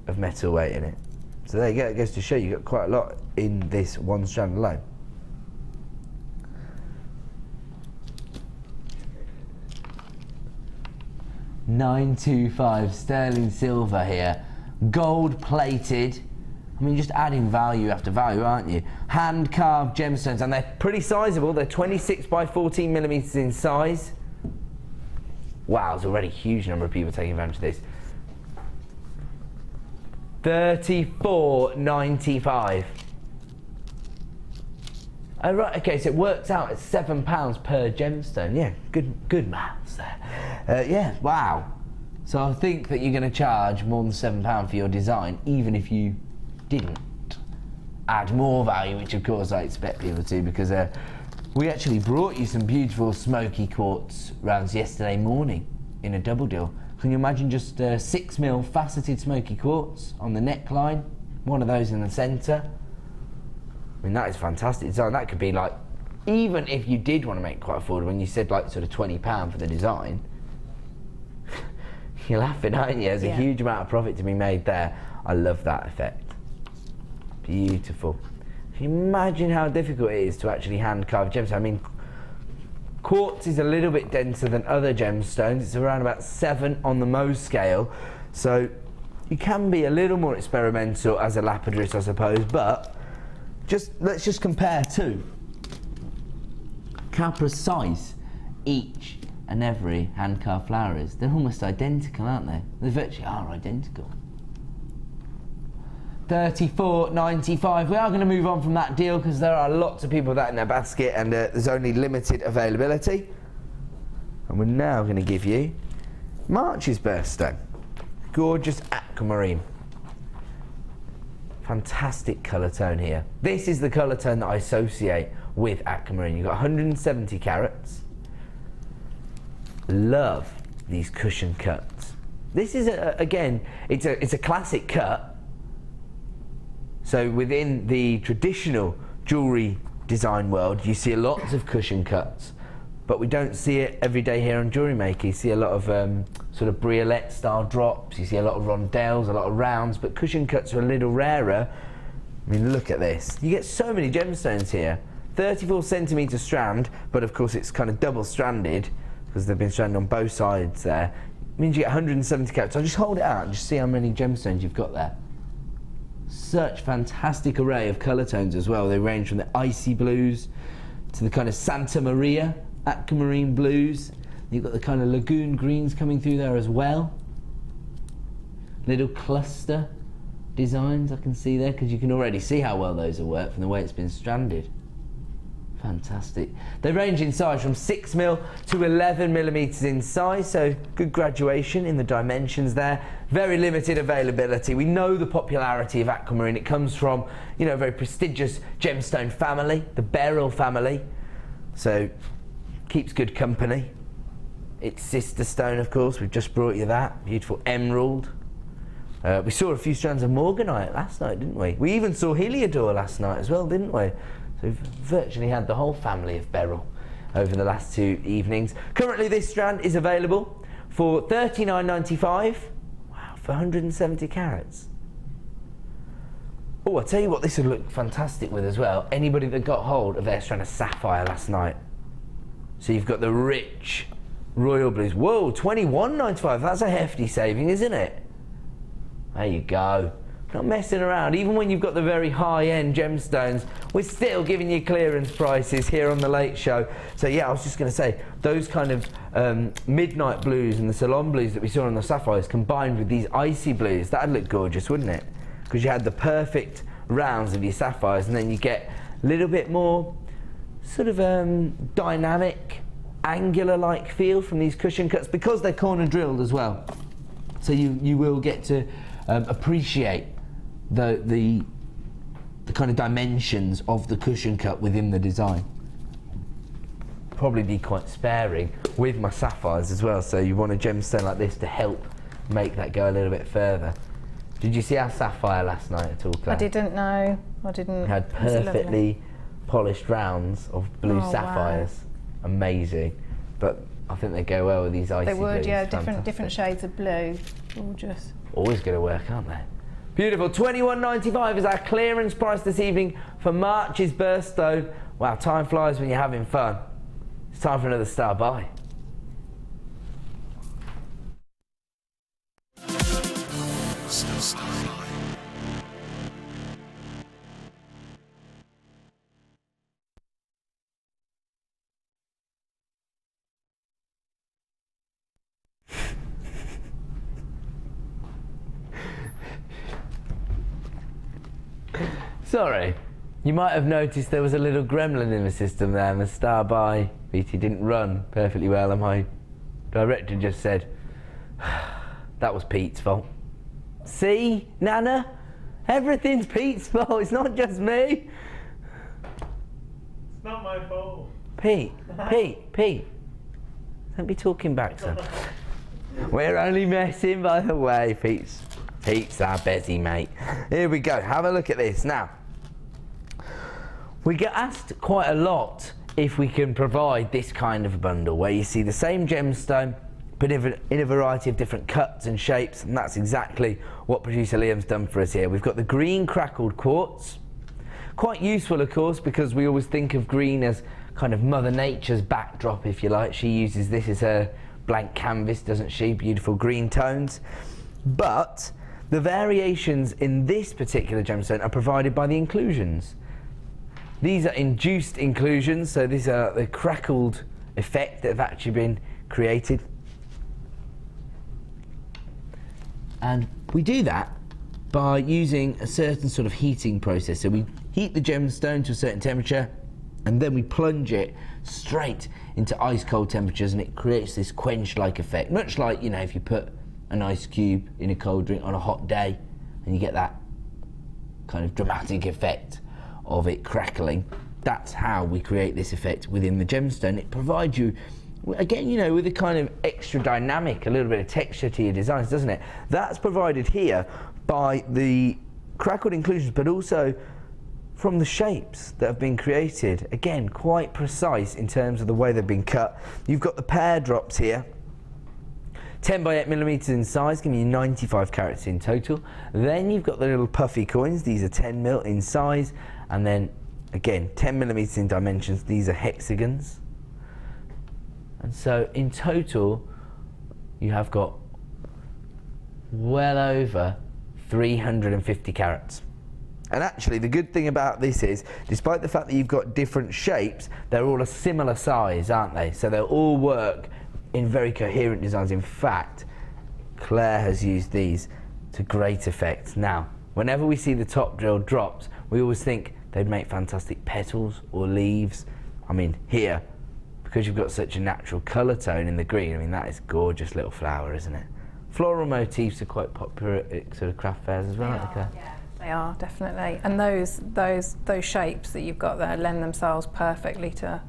of metal weight in it. So there you go, it goes to show you got quite a lot in this one strand alone. $925 sterling silver here, gold plated. I mean, just adding value after value, aren't you? Hand carved gemstones, and they're pretty sizable. They're 26 by 14 millimeters in size. Wow, there's already a huge number of people taking advantage of this. $34.95. Oh right, okay, so it works out at £7 per gemstone. Yeah, good maths there. Yeah, wow. So I think that you're going to charge more than £7 for your design, even if you didn't add more value, which of course I expect people to, because we actually brought you some beautiful smoky quartz rounds yesterday morning in a double deal. Can you imagine just 6mm faceted smoky quartz on the neckline, one of those in the centre? I mean, that is fantastic design. That could be like, even if you did want to make it quite affordable, when you said like sort of £20 for the design, you're laughing, aren't you? There's a huge amount of profit to be made there. I love that effect. Beautiful. Can you imagine how difficult it is to actually hand carve gems? I mean, Quartz is a little bit denser than other gemstones. It's around about 7 on the Mohs scale. So you can be a little more experimental as a lapidarist, I suppose, but let's just compare two. How precise each and every hand-carved flower is. They're almost identical, aren't they? They virtually are identical. $34.95. We are going to move on from that deal because there are lots of people with that in their basket and there's only limited availability. And we're now going to give you March's birthstone. Gorgeous aquamarine. Fantastic colour tone here. This is the colour tone that I associate with aquamarine. You've got 170 carats. Love these cushion cuts. This is again, it's a classic cut. So within the traditional jewellery design world, you see lots of cushion cuts, but we don't see it every day here on JewelleryMaker. You see a lot of sort of briolette style drops, you see a lot of rondelles, a lot of rounds, but cushion cuts are a little rarer. I mean, look at this. You get so many gemstones here. 34 centimetre strand, but of course it's kind of double stranded because they've been stranded on both sides there. It means you get 170 carats. So just hold it out and just see how many gemstones you've got there. Such fantastic array of colour tones as well. They range from the icy blues to the kind of Santa Maria aquamarine blues. You've got the kind of lagoon greens coming through there as well. Little cluster designs I can see there because you can already see how well those have worked from the way it's been stranded. Fantastic. They range in size from 6mm to 11mm in size, so good graduation in the dimensions there. Very limited availability. We know the popularity of aquamarine. It comes from, you know, a very prestigious gemstone family, the beryl family, so keeps good company. Its sister stone, of course, we've just brought you that. Beautiful emerald. We saw a few strands of morganite last night, didn't we? We even saw heliodor last night as well, didn't we? So we've virtually had the whole family of beryl over the last 2 evenings. Currently this strand is available for $39.95. Wow, for 170 carats. Oh, I'll tell you what, this would look fantastic with as well. Anybody that got hold of their strand of sapphire last night. So you've got the rich royal blues. Whoa, $21.95. That's a hefty saving, isn't it? There you go. Not messing around. Even when you've got the very high-end gemstones, we're still giving you clearance prices here on The Late Show. So yeah, I was just going to say, those kind of midnight blues and the salon blues that we saw on the sapphires combined with these icy blues, that'd look gorgeous, wouldn't it? Because you had the perfect rounds of your sapphires and then you get a little bit more sort of dynamic, angular-like feel from these cushion cuts because they're corner drilled as well. So you will get to appreciate the kind of dimensions of the cushion cut within the design. Probably be quite sparing with my sapphires as well, so you want a gemstone like this to help make that go a little bit further. Did you see our sapphire last night at all, Claire? I didn't know. I didn't. We had perfectly polished rounds of blue sapphires. Wow. Amazing. But I think they go well with these icy blues. They would, yeah, different shades of blue. Gorgeous. Always going to work, aren't they? Beautiful. $21.95 is our clearance price this evening for March's birthstone. Wow, time flies when you're having fun. It's time for another star buy. Sorry, you might have noticed there was a little gremlin in the system there and the star by BT didn't run perfectly well and my director just said, that was Pete's fault. See, Nana? Everything's Pete's fault, it's not just me. It's not my fault. Pete. Don't be talking back, son. We're only messing, by the way. Pete's our busy mate. Here we go, have a look at this. Now, we get asked quite a lot if we can provide this kind of a bundle where you see the same gemstone but in a variety of different cuts and shapes, and that's exactly what producer Liam's done for us here. We've got the green crackled quartz. Quite useful, of course, because we always think of green as kind of Mother Nature's backdrop, if you like. She uses this as her blank canvas, doesn't she? Beautiful green tones. But the variations in this particular gemstone are provided by the inclusions. These are induced inclusions, so these are the crackled effect that have actually been created. And we do that by using a certain sort of heating process. So we heat the gemstone to a certain temperature, and then we plunge it straight into ice cold temperatures, and it creates this quench-like effect. Much like, you know, if you put an ice cube in a cold drink on a hot day, and you get that kind of dramatic effect of it crackling. That's how we create this effect within the gemstone. It provides you, again, you know, with a kind of extra dynamic, a little bit of texture to your designs, doesn't it? That's provided here by the crackled inclusions, but also from the shapes that have been created. Again, quite precise in terms of the way they've been cut. You've got the pear drops here, 10 by 8 millimeters in size, giving you 95 carats in total. Then you've got the little puffy coins. These are 10 mil in size, and then again 10 millimeters in dimensions. These are hexagons. And so in total you have got well over 350 carats. And actually the good thing about this is, despite the fact that you've got different shapes, they're all a similar size, aren't they? So they'll all work in very coherent designs. In fact, Claire has used these to great effect. Now, whenever we see the top drill drops, we always think they'd make fantastic petals or leaves. I mean, here, because you've got such a natural colour tone in the green, I mean, that is gorgeous little flower, isn't it? Floral motifs are quite popular at sort of craft fairs as well, aren't they, Claire? Yeah, they are, definitely. And those shapes that you've got there lend themselves perfectly to...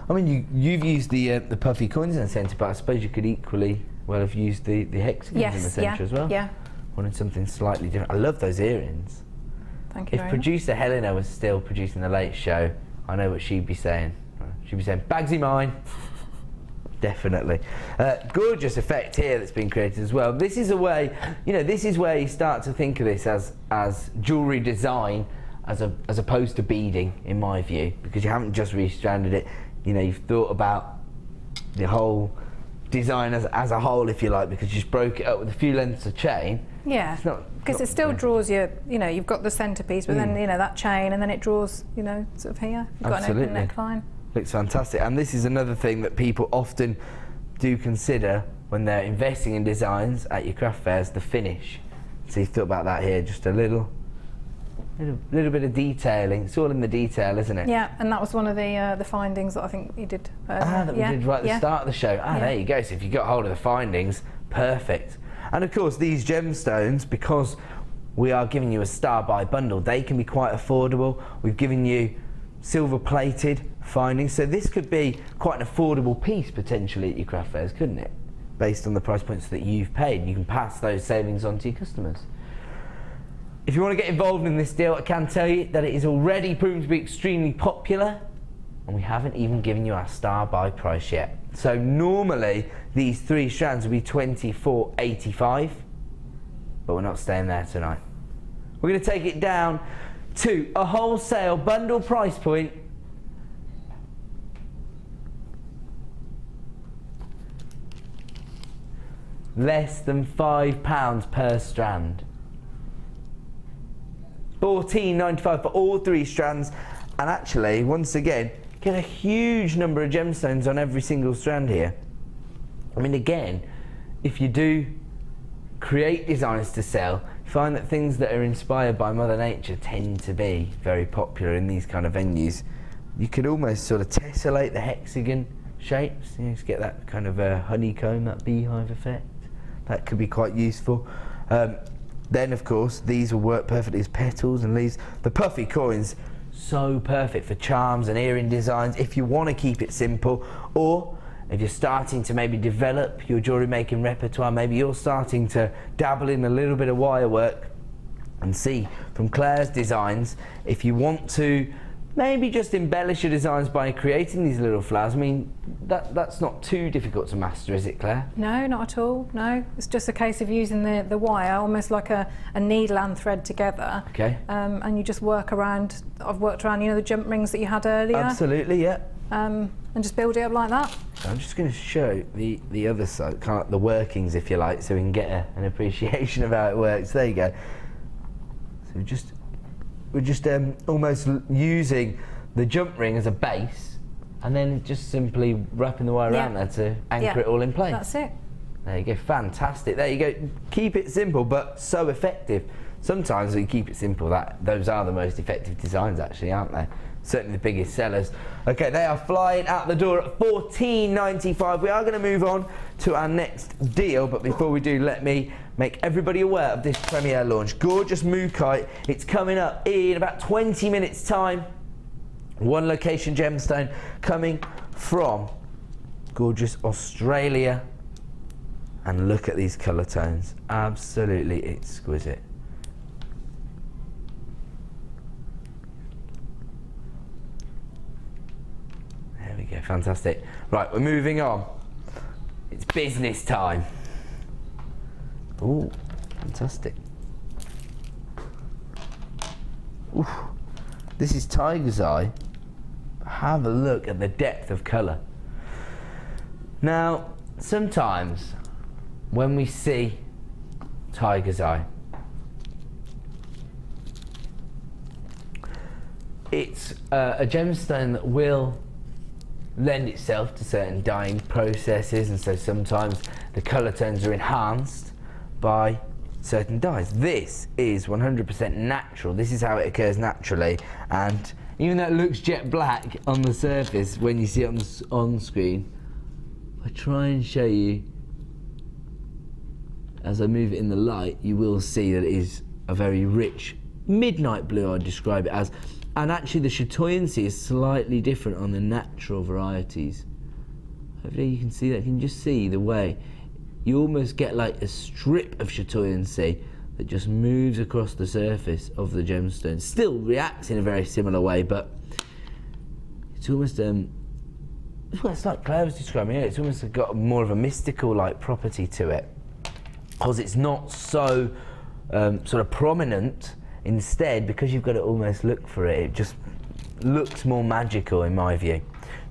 I mean, you've used the puffy coins in the centre, but I suppose you could equally well have used the hexagons in the centre as well. Yeah. Wanted something slightly different. I love those earrings. Thank you. If producer Helena was still producing the Late Show, I know what she'd be saying. She'd be saying, "Bagsy mine." Definitely. Gorgeous effect here that's been created as well. This is a way, you know, this is where you start to think of this as jewellery design as opposed to beading, in my view, because you haven't just restranded it. You know, you've thought about the whole design as a whole, if you like, because you just broke it up with a few lengths of chain. Yeah, because it still draws you, you know, you've got the centrepiece, but then, you know, that chain, and then it draws, you know, sort of here. You've got an open neckline. Looks fantastic. And this is another thing that people often do consider when they're investing in designs at your craft fairs, the finish. So you've thought about that here, just a little bit of detailing. It's all in the detail, isn't it? Yeah, and that was one of the findings that I think you did. That we did right at the start of the show. There you go. So if you got hold of the findings, perfect. And of course, these gemstones, because we are giving you a star-buy bundle, they can be quite affordable. We've given you silver-plated findings, so this could be quite an affordable piece potentially at your craft fairs, couldn't it? Based on the price points that you've paid, you can pass those savings on to your customers. If you want to get involved in this deal, I can tell you that it is already proven to be extremely popular, and we haven't even given you our star buy price yet. So normally these 3 strands would be $24.85, but we're not staying there tonight. We're going to take it down to a wholesale bundle price point less than £5 per strand. $14.95 for all 3 strands, and actually, once again, get a huge number of gemstones on every single strand here. I mean, again, if you do create designs to sell, you find that things that are inspired by Mother Nature tend to be very popular in these kind of venues. You could almost sort of tessellate the hexagon shapes, you know, just get that kind of honeycomb, that beehive effect. That could be quite useful. Then, of course, these will work perfectly as petals and leaves. The puffy coins, so perfect for charms and earring designs if you want to keep it simple, or if you're starting to maybe develop your jewellery making repertoire, maybe you're starting to dabble in a little bit of wire work, and see from Claire's designs, if you want to maybe just embellish your designs by creating these little flowers. I mean, that's not too difficult to master, is it, Claire? No, not at all, no. It's just a case of using the wire almost like a needle and thread together. Okay. And you just work around, I've worked around, you know, the jump rings that you had earlier? Absolutely, yeah. and just build it up like that. So I'm just going to show the other side, kind of like the workings, if you like, so we can get an appreciation of how it works. There you go. So we're just almost using the jump ring as a base, and then just simply wrapping the wire around there to anchor it all in place. That's it. There you go, fantastic. There you go. Keep it simple, but so effective. Sometimes when you keep it simple, those are the most effective designs, actually, aren't they? Certainly the biggest sellers. Okay, they are flying out the door at $14.95. We are going to move on to our next deal, but before we do, let me make everybody aware of this premiere launch. Gorgeous Mookaite. It's coming up in about 20 minutes' time. One location gemstone coming from gorgeous Australia. And look at these colour tones. Absolutely exquisite. There we go, fantastic. Right, we're moving on. It's business time. Ooh, fantastic. Ooh, this is Tiger's Eye. Have a look at the depth of colour. Now, sometimes when we see Tiger's Eye, it's a gemstone that will lend itself to certain dyeing processes, and so sometimes the colour tones are enhanced by certain dyes. This is 100% natural. This is how it occurs naturally, and even though it looks jet black on the surface when you see it on screen, I try and show you as I move it in the light, you will see that it is a very rich midnight blue, I'd describe it as. And actually the chatoyancy is slightly different on the natural varieties. Hopefully you can see that. You can just see the way you almost get like a strip of chatoyancy that just moves across the surface of the gemstone. Still reacts in a very similar way, but it's almost well, it's like Claire was describing it. It's almost got more of a mystical like property to it, because it's not so sort of prominent. Instead, because you've got to almost look for it, it just looks more magical in my view.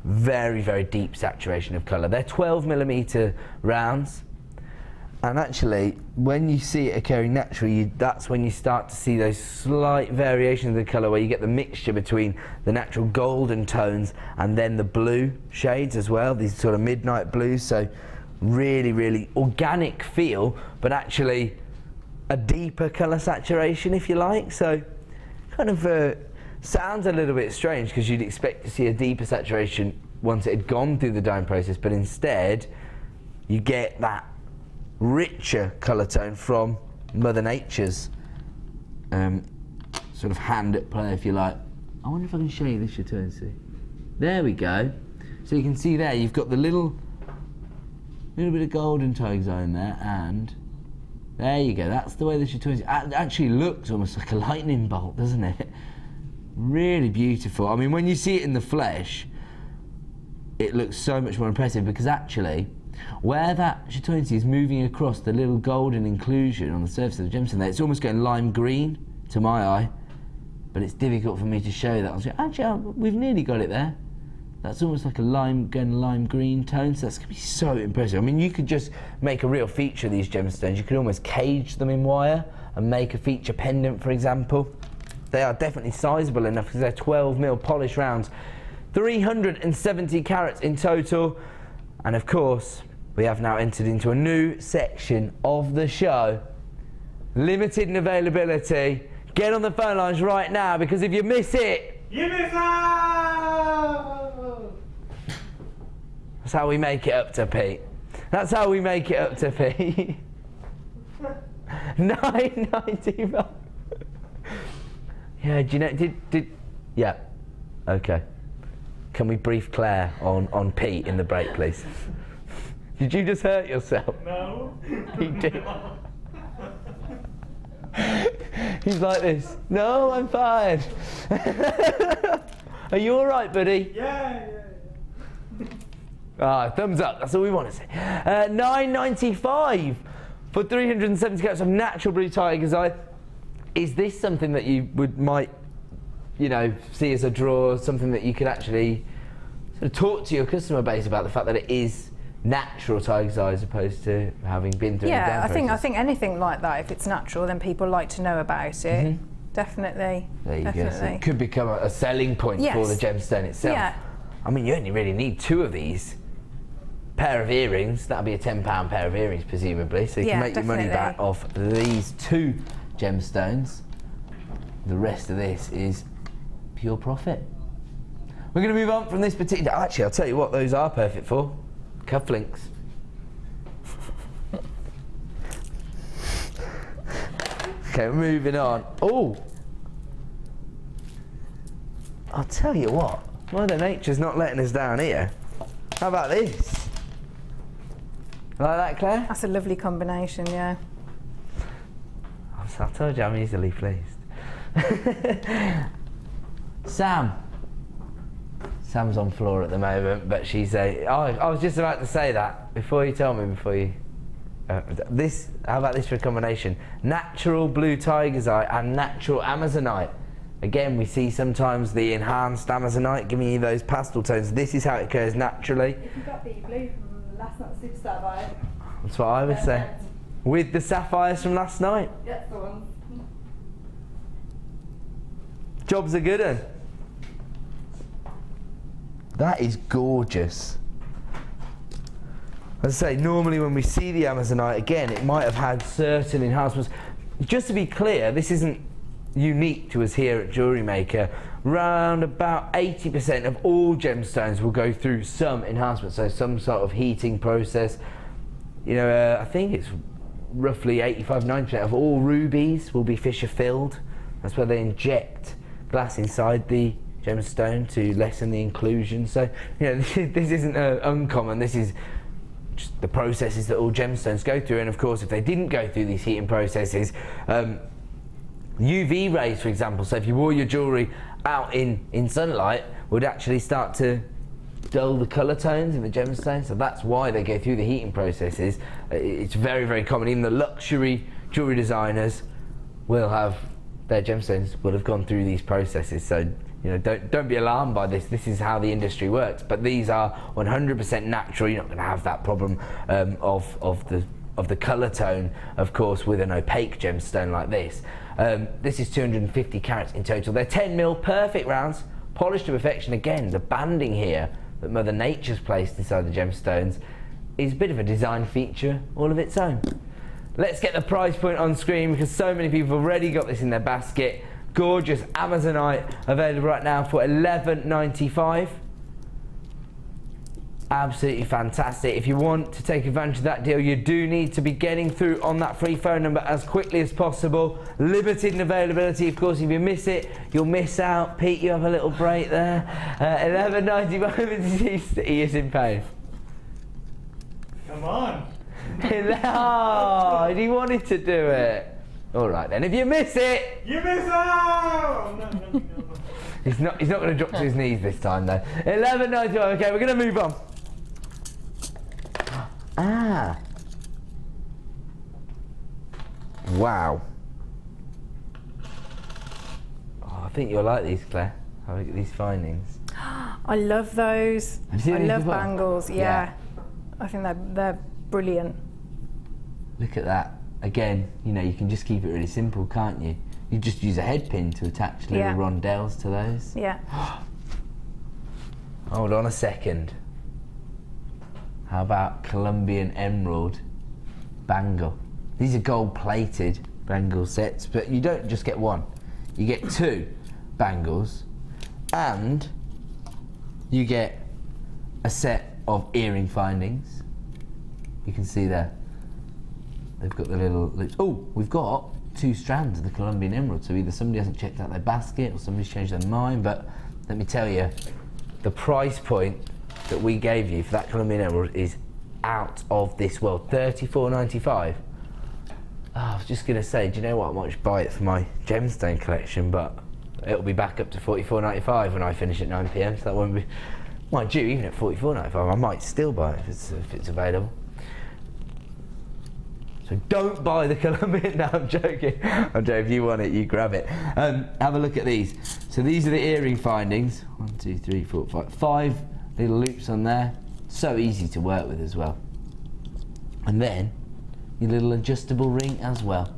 Very, very deep saturation of colour. They're 12mm rounds, and actually when you see it occurring naturally, that's when you start to see those slight variations of the colour where you get the mixture between the natural golden tones and then the blue shades as well, these sort of midnight blues. So really, really organic feel, but actually a deeper colour saturation, if you like. So kind of sounds a little bit strange, because you'd expect to see a deeper saturation once it had gone through the dyeing process, but instead you get that richer colour tone from Mother Nature's sort of hand at play, if you like. I wonder if I can show you this chatoyancy. There we go. So you can see there you've got the little bit of golden Tiger's Eye in there, and there you go. That's the way the chatoyancy actually looks, almost like a lightning bolt, doesn't it? Really beautiful. I mean, when you see it in the flesh, it looks so much more impressive, because actually where that chatoyancy is moving across the little golden inclusion on the surface of the gemstone there, it's almost going lime green to my eye, but it's difficult for me to show that. Actually, we've nearly got it there. That's almost like a lime green tone, so that's going to be so impressive. I mean, you could just make a real feature of these gemstones. You could almost cage them in wire and make a feature pendant, for example. They are definitely sizable enough, because they're 12mm polished rounds. 370 carats in total. And of course, we have now entered into a new section of the show. Limited in availability. Get on the phone lines right now, because if you miss it, you miss out! That's how we make it up to Pete. That's how we make it up to Pete. $9.95. Yeah, do you know, yeah, okay. Can we brief Claire on Pete in the break, please? Did you just hurt yourself? No. He did. He's like this. No, I'm fine. Are you all right, buddy? Yeah. Thumbs up. That's all we want to say. $9.95 for 370 carats of natural blue Tiger's Eye. Is this something that you might, see as a draw? Something that you could actually sort of talk to your customer base about the fact that it is natural tiger's eye as opposed to having been through the Yeah, down process. I think anything like that, if it's natural, then people like to know about it. Definitely. There you go. So Definitely. it could become a selling point for the gemstone itself. Yeah. I mean, you only really need 2 of these. Pair of earrings, that'll be a £10 pair of earrings presumably, so you can make your money back off these 2 gemstones. The rest of this is pure profit. We're going to move on from this particular... Actually, I'll tell you what those are perfect for. Cufflinks. Okay, moving on. Oh! I'll tell you what, Mother Nature's not letting us down here. How about this? Like that, Claire? That's a lovely combination, yeah. I told you I'm easily pleased. Sam's on floor at the moment, but she's I was just about to say that before you tell me, how about this for a combination? Natural blue tiger's eye and natural amazonite. Again, we see sometimes the enhanced amazonite giving you those pastel tones. This is how it occurs naturally. If you got the blue from last night's Superstar vibe. That's what I would say. With the sapphires from last night. Yeah, the one. Job's a good one. That is gorgeous. As I say, normally when we see the amazonite, again, it might have had certain enhancements. Just to be clear, this isn't unique to us here at JewelleryMaker. Round about 80% of all gemstones will go through some enhancement, so some sort of heating process. You know, I think it's roughly 85-90% of all rubies will be fissure filled. That's where they inject glass inside the gemstone to lessen the inclusion. So, you know, this isn't uncommon. This is just the processes that all gemstones go through. And of course, if they didn't go through these heating processes, UV rays, for example, so if you wore your jewellery out in sunlight, would actually start to dull the colour tones in the gemstones. So that's why they go through the heating processes. It's very, very common. Even the luxury jewellery designers will have, their gemstones will have gone through these processes. So, you know, don't be alarmed by this. This is how the industry works. But these are 100% natural. You're not going to have that problem of the colour tone, of course, with an opaque gemstone like this. This is 250 carats in total. They're 10mm, perfect rounds, polished to perfection. Again, the banding here that Mother Nature's placed inside the gemstones is a bit of a design feature all of its own. Let's get the price point on screen because so many people have already got this in their basket. Gorgeous amazonite available right now for $11.95. Absolutely fantastic. If you want to take advantage of that deal, you do need to be getting through on that free phone number as quickly as possible. Limited in availability, of course. If you miss it, you'll miss out. Pete, you have a little break there. $11.95. He is in pain. Come on. Oh, he wanted to do it. All right then. If you miss it, you miss out. No. He's not going to drop to his knees this time though. $11.95. Okay, we're going to move on. Ah. Wow. Oh, I think you'll like these, Claire. Have a look at these findings. I love those. Have you seen I these love before? bangles. Yeah. I think they're brilliant. Look at that. Again, you know, you can just keep it really simple, can't you? You just use a head pin to attach little rondelles to those. Yeah. Hold on a second. How about Colombian emerald bangle? These are gold-plated bangle sets, but you don't just get one. You get 2 bangles, and you get a set of earring findings. You can see there. They've got the little loops. Oh, we've got 2 strands of the Colombian emerald, so either somebody hasn't checked out their basket or somebody's changed their mind, but let me tell you, the price point that we gave you for that Colombian emerald is out of this world. $34.95. Oh, I was just going to say, do you know what, I might just buy it for my gemstone collection, but it'll be back up to $44.95 when I finish at 9 PM, so that won't be, mind you, even at $44.95 I might still buy it if it's available. So don't buy the Colombian. No, I'm joking. I'm joking. If you want it, you grab it. Have a look at these. So these are the earring findings. 1, 2, 3, 4, 5. 5 little loops on there. So easy to work with as well. And then your little adjustable ring as well.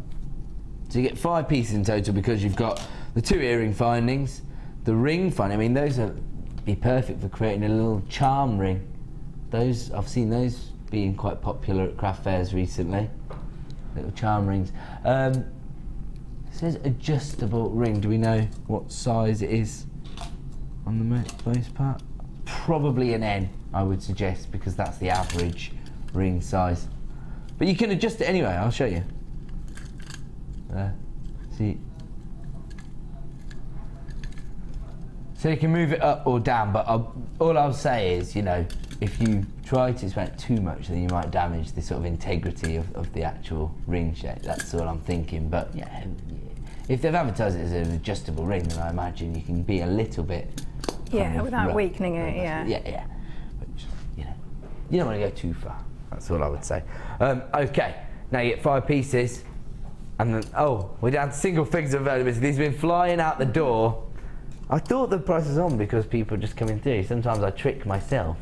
So you get 5 pieces in total because you've got the 2 earring findings, the ring finding. I mean, those would be perfect for creating a little charm ring. Those, I've seen those being quite popular at craft fairs recently. Little charm rings. It says adjustable ring. Do we know what size it is on the most part? Probably an N, I would suggest, because that's the average ring size. But you can adjust it anyway. I'll show you. See. So you can move it up or down, but all I'll say is, you know, if you try to expand too much, then you might damage the sort of integrity of the actual ring shape. That's all I'm thinking. But yeah, if they've advertised it as an adjustable ring, then I imagine you can be a little bit. Yeah, without weakening it. Yeah. Yeah. But, you know, you don't want to go too far. That's all I would say. Okay, now you get 5 pieces. And then, oh, we're down to single figures of availability. These have been flying out the door. I thought the price was on because people are just coming through. Sometimes I trick myself.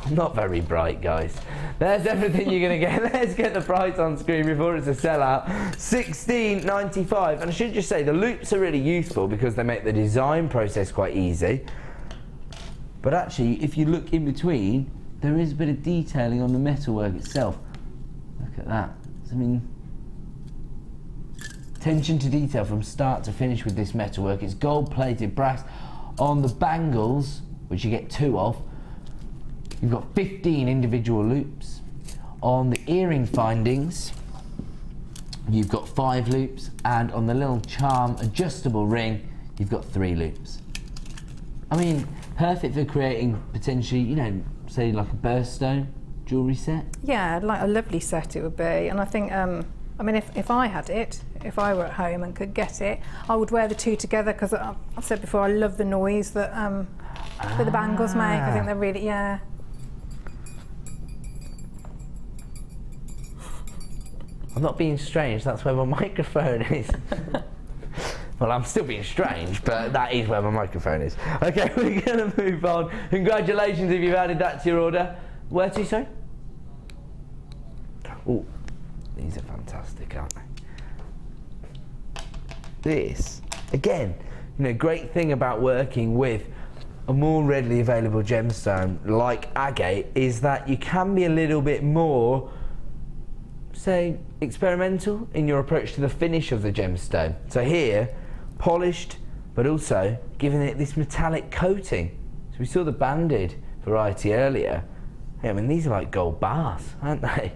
I'm not very bright, guys. There's everything you're going to get. Let's get the price on screen before it's a sellout. $16.95. And I should just say, the loops are really useful because they make the design process quite easy. But actually, if you look in between, there is a bit of detailing on the metalwork itself. Look at that. I mean, attention to detail from start to finish with this metalwork. It's gold-plated brass. On the bangles, which you get 2 of, you've got 15 individual loops. On the earring findings, you've got 5 loops, and on the little charm adjustable ring, you've got 3 loops. I mean, perfect for creating potentially, you know, say like a birthstone jewellery set. Yeah, like a lovely set it would be. And I think, I mean, if I had it, if I were at home and could get it, I would wear the 2 together because I've said before, I love the noise that the bangles make. I think they're really, yeah. I'm not being strange, that's where my microphone is. Well, I'm still being strange, but that is where my microphone is. Okay, we're going to move on. Congratulations if you've added that to your order. Where to, sorry? Oh, these are fantastic, aren't they? This, again, you know, great thing about working with a more readily available gemstone like agate is that you can be a little bit more, say, experimental in your approach to the finish of the gemstone. So here, polished, but also giving it this metallic coating. So we saw the banded variety earlier. Yeah, I mean, these are like gold bars, aren't they?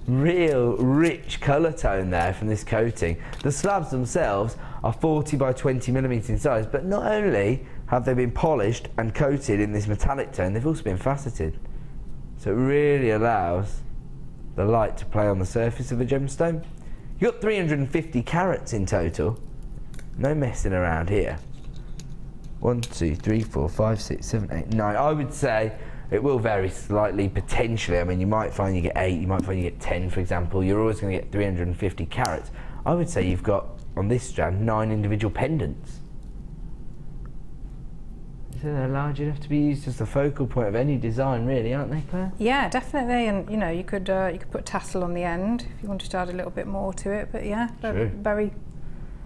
Real rich colour tone there from this coating. The slabs themselves are 40 by 20 millimetres in size, but not only have they been polished and coated in this metallic tone, they've also been faceted. So it really allows the light to play on the surface of the gemstone. You've got 350 carats in total. No messing around here. 1, 2, 3, 4, 5, 6, 7, 8, 9. I would say it will vary slightly, potentially. I mean, you might find you get 8, you might find you get 10, for example. You're always going to get 350 carats. I would say you've got, on this strand, 9 individual pendants. So they're large enough to be used as the focal point of any design, really, aren't they, Claire? Yeah, definitely. And you know, you could put tassel on the end if you wanted to add a little bit more to it. But yeah, they're very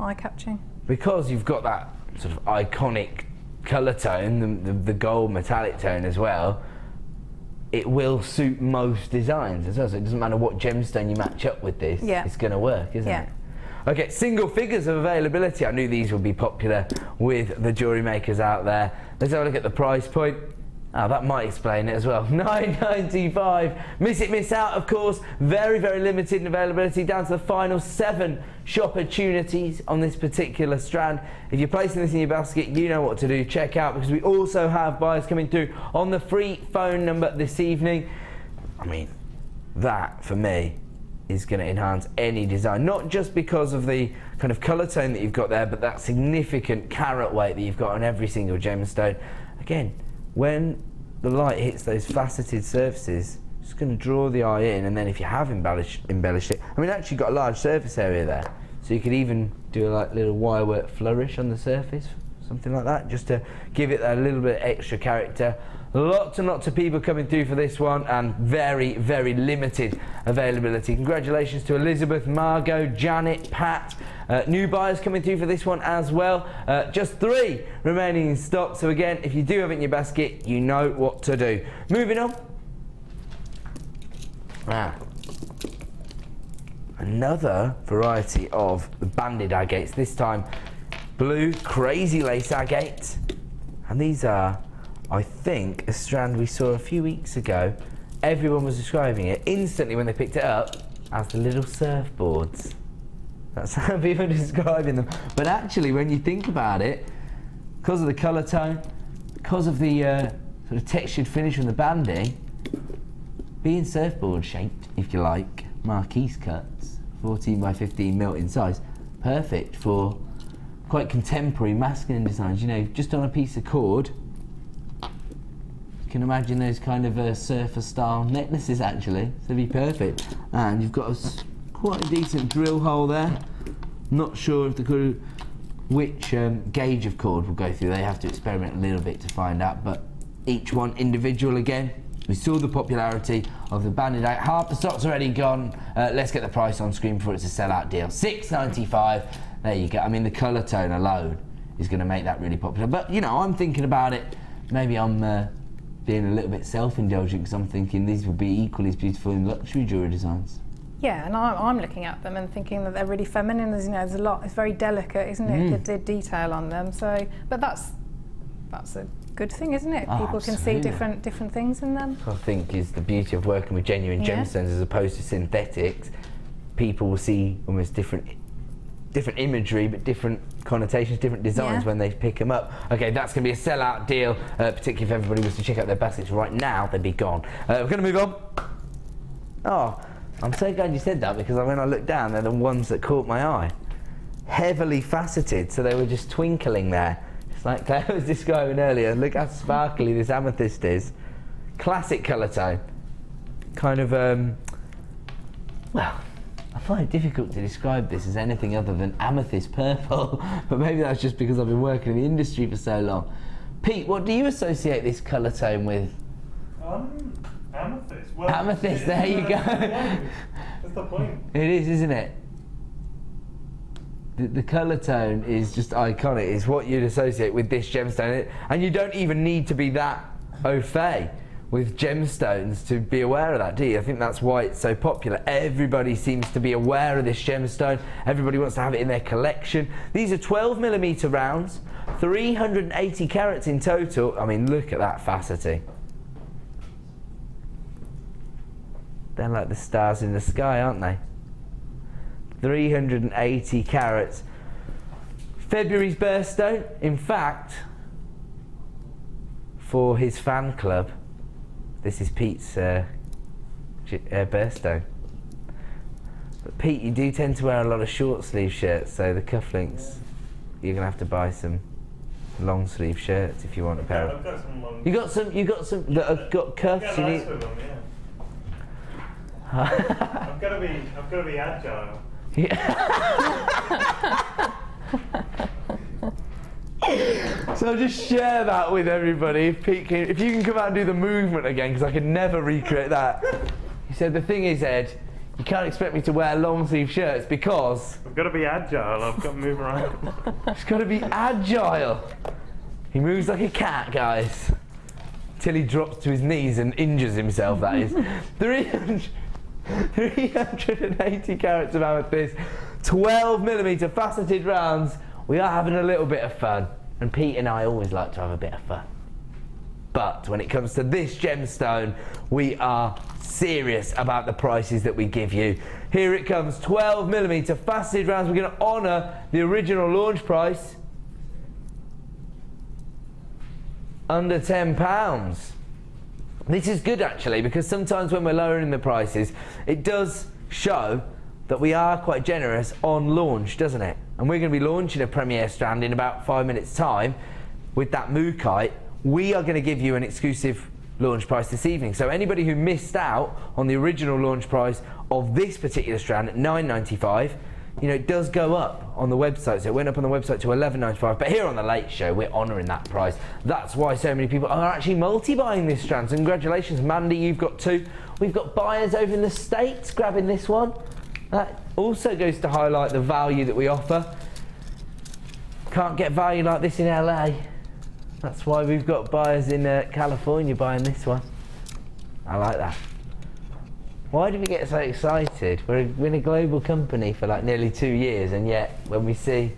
eye-catching. Because you've got that sort of iconic colour tone, the gold metallic tone as well, it will suit most designs as well. So it doesn't matter what gemstone you match up with this, it's going to work, isn't it? Okay, single figures of availability. I knew these would be popular with the jewellery makers out there. Let's have a look at the price point. Oh, that might explain it as well. $9.95. Miss it, miss out, of course. Very, very limited in availability, down to the final 7 shop opportunities on this particular strand. If you're placing this in your basket, you know what to do. Check out, because we also have buyers coming through on the free phone number this evening. I mean, that, for me, is going to enhance any design, not just because of the kind of colour tone that you've got there, but that significant carat weight that you've got on every single gemstone. Again, when the light hits those faceted surfaces, it's going to draw the eye in, and then if you have embellished it, I mean, actually got a large surface area there, so you could even do a like little wirework flourish on the surface, something like that, just to give it a little bit extra character. Lots and lots of people coming through for this one, and very, very limited availability. Congratulations to Elizabeth, Margot, Janet, Pat. New buyers coming through for this one as well. Just 3 remaining in stock. So again, if you do have it in your basket, you know what to do. Moving on. Another variety of the banded agates. This time, blue crazy lace agate. And these are, I think, a strand we saw a few weeks ago. Everyone was describing it instantly when they picked it up as the little surfboards. That's how people are describing them. But actually, when you think about it, because of the colour tone, because of the sort of textured finish from the banding, being surfboard shaped, if you like, marquise cuts, 14 by 15 mil in size, perfect for quite contemporary masculine designs. You know, just on a piece of cord. You can imagine those kind of surfer style necklaces actually, so it'd be perfect. And you've got quite a decent drill hole there. Not sure if which gauge of cord will go through. They have to experiment a little bit to find out, but each one individual again. We saw the popularity of the banded out. Half the stock's already gone. Let's get the price on screen before it's a sellout deal. $6.95. There you go. I mean, the colour tone alone is going to make that really popular. But, you know, I'm thinking about it. Maybe I'm being a little bit self-indulgent because I'm thinking these would be equally as beautiful in luxury jewellery designs. Yeah, and I'm looking at them and thinking that they're really feminine. There's, you know, there's a lot. It's very delicate, isn't it? The detail on them. So, but that's a good thing, isn't it? People Absolutely. can see different things in them. I think is the beauty of working with genuine gemstones as opposed to synthetics. People will see almost different imagery, but different connotations, different designs when they pick them up. Okay, that's going to be a sellout deal, particularly if everybody was to check out their baskets right now. They'd be gone. We're going to move on. Oh, I'm so glad you said that, because when I looked down, they're the ones that caught my eye. Heavily faceted, so they were just twinkling there. It's like Claire was describing earlier. Look how sparkly this amethyst is. Classic colour tone. Kind of, well, I find it difficult to describe this as anything other than amethyst purple, but maybe that's just because I've been working in the industry for so long. Pete, what do you associate this colour tone with? Amethyst. Well, amethyst, there you go. That's the point. It is, isn't it? The colour tone is just iconic. It's what you'd associate with this gemstone. And you don't even need to be that au fait with gemstones to be aware of that, do you? I think that's why it's so popular. Everybody seems to be aware of this gemstone. Everybody wants to have it in their collection. These are 12mm rounds, 380 carats in total. I mean, look at that facety. They're like the stars in the sky, aren't they? 380 carats. February's birthstone. In fact, for his fan club, this is Pete's birthstone. But Pete, you do tend to wear a lot of short sleeve shirts, so the cufflinks, you're gonna have to buy some long sleeve shirts if you want a pair of. I've got some long. You got some that have got cuffs. Yeah, You nice need. with them, yeah. I've got to be agile. So I'll just share that with everybody. If you can come out and do the movement again, because I can never recreate that. He said, the thing is, Ed, you can't expect me to wear long sleeve shirts because I've got to be agile. I've got to move around. it's got to be agile. He moves like a cat, guys, till he drops to his knees and injures himself. That is 380 carats of amethyst, 12mm faceted rounds. We are having a little bit of fun, and Pete and I always like to have a bit of fun. But when it comes to this gemstone, we are serious about the prices that we give you. Here it comes, 12mm faceted rounds. We're going to honour the original launch price, under £10. This is good actually, because sometimes when we're lowering the prices, it does show that we are quite generous on launch, doesn't it? And we're going to be launching a premiere strand in about 5 minutes time with that Mookite. We are going to give you an exclusive launch price this evening. So anybody who missed out on the original launch price of this particular strand at $9.95, you know, it does go up on the website. So it went up on the website to $11.95, but here on the Late Show, we're honouring that price. That's why so many people are actually multi-buying this strand. So congratulations, Mandy, you've got 2. We've got buyers over in the States grabbing this one. That also goes to highlight the value that we offer. Can't get value like this in LA. That's why we've got buyers in California buying this one. I like that. Why do we get so excited? We're in a global company for like nearly 2 years, and yet when we see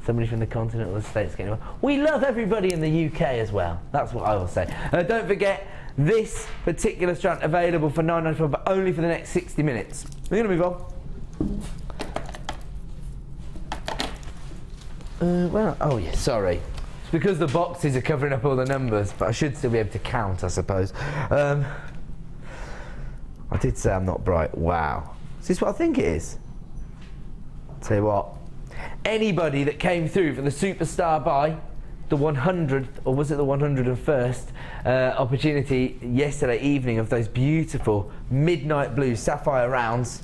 somebody from the continental States getting one, we love everybody in the UK as well. That's what I will say. Don't forget, this particular strand available for $9.95, but only for the next 60 minutes. We're going to move on. Well, oh yeah, sorry. It's because the boxes are covering up all the numbers, but I should still be able to count, I suppose. I did say I'm not bright. Wow. Is this what I think it is? Tell you what. Anybody that came through for the Superstar buy, the 100th, or was it the 101st opportunity yesterday evening of those beautiful midnight blue sapphire rounds,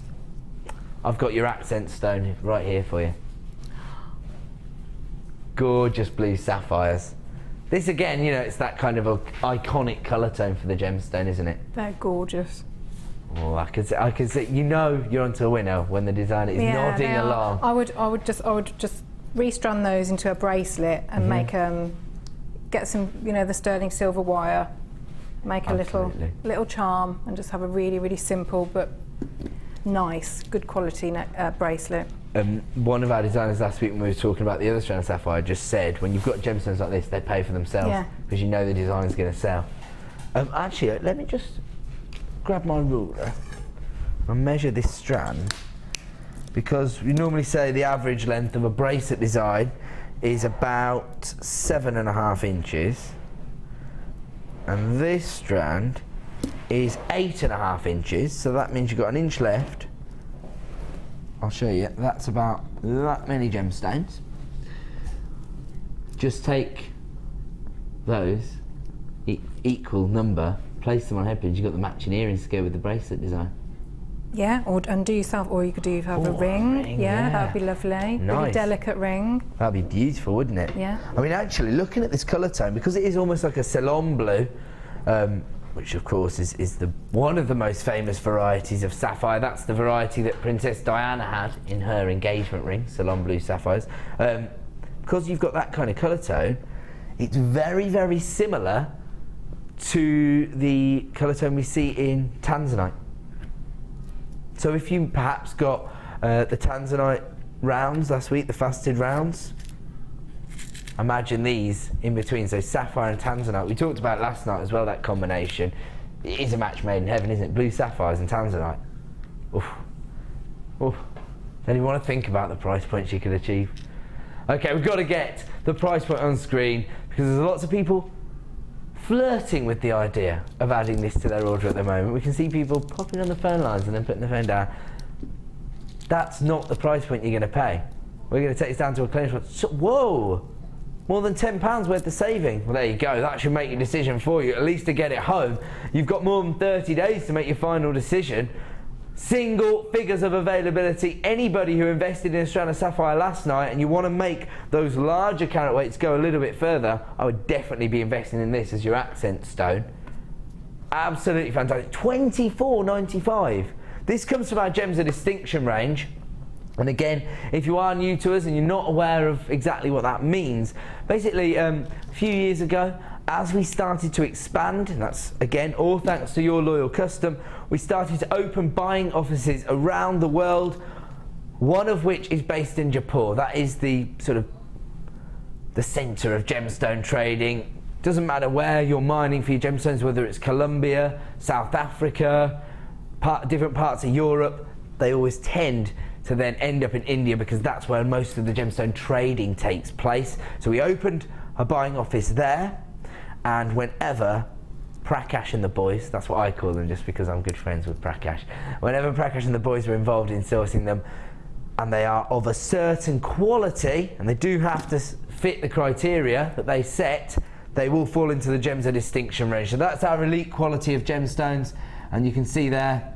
I've got your accent stone right here for you. Gorgeous blue sapphires. This again, you know, it's that kind of a iconic colour tone for the gemstone, isn't it? They're gorgeous. Oh, I can see, you know, you're onto a winner when the designer is nodding along. I would just restrand those into a bracelet and make get some, you know, the sterling silver wire, make a little charm, and just have a really, really simple but nice, good quality bracelet. One of our designers last week when we were talking about the other strand of sapphire just said, when you've got gemstones like this, they pay for themselves because you know the design's going to sell. Actually, let me just grab my ruler and measure this strand, because we normally say the average length of a bracelet design is about 7.5 inches, and this strand is 8.5 inches, so that means you've got an inch left. I'll show you. That's about that many gemstones. Just take those equal number, place them on headpins. You've got the matching earrings to go with the bracelet design. Yeah, and do yourself, or you could have a ring. Yeah, that would be lovely. Nice. Really delicate ring. That'd be beautiful, wouldn't it? Yeah. I mean, actually, looking at this colour tone, because it is almost like a Ceylon blue, which of course is one of the most famous varieties of sapphire. That's the variety that Princess Diana had in her engagement ring, Ceylon blue sapphires. Because you've got that kind of colour tone, it's very, very similar to the colour tone we see in Tanzanite. So if you perhaps got the Tanzanite rounds last week, the faceted rounds, imagine these in between, so sapphire and Tanzanite. We talked about it last night as well, that combination. It is a match made in heaven, isn't it? Blue sapphires and Tanzanite. Oof. Oof. Don't even want to think about the price points you could achieve. Okay, we've got to get the price point on screen, because there's lots of people flirting with the idea of adding this to their order at the moment. We can see people popping on the phone lines and then putting the phone down. That's not the price point you're going to pay. We're going to take this down to a clearance point. So, whoa! More than £10 worth of saving. Well, there you go. That should make your decision for you, at least to get it home. You've got more than 30 days to make your final decision. Single figures of availability. Anybody who invested in a strand of sapphire last night and you want to make those larger carat weights go a little bit further, I would definitely be investing in this as your accent stone. Absolutely fantastic. $24.95. This comes from our Gems of Distinction range. And again, if you are new to us and you're not aware of exactly what that means, basically a few years ago, as we started to expand, and that's again all thanks to your loyal custom, we started to open buying offices around the world, one of which is based in Jaipur. That is the sort of the centre of gemstone trading. Doesn't matter where you're mining for your gemstones, whether it's Colombia, South Africa, different parts of Europe, they always tend to then end up in India, because that's where most of the gemstone trading takes place. So we opened a buying office there, and whenever Prakash and the boys, that's what I call them just because I'm good friends with Prakash, whenever Prakash and the boys are involved in sourcing them, and they are of a certain quality, and they do have to fit the criteria that they set, they will fall into the Gems of Distinction range. So that's our elite quality of gemstones, and you can see there,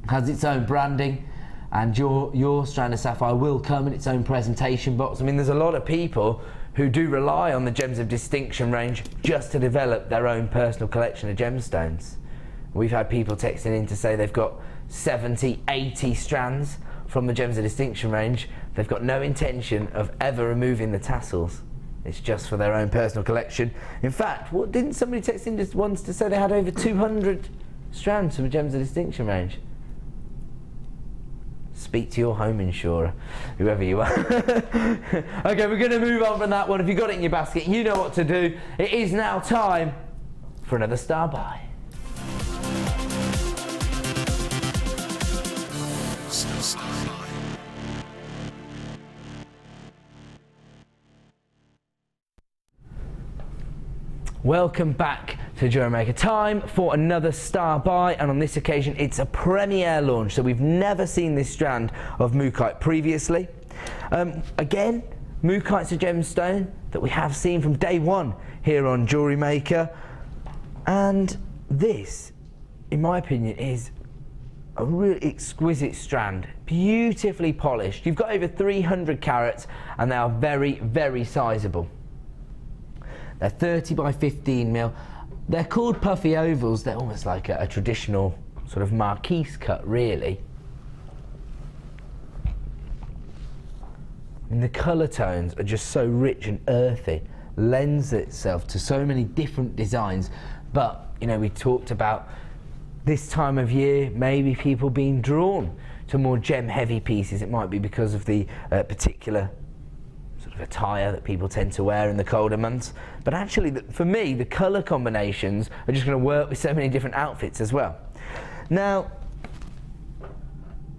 has its own branding. and your strand of sapphire will come in its own presentation box. I mean, there's a lot of people who do rely on the Gems of Distinction range just to develop their own personal collection of gemstones. We've had people texting in to say they've got 70, 80 strands from the Gems of Distinction range. They've got no intention of ever removing the tassels. It's just for their own personal collection. In fact, didn't somebody text in just once to say they had over 200 strands from the Gems of Distinction range? Speak to your home insurer, whoever you are. Okay, we're going to move on from that one. If you've got it in your basket, you know what to do. It is now time for another star buy. Welcome back to JewelleryMaker. Time for another star buy, and on this occasion it's a premiere launch, so we've never seen this strand of Mookaite previously. Again, Mookaite's a gemstone that we have seen from day one here on JewelleryMaker, and this, in my opinion, is a really exquisite strand, beautifully polished. You've got over 300 carats and they are very, very sizable. They're 30 by 15 mil. They're called puffy ovals. They're almost like a traditional sort of marquise cut, really. And the colour tones are just so rich and earthy, lends itself to so many different designs. But, you know, we talked about this time of year, maybe people being drawn to more gem-heavy pieces. It might be because of the particular sort of attire that people tend to wear in the colder months. But actually, for me, the colour combinations are just going to work with so many different outfits as well. Now,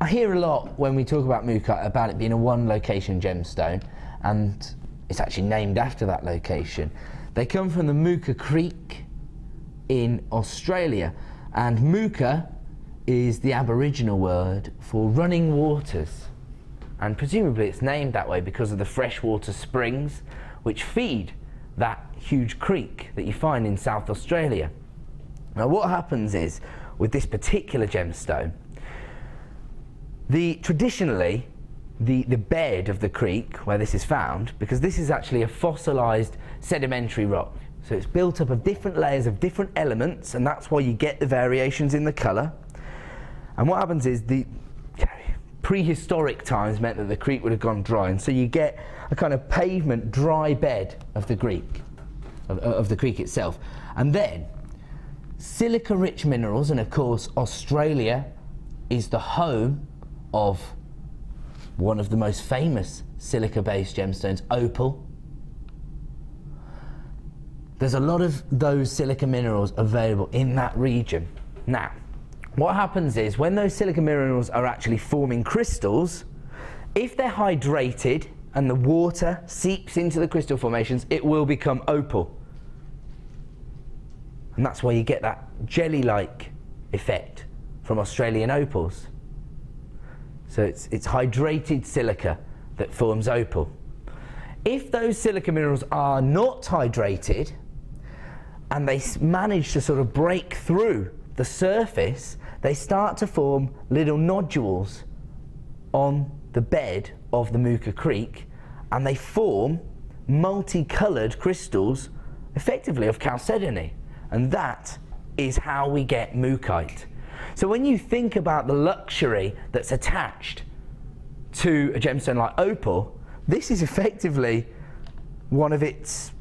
I hear a lot when we talk about Mookaite about it being a one-location gemstone, and it's actually named after that location. They come from the Mooka Creek in Australia, and Mooka is the Aboriginal word for running waters. And presumably it's named that way because of the freshwater springs which feed that huge creek that you find in South Australia. Now what happens is, with this particular gemstone, traditionally the bed of the creek where this is found, because this is actually a fossilised sedimentary rock, so it's built up of different layers of different elements, and that's why you get the variations in the colour. And what happens is the prehistoric times meant that the creek would have gone dry, and so you get a kind of pavement dry bed of the creek, of the creek itself. And then silica rich minerals, and of course Australia is the home of one of the most famous silica based gemstones, opal. There's a lot of those silica minerals available in that region. Now, what happens is, when those silica minerals are actually forming crystals, if they're hydrated and the water seeps into the crystal formations, it will become opal. And that's why you get that jelly-like effect from Australian opals. So it's hydrated silica that forms opal. If those silica minerals are not hydrated and they manage to sort of break through the surface, they start to form little nodules on the bed of the Mooka Creek, and they form multicoloured crystals, effectively of chalcedony, and that is how we get Mookaite. So when you think about the luxury that's attached to a gemstone like opal, this is effectively one of its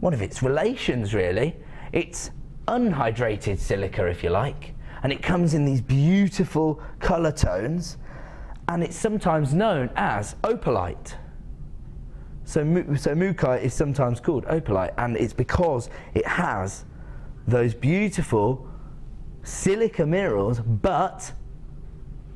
relations, really. It's unhydrated silica, if you like, and it comes in these beautiful colour tones, and it's sometimes known as opalite. So Mookaite is sometimes called opalite, and it's because it has those beautiful silica minerals, but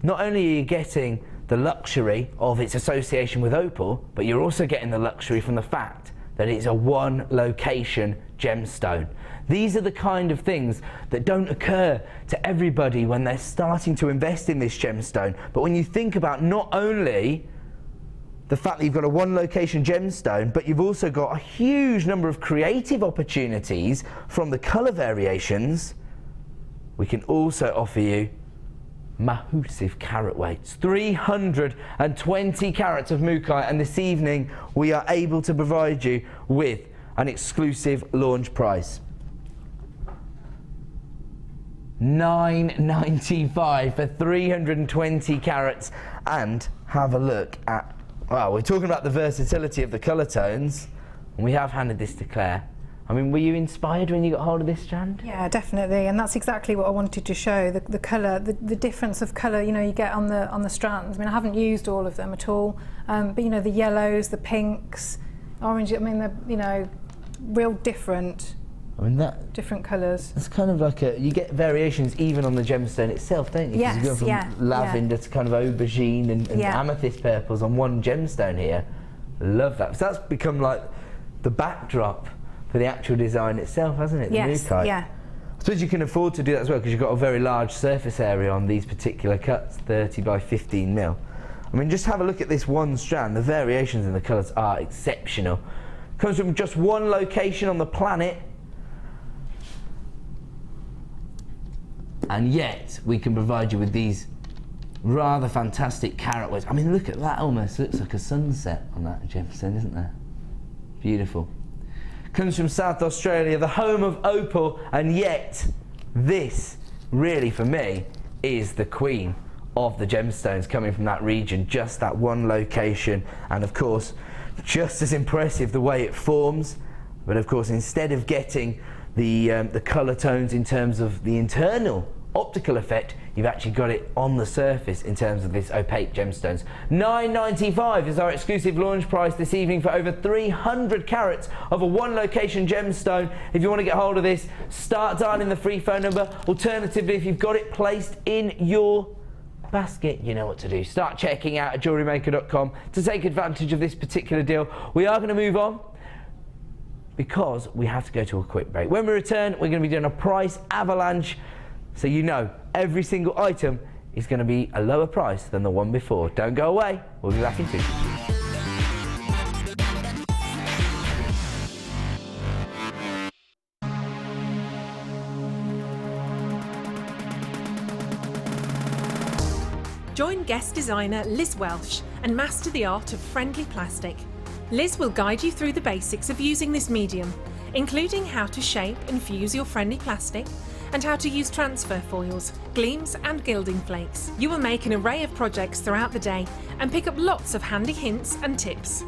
not only are you getting the luxury of its association with opal, but you're also getting the luxury from the fact that it's a one location gemstone. These are the kind of things that don't occur to everybody when they're starting to invest in this gemstone. But when you think about not only the fact that you've got a one location gemstone, but you've also got a huge number of creative opportunities from the colour variations, we can also offer you massive carat weights, 320 carats of McKay, and this evening we are able to provide you with an exclusive launch price. $9.95 for 320 carats. And have a look at, well, we're talking about the versatility of the colour tones, and we have handed this to Claire. I mean, were you inspired when you got hold of this strand? Yeah, definitely, and that's exactly what I wanted to show, the colour, the difference of colour, you know, you get on the strands. I mean, I haven't used all of them at all, but you know, the yellows, the pinks, orange, I mean, they're, you know, real different. I mean, different colours. It's kind of like you get variations even on the gemstone itself, don't you? Yes, you go from lavender to kind of aubergine and amethyst purples on one gemstone here. Love that. So that's become like the backdrop for the actual design itself, hasn't it? Yes, the yeah. I suppose you can afford to do that as well because you've got a very large surface area on these particular cuts, 30 by 15 mil. I mean, just have a look at this one strand. The variations in the colours are exceptional. Comes from just one location on the planet, and yet we can provide you with these rather fantastic carat weights. I mean, look at that, almost looks like a sunset on that gemstone, isn't there? Beautiful. Comes from South Australia, the home of opal, and yet this really for me is the queen of the gemstones coming from that region, just that one location. And of course, just as impressive the way it forms, but of course, instead of getting the colour tones in terms of the internal optical effect, you've actually got it on the surface in terms of this opaque gemstones. $9.95 is our exclusive launch price this evening for over 300 carats of a one location gemstone. If you want to get hold of this, start dialing the free phone number. Alternatively, if you've got it placed in your basket, you know what to do. Start checking out at JewelleryMaker.com to take advantage of this particular deal. We are going to move on because we have to go to a quick break. When we return, we're going to be doing a price avalanche, so you know every single item is going to be a lower price than the one before. Don't go away. We'll be back in 2. Join guest designer Liz Welsh and master the art of friendly plastic. Liz will guide you through the basics of using this medium, including how to shape and fuse your friendly plastic, and how to use transfer foils, gleams and gilding flakes. You will make an array of projects throughout the day and pick up lots of handy hints and tips.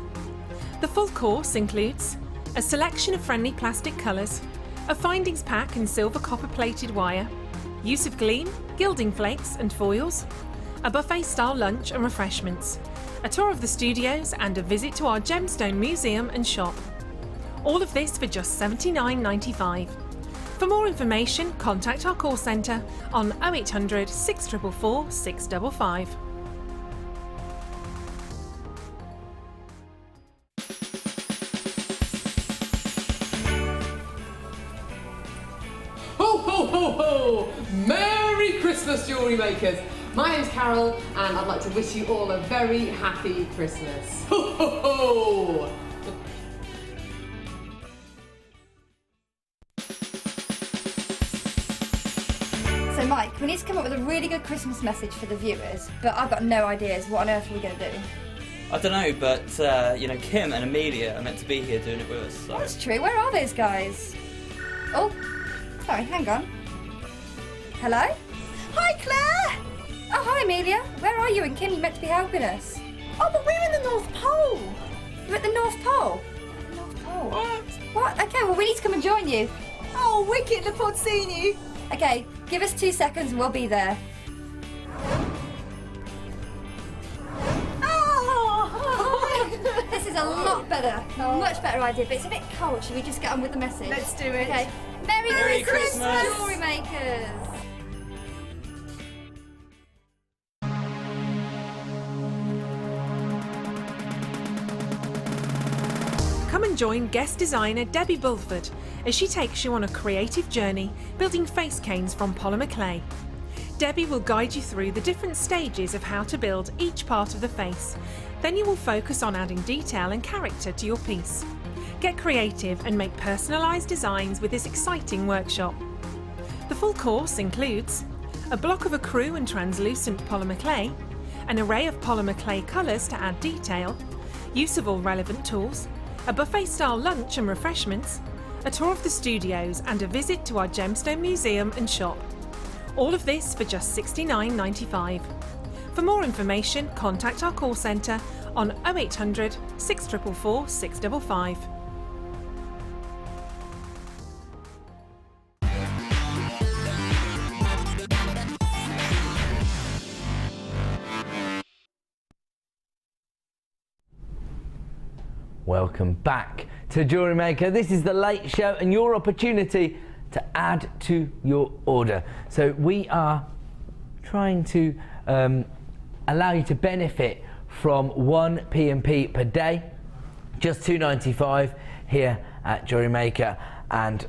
The full course includes a selection of friendly plastic colours, a findings pack in silver copper plated wire, use of gleam, gilding flakes and foils, a buffet style lunch and refreshments, a tour of the studios and a visit to our gemstone museum and shop. All of this for just $79.95. For more information, contact our call centre on 0800 644 655. Ho, ho, ho, ho! Merry Christmas, jewellery makers! My name's Carol, and I'd like to wish you all a very happy Christmas. Ho, ho, ho! So Mike, we need to come up with a really good Christmas message for the viewers, but I've got no ideas. What on earth are we going to do? I don't know, but you know, Kim and Amelia are meant to be here doing it with us. So. That's true. Where are those guys? Oh, sorry, hang on. Hello? Hi, Claire! Oh, hi, Amelia. Where are you and Kim? You're meant to be helping us. Oh, but we're in the North Pole. You're at the North Pole? North Pole? What? Okay, well, we need to come and join you. Oh, wicked. Look forward to seeing you. Okay, give us 2 seconds and we'll be there. Oh! This is a lot better. Much better idea, but it's a bit cold. Should we just get on with the message? Let's do it. Okay. Merry Christmas, Jewellery Makers! Come and join guest designer Debbie Bulford as she takes you on a creative journey building face canes from polymer clay. Debbie will guide you through the different stages of how to build each part of the face. Then you will focus on adding detail and character to your piece. Get creative and make personalised designs with this exciting workshop. The full course includes a block of ecru and translucent polymer clay, an array of polymer clay colours to add detail, use of all relevant tools, a buffet-style lunch and refreshments, a tour of the studios and a visit to our gemstone museum and shop. All of this for just $69.95. For more information, contact our call centre on 0800 644 655. Welcome back to Jewellery Maker. This is the late show and your opportunity to add to your order. So we are trying to allow you to benefit from 1 P&P per day, just $2.95 here at Jewellery Maker, and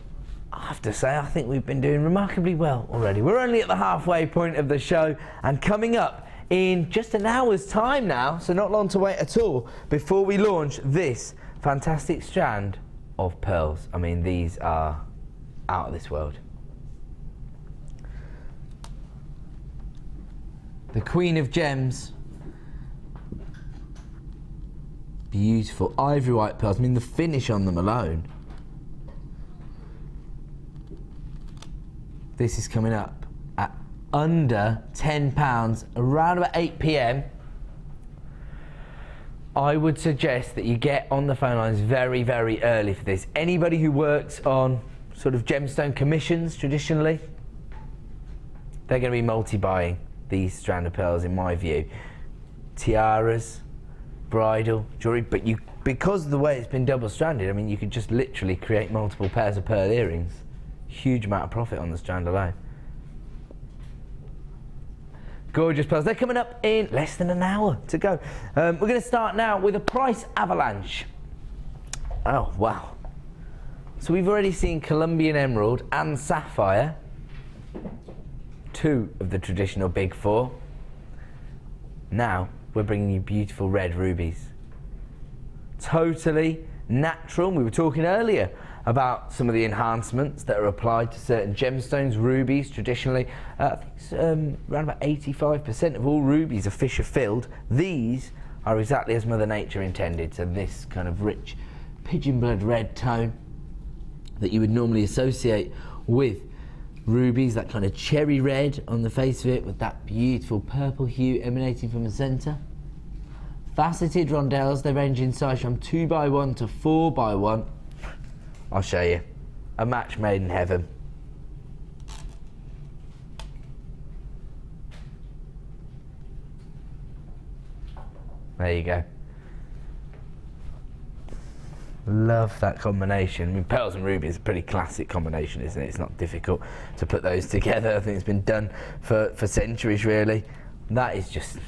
I have to say I think we've been doing remarkably well already. We're only at the halfway point of the show, and coming up in just an hour's time now, so not long to wait at all, before we launch this fantastic strand of pearls. I mean, these are out of this world. The Queen of Gems. Beautiful ivory white pearls. I mean, the finish on them alone. This is coming up at under £10, around about 8 p.m. I would suggest that you get on the phone lines very, very early for this. Anybody who works on sort of gemstone commissions traditionally, they're going to be multi-buying these strand of pearls, in my view. Tiaras, bridal jewellery, but because of the way it's been double-stranded, I mean, you could just literally create multiple pairs of pearl earrings. Huge amount of profit on the strand alone. Gorgeous pearls. They're coming up in less than an hour to go. We're going to start now with a price avalanche. Oh, wow. So we've already seen Colombian emerald and sapphire, 2 of the traditional big 4. Now we're bringing you beautiful red rubies. Totally natural. We were talking earlier about some of the enhancements that are applied to certain gemstones. Rubies traditionally, I think it's, around about 85% of all rubies are fissure filled. These are exactly as Mother Nature intended, so this kind of rich pigeon blood red tone that you would normally associate with rubies, that kind of cherry red on the face of it with that beautiful purple hue emanating from the centre. Faceted rondelles, they range in size from 2x1 to 4x1. I'll show you. A match made in heaven. There you go. Love that combination. I mean, pearls and rubies is a pretty classic combination, isn't it? It's not difficult to put those together. I think it's been done for centuries, really. That is just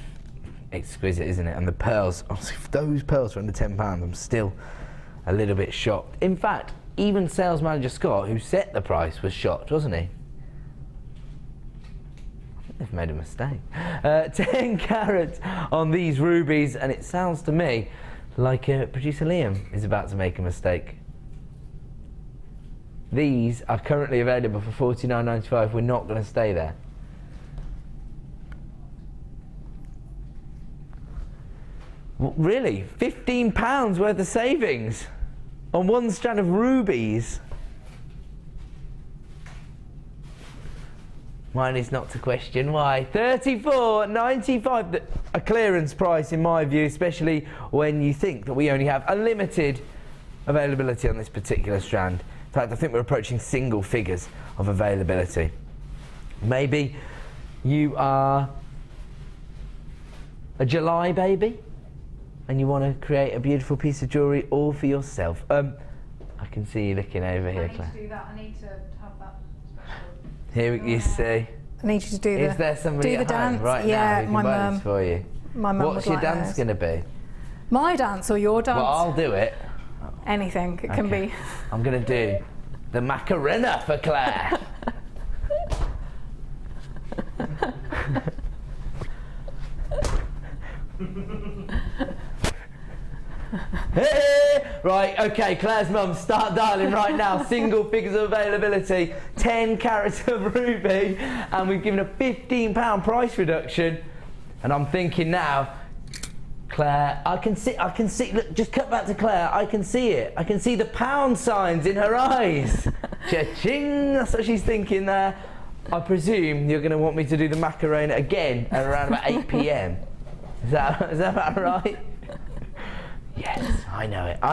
exquisite, isn't it? And the pearls, honestly, if those pearls are under £10, I'm still a little bit shocked. In fact, even sales manager Scott, who set the price, was shocked, wasn't he? I think they've made a mistake. 10 carats on these rubies, and it sounds to me like producer Liam is about to make a mistake. These are currently available for $49.95. We're not going to stay there. Really? £15 worth of savings on 1 strand of rubies? Mine is not to question why. $34.95, a clearance price in my view, especially when you think that we only have a limited availability on this particular strand. In fact, I think we're approaching single figures of availability. Maybe you are a July baby and you want to create a beautiful piece of jewellery all for yourself. I can see you looking over here, Claire. I need to do that. I need to have that special. Here you see. I need you to do Is there somebody do the at home dance. right yeah, now who my can buy mum. this for you? My mum. What's your dance going to be? My dance or your dance? Well, I'll do it. Anything. It can be. I'm going to do the Macarena for Claire. Right, okay, Claire's mum, start dialing right now. Single figures of availability, 10 carats of ruby, and we've given a £15 price reduction. And I'm thinking now, Claire, I can see, look, just cut back to Claire, I can see it. I can see the pound signs in her eyes. Cha-ching, that's what she's thinking there. I presume you're going to want me to do the Macarena again at around about 8 p.m. Is that about right? Yes, I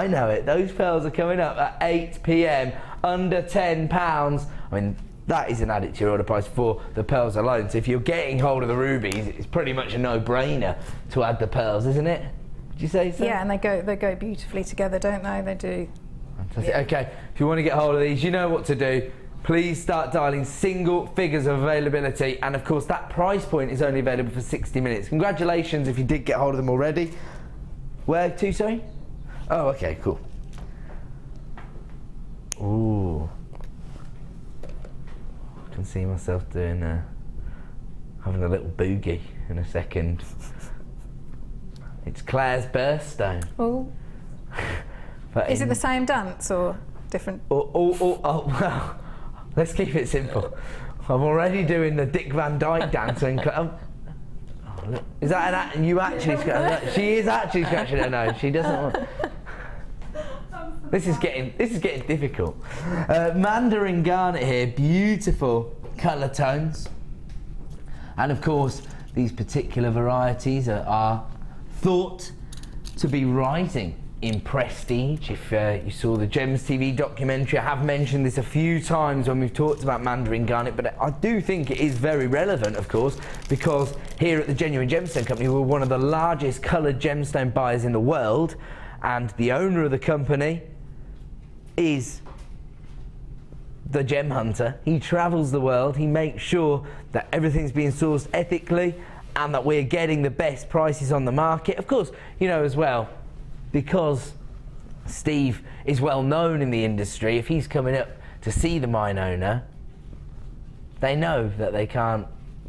know it. Those pearls are coming up at 8 p.m, under £10. I mean, that is an added to your order price for the pearls alone. So if you're getting hold of the rubies, it's pretty much a no-brainer to add the pearls, isn't it? Would you say so? Yeah, and they go beautifully together, don't they? They do. Fantastic. Yeah. Okay, if you want to get hold of these, you know what to do. Please start dialing single figures of availability, and of course that price point is only available for 60 minutes. Congratulations if you did get hold of them already. Where to, sorry? Oh, okay, cool. Ooh. I can see myself doing having a little boogie in a second. It's Claire's birthstone. Oh. Is it the same dance or different? Well, let's keep it simple. I'm already doing the Dick Van Dyke dance and look, is that you actually she is actually scratching her nose. She doesn't want. This is getting difficult. Mandarin garnet here, beautiful colour tones, and of course these particular varieties are thought to be rising in prestige. If you saw the Gems TV documentary, I have mentioned this a few times when we've talked about Mandarin garnet, but I do think it is very relevant, of course, because here at the Genuine Gemstone Company we're one of the largest coloured gemstone buyers in the world, and the owner of the company is the gem hunter. He travels the world, he makes sure that everything's being sourced ethically and that we're getting the best prices on the market. Of course, you know, as well, because Steve is well known in the industry, if he's coming up to see the mine owner, they know that they can't,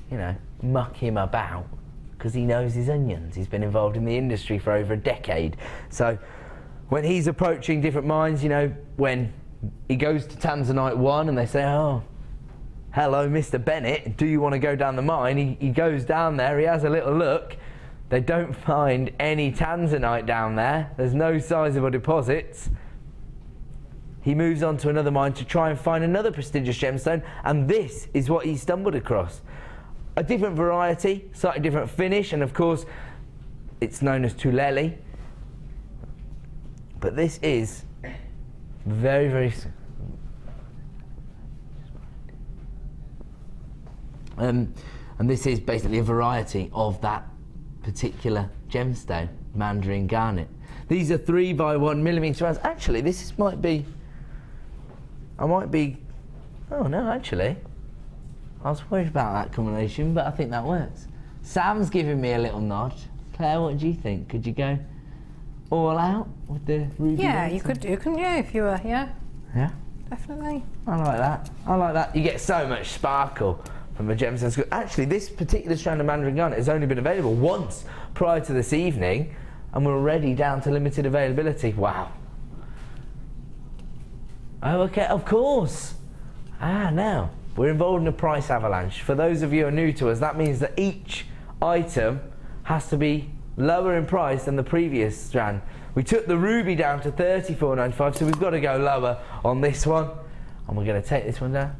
you know, muck him about, because he knows his onions. He's been involved in the industry for over a decade. So when he's approaching different mines, you know, when he goes to Tanzanite 1 and they say, oh, hello, Mr. Bennett, do you want to go down the mine? He goes down there, he has a little look. They don't find any Tanzanite down there. There's no sizable deposits. He moves on to another mine to try and find another prestigious gemstone, and this is what he stumbled across. A different variety, slightly different finish, and of course it's known as Tulele. But this is very, very... and this is basically a variety of that particular gemstone, Mandarin garnet. These are 3x1mm rounds. Actually, this might be... oh no, actually. I was worried about that combination, but I think that works. Sam's giving me a little nod. Claire, what do you think? Could you go all out with the ruby? Yeah, you could do, couldn't you, if you were, yeah? Yeah? Definitely. I like that. I like that. You get so much sparkle from a gemstone school. Actually, this particular strand of Mandarin garnet has only been available once prior to this evening, and we're already down to limited availability. Wow. Oh, okay, of course. Now, we're involved in a price avalanche. For those of you who are new to us, that means that each item has to be lower in price than the previous strand. We took the ruby down to $34.95, so we've got to go lower on this one. And we're going to take this one down.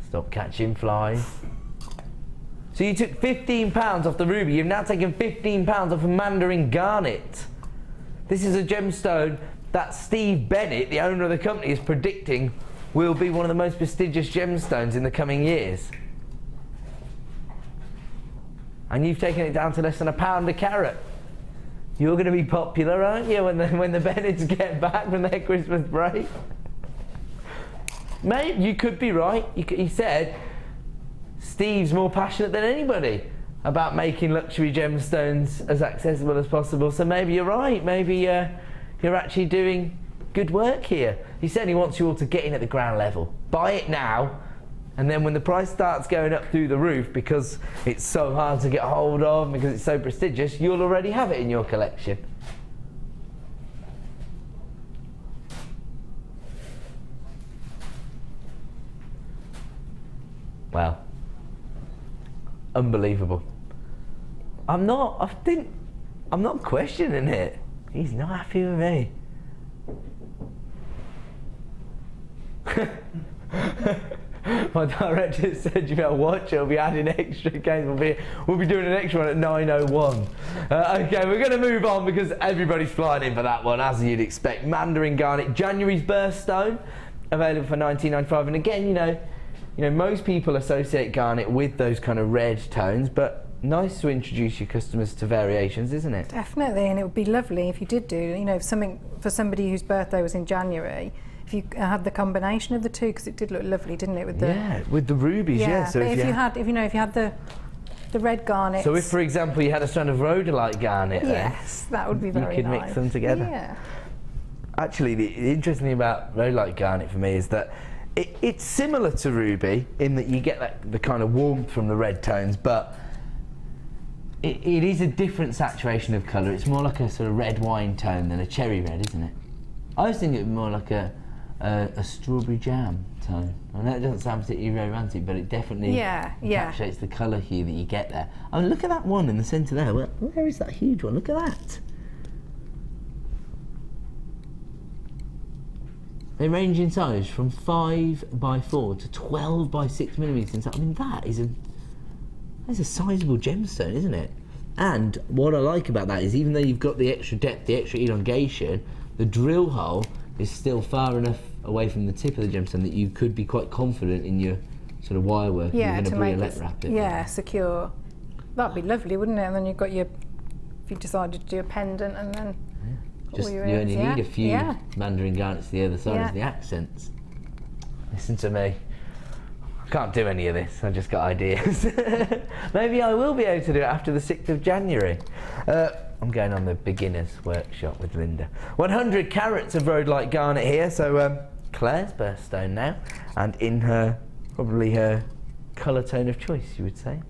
Stop catching flies. So you took £15 off the ruby. You've now taken £15 off of Mandarin garnet. This is a gemstone that Steve Bennett, the owner of the company, is predicting will be one of the most prestigious gemstones in the coming years. And you've taken it down to less than £1 a carat. You're going to be popular, aren't you, when the Bennetts get back from their Christmas break? Mate, you could be right. He said Steve's more passionate than anybody about making luxury gemstones as accessible as possible. So maybe you're right. Maybe you're actually doing good work here. He said he wants you all to get in at the ground level. Buy it now, And then when the price starts going up through the roof because it's so hard to get hold of, because it's so prestigious, you'll already have it in your collection. Wow. Unbelievable. I'm not questioning it. He's not happy with me. My director said you better watch it, we'll be adding extra games, we'll be doing an extra one at 9:01. Okay, we're going to move on because everybody's flying in for that one, as you'd expect. Mandarin Garnet, January's Birthstone, available for $19.95. And again, you know, most people associate garnet with those kind of red tones, but nice to introduce your customers to variations, isn't it? Definitely, and it would be lovely if you did do, you know, something for somebody whose birthday was in January, if you had the combination of the two, because it did look lovely, didn't it? With the with the rubies, yeah. So if you had the red garnet. So if, for example, you had a strand of rhodolite garnet, yes, that would be very nice. You could mix them together. Yeah. Actually, the interesting thing about rhodolite garnet for me is that it's similar to ruby in that you get the kind of warmth from the red tones, but it is a different saturation of colour. It's more like a sort of red wine tone than a cherry red, isn't it? I was thinking it was more like a strawberry jam tone. I know it doesn't sound particularly romantic, but it definitely encapsulates the colour hue that you get there. I mean, look at that one in the centre there. Where is that huge one? Look at that. They range in size from 5x4 to 12x6 millimetres. I mean, that's a sizable gemstone, isn't it? And what I like about that is, even though you've got the extra depth, the extra elongation, the drill hole is still far enough away from the tip of the gemstone that you could be quite confident in your sort of wire work. Yeah, you're to going make to wrap it. Yeah, secure. That'd be lovely, wouldn't it? And then you've got your, if you decided to do a pendant, and then just you only need a few Mandarin garnets to the other side as the accents. Listen to me. I can't do any of this, I just got ideas. Maybe I will be able to do it after the 6th of January. I'm going on the beginner's workshop with Linda. 100 carats of rhodolite garnet here, so Claire's birthstone now, and in probably her colour tone of choice, you would say.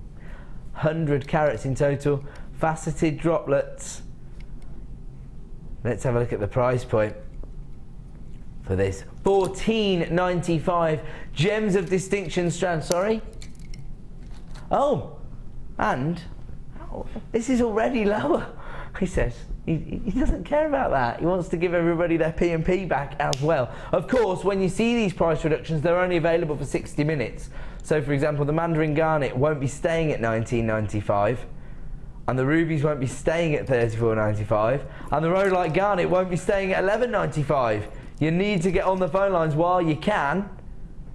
100 carats in total, faceted droplets. Let's have a look at the price point for this. $14.95. Gems of Distinction strand, sorry. Oh, and this is already lower. He says he doesn't care about that. He wants to give everybody their P&P back as well. Of course, when you see these price reductions, they're only available for 60 minutes. So, for example, the Mandarin Garnet won't be staying at $19.95. And the rubies won't be staying at $34.95, and the rhodolite garnet won't be staying at $11.95. You need to get on the phone lines while you can.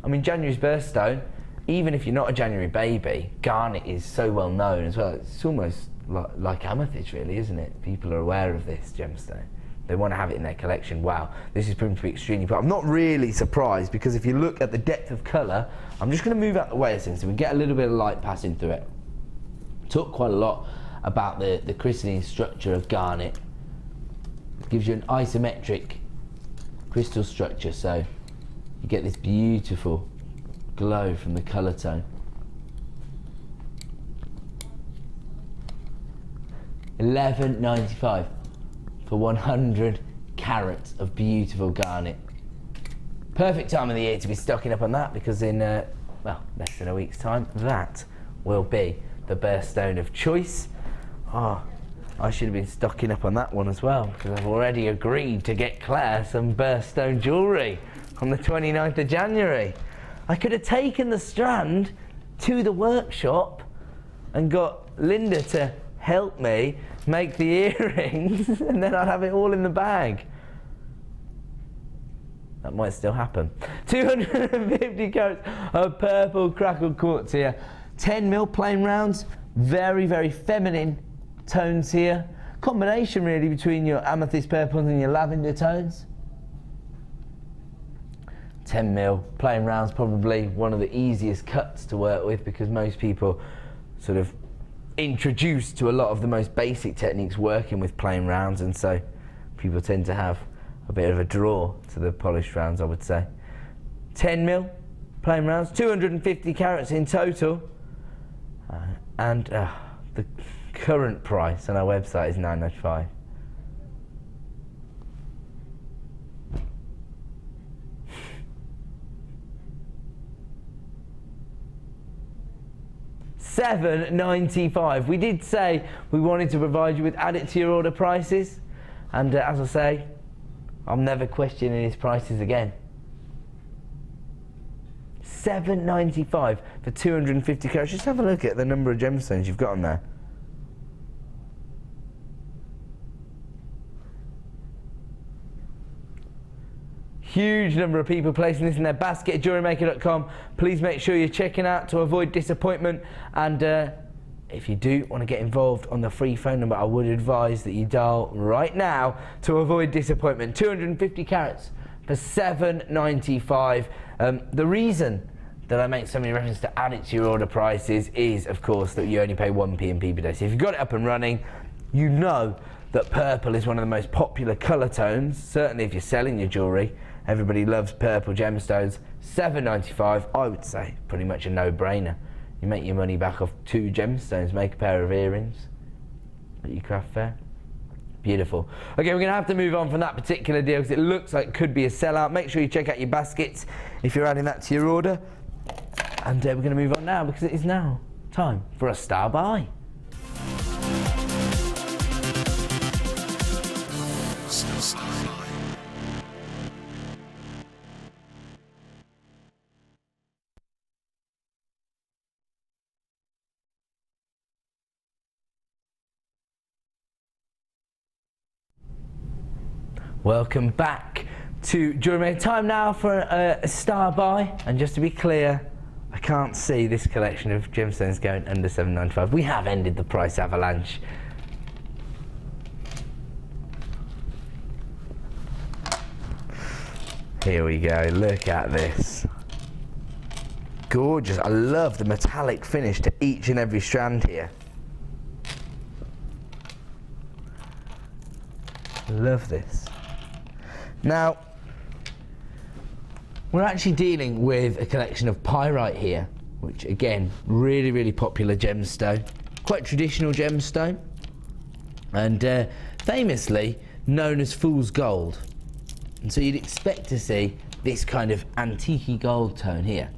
I mean, January's birthstone, even if you're not a January baby, garnet is so well known as well. It's almost like amethyst, really, isn't it? People are aware of this gemstone. They want to have it in their collection. Wow, this is proving to be extremely popular. I'm not really surprised, because if you look at the depth of colour, I'm just going to move out the way so we get a little bit of light passing through it. Talk quite a lot about the crystalline structure of garnet. It gives you an isometric crystal structure, so you get this beautiful glow from the colour tone. $11.95 for 100 carats of beautiful garnet. Perfect time of the year to be stocking up on that, because in well, less than a week's time, that will be the birthstone of choice. Oh, I should have been stocking up on that one as well, because I've already agreed to get Claire some birthstone jewellery on the 29th of January. I could have taken the strand to the workshop and got Linda to help me make the earrings, and then I'd have it all in the bag. That might still happen. 250 carats of purple crackled quartz here. 10mm plain rounds, very, very feminine tones here. Combination really between your amethyst purples and your lavender tones. 10mm plain rounds, probably one of the easiest cuts to work with, because most people sort of introduced to a lot of the most basic techniques working with plain rounds, and so people tend to have a bit of a draw to the polished rounds, I would say. 10mm plain rounds, 250 carats in total, and the current price on our website is £9.95. £7.95. We did say we wanted to provide you with add it to your order prices, and as I say, I'm never questioning his prices again. £7.95 for 250 carats. Just have a look at the number of gemstones you've got on there. Huge number of people placing this in their basket at JewelleryMaker.com. Please make sure you're checking out to avoid disappointment, and if you do want to get involved on the free phone number, I would advise that you dial right now to avoid disappointment. 250 carats for £7.95. The reason that I make so many references to add it to your order prices is, of course, that you only pay 1 P&P per day. So if you've got it up and running, you know that purple is one of the most popular colour tones. Certainly if you're selling your jewellery, everybody loves purple gemstones. £7.95, I would say, pretty much a no-brainer. You make your money back off 2 gemstones, make a pair of earrings at your craft fair. Beautiful. Okay, we're going to have to move on from that particular deal because it looks like it could be a sellout. Make sure you check out your baskets if you're adding that to your order. And we're going to move on now because it is now time for a star buy. Welcome back to JewelleryMaker. Time now for a star buy, and just to be clear, I can't see this collection of gemstones going under £7.95. We have ended the price avalanche. Here we go, look at this. Gorgeous, I love the metallic finish to each and every strand here. Love this. Now, we're actually dealing with a collection of pyrite here, which again, really, really popular gemstone. Quite traditional gemstone, and famously known as fool's gold. And so you'd expect to see this kind of antique gold tone here.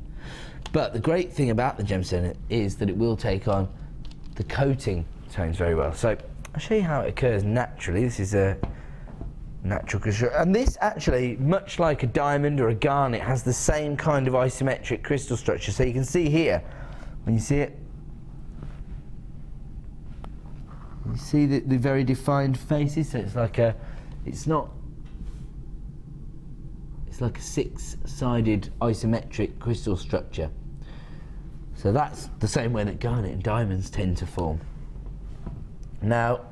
But the great thing about the gemstone is that it will take on the coating tones very well. So I'll show you how it occurs naturally. This is a natural crystal, and this actually, much like a diamond or a garnet, has the same kind of isometric crystal structure. So you can see here, when you see it, you see the very defined faces. So it's like a, it's like a 6-sided isometric crystal structure. So that's the same way that garnet and diamonds tend to form. Now,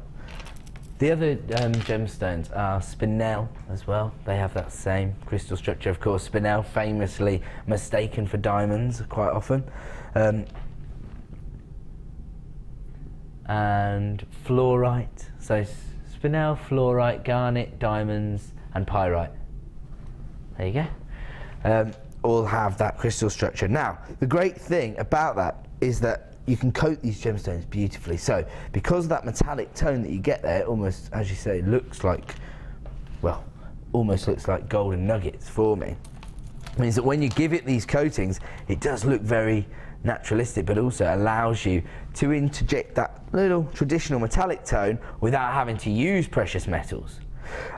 the other gemstones are spinel as well. They have that same crystal structure. Of course, spinel famously mistaken for diamonds quite often. And fluorite. So spinel, fluorite, garnet, diamonds, and pyrite. There you go. All have that crystal structure. Now, the great thing about that is that you can coat these gemstones beautifully. So because of that metallic tone that you get there, it almost, as you say, looks like, well, almost looks like golden nuggets for me. It means that when you give it these coatings, it does look very naturalistic, but also allows you to interject that little traditional metallic tone without having to use precious metals.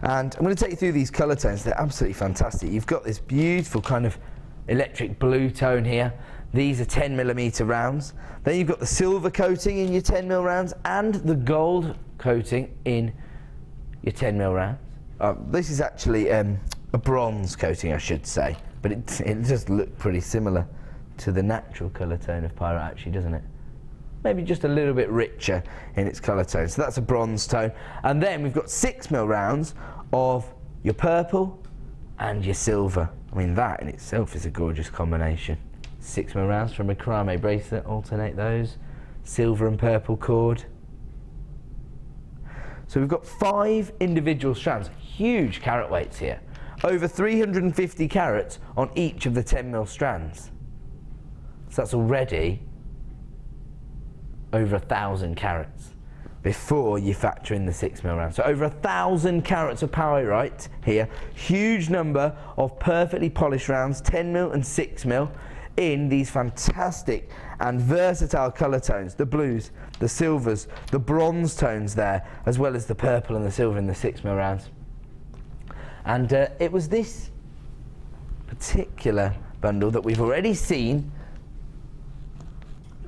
And I'm going to take you through these colour tones. They're absolutely fantastic. You've got this beautiful kind of electric blue tone here. These are 10mm rounds. Then you've got the silver coating in your 10mm rounds and the gold coating in your 10mm rounds. This is actually a bronze coating, I should say, but it does look pretty similar to the natural colour tone of pyrite, actually, doesn't it? Maybe just a little bit richer in its colour tone. So that's a bronze tone. And then we've got 6mm rounds of your purple and your silver. I mean, that in itself is a gorgeous combination. 6mm rounds from a macrame bracelet, alternate those. Silver and purple cord. So we've got 5 individual strands, huge carat weights here. Over 350 carats on each of the 10mm strands. So that's already over 1,000 carats before you factor in the 6mm round. So over 1,000 carats of pyrite here. Huge number of perfectly polished rounds, 10mm and 6mm, in these fantastic and versatile colour tones. The blues, the silvers, the bronze tones there, as well as the purple and the silver in the 6mm rounds. And it was this particular bundle that we've already seen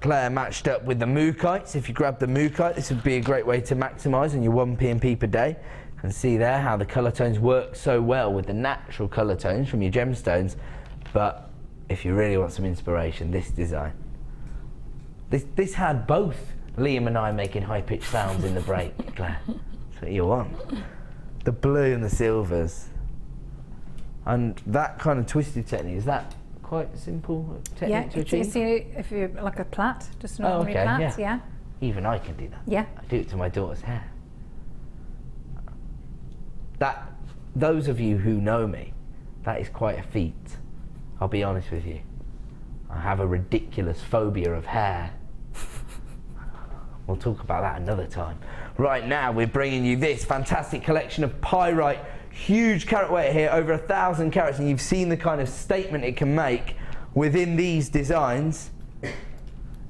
Claire matched up with the mookites. If you grab the mookite, this would be a great way to maximise on your 1 P&P per day. You can see there how the colour tones work so well with the natural colour tones from your gemstones. But if you really want some inspiration, this design. This had both Liam and I making high-pitched sounds in the break, Claire. That's what you want. The blue and the silvers. And that kind of twisted technique, is that quite simple technique to achieve? Yeah, if you're like a plait, just an ordinary plait, yeah. Even I can do that. Yeah. I do it to my daughter's hair. Those of you who know me, that is quite a feat. I'll be honest with you. I have a ridiculous phobia of hair. We'll talk about that another time. Right now, we're bringing you this fantastic collection of pyrite. Huge carat weight here, over 1,000 carats, and you've seen the kind of statement it can make within these designs.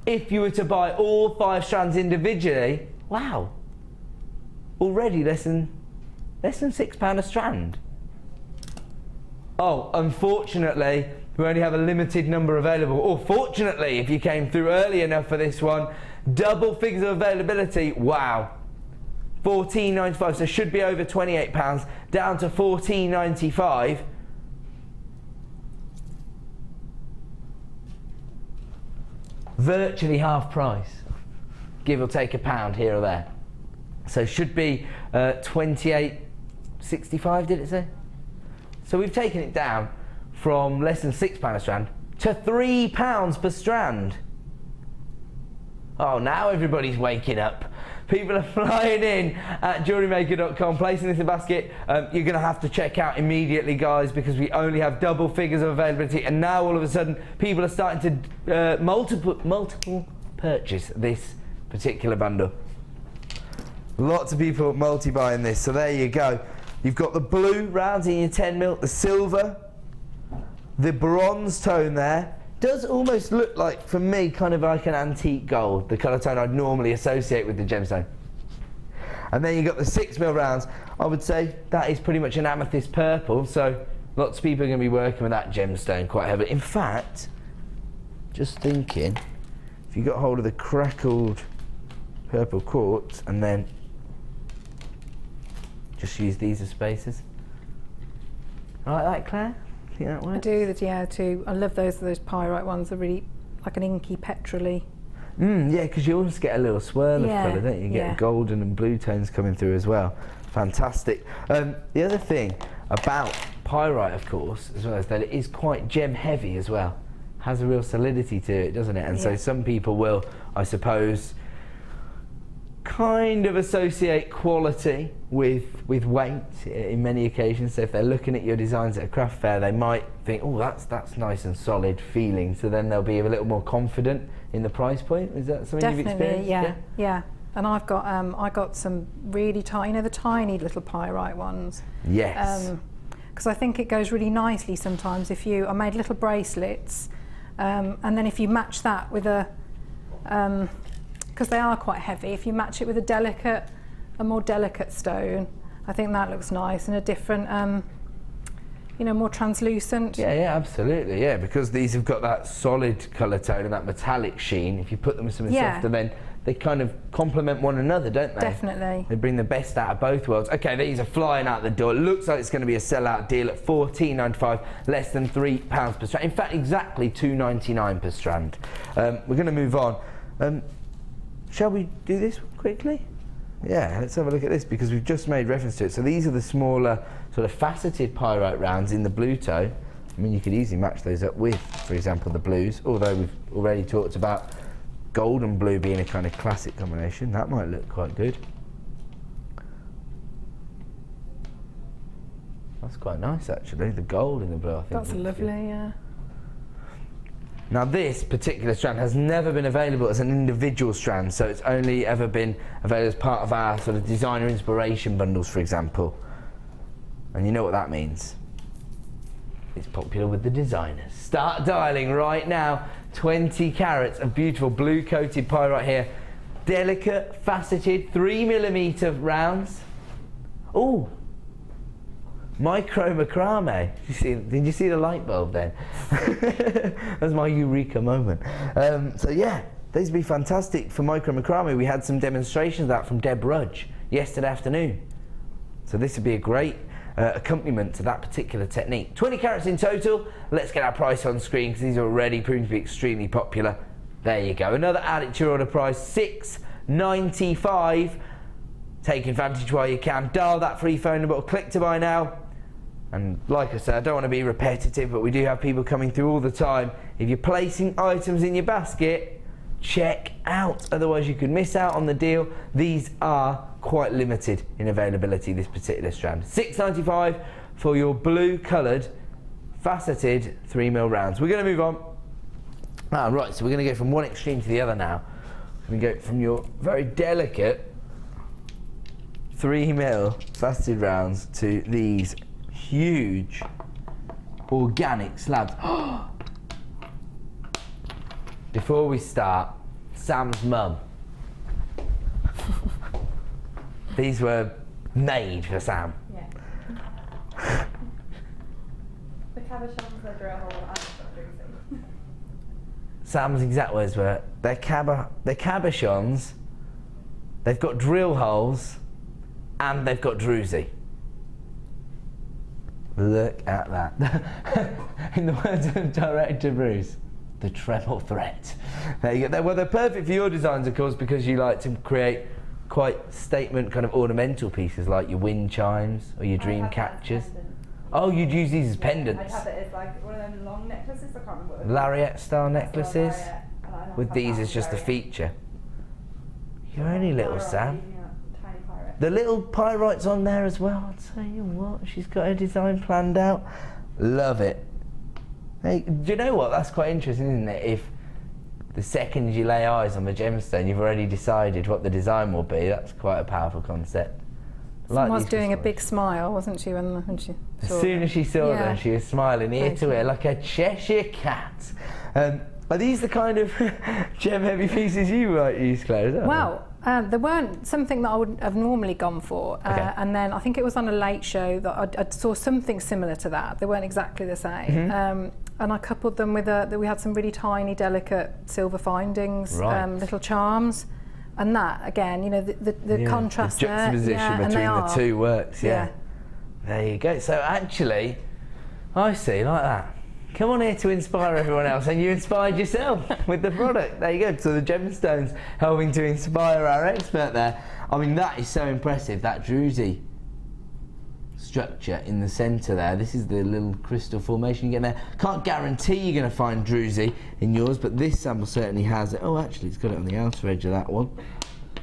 If you were to buy all 5 strands individually, wow, already less than £6 a strand. Oh, unfortunately, we only have a limited number available. Or fortunately, if you came through early enough for this one, double figures of availability, wow. £14.95, so should be over £28, down to £14.95. Virtually half price, give or take £1 here or there. So should be £28.65, did it say? So we've taken it down from less than £6 a strand to £3 per strand. Oh, now everybody's waking up. People are flying in at JewelleryMaker.com, placing this in a basket. You're going to have to check out immediately, guys, because we only have double figures of availability, and now all of a sudden people are starting to multiple purchase this particular bundle. Lots of people multi-buying this, so there you go. You've got the blue rounds in your 10mm, the silver, the bronze tone there. Does almost look like, for me, kind of like an antique gold, the colour tone I'd normally associate with the gemstone. And then you've got the 6mm rounds. I would say that is pretty much an amethyst purple, so lots of people are going to be working with that gemstone quite heavily. In fact, just thinking, if you got hold of the crackled purple quartz and then just use these as spacers. I like that, Claire? Think that works? I do, yeah, too. I love those pyrite ones. They're really like an inky petrol-y. Yeah, because you always get a little swirl of colour, don't you? You get golden and blue tones coming through as well. Fantastic. The other thing about pyrite, of course, as well, is that it is quite gem heavy as well. Has a real solidity to it, doesn't it? And so some people will, I suppose, kind of associate quality with weight in many occasions. So if they're looking at your designs at a craft fair, they might think, oh, that's nice and solid feeling. So then they'll be a little more confident in the price point. Is that something you've experienced? Yeah. And I've got I got some really tiny, the tiny little pyrite ones. Yes. Because I think it goes really nicely sometimes. I made little bracelets, and then if you match that with a because they are quite heavy, if you match it with a more delicate stone, I think that looks nice, and a different, more translucent. Yeah, absolutely, yeah, because these have got that solid colour tone and that metallic sheen. If you put them with something softer, then they kind of complement one another, don't they? Definitely. They bring the best out of both worlds. Okay, these are flying out the door. It looks like it's going to be a sell-out deal at £14.95, less than £3 per strand. In fact, exactly £2.99 per strand. We're going to move on. Shall we do this quickly? Yeah, let's have a look at this because we've just made reference to it. So these are the smaller sort of faceted pyrite rounds in the blue tone. I mean, you could easily match those up with, for example, the blues, although we've already talked about gold and blue being a kind of classic combination. That might look quite good. That's quite nice, actually, the gold and the blue, I think. That's lovely, yeah. Now this particular strand has never been available as an individual strand, so it's only ever been available as part of our sort of designer inspiration bundles, for example. And you know what that means. It's popular with the designers. Start dialing right now. 20 carats of beautiful blue coated pyrite here. Delicate, faceted, 3mm rounds. Ooh. Micro macrame. Did you see the light bulb then? That's my eureka moment. So yeah, these would be fantastic for micro macrame. We had some demonstrations of that from Deb Rudge yesterday afternoon. So this would be a great accompaniment to that particular technique. 20 carats in total. Let's get our price on screen because these are already proving to be extremely popular. There you go. Another add it to your order price, $6.95. Take advantage while you can. Dial that free phone number or click to buy now. And like I said, I don't want to be repetitive, but we do have people coming through all the time. If you're placing items in your basket, check out, otherwise you could miss out on the deal. These are quite limited in availability, this particular strand. $6.95 for your blue coloured faceted 3mm rounds. We're going to move on. Right, so we're going to go from one extreme to the other now. We're going to go from your very delicate 3mm faceted rounds to these huge organic slabs. Before we start, Sam's mum. These were made for Sam. Yeah. The cabochons are drill hole and not druzy. Sam's exact words were, they're cabochons, they've got drill holes, and they've got druzy. Look at that. In the words of director Bruce, the treble threat. There you go. Well, they're perfect for your designs, of course, because you like to create quite statement kind of ornamental pieces like your wind chimes or your dream catchers. Oh, you'd use these as pendants. I'd have it as like one of them long necklaces, I can't remember. Lariat style necklaces. Lariat. With these as just a feature. You're only little Sam. The little pyrite's on there as well. I'll tell you what, she's got her design planned out. Love it. Hey, do you know what? That's quite interesting, isn't it? If the second you lay eyes on the gemstone, you've already decided what the design will be. That's quite a powerful concept. Someone was doing a big smile, wasn't she, when she As saw soon it? as she saw Yeah. them, she was smiling ear to ear like a Cheshire cat. Are these the kind of gem-heavy pieces you might use, Claire? Well, there weren't something that I would have normally gone for, and then I think it was on a late show that I saw something similar to that. They weren't exactly the same, and I coupled them with we had some really tiny, delicate silver findings, little charms, and that again, you know, the contrast the juxtaposition between the two works. Yeah, there you go. So actually, I see like that. Come on here to inspire everyone else, and you inspired yourself with the product. There you go. So the gemstones helping to inspire our expert there. I mean, that is so impressive, that druzy structure in the centre there. This is the little crystal formation you get there. Can't guarantee you're going to find druzy in yours, but this sample certainly has it. Oh, actually, it's got it on the outer edge of that one.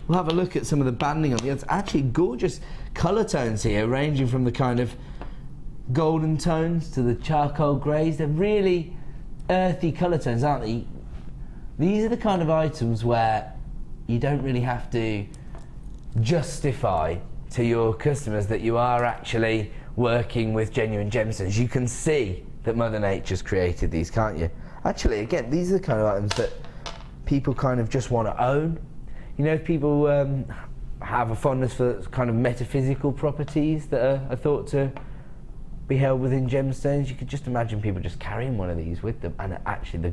We'll have a look at some of the banding on the others. Actually, gorgeous colour tones here, ranging from the kind of golden tones to the charcoal greys. They're really earthy colour tones, aren't they? These are the kind of items where you don't really have to justify to your customers that you are actually working with genuine gemstones. You can see that Mother Nature's created these, can't you? Actually, again, these are the kind of items that people kind of just want to own. You know, if people have a fondness for kind of metaphysical properties that are thought to be held within gemstones, you could just imagine people just carrying one of these with them, and actually the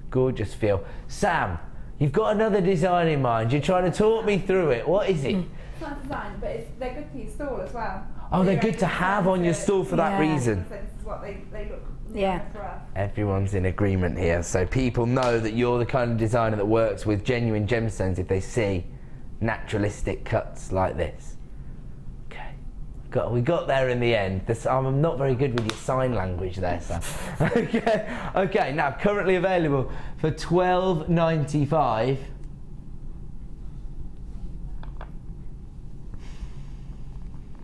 gorgeous feel. Sam, you've got another design in mind. You're trying to talk me through it. What is it? It's not design, but they're good for your stall as well. Oh, they're good to have on your stall for that reason. So this is what they look for us. Everyone's in agreement here, so people know that you're the kind of designer that works with genuine gemstones if they see naturalistic cuts like this. We got there in the end. I'm not very good with your sign language there, Sam. Okay, now currently available for $12.95.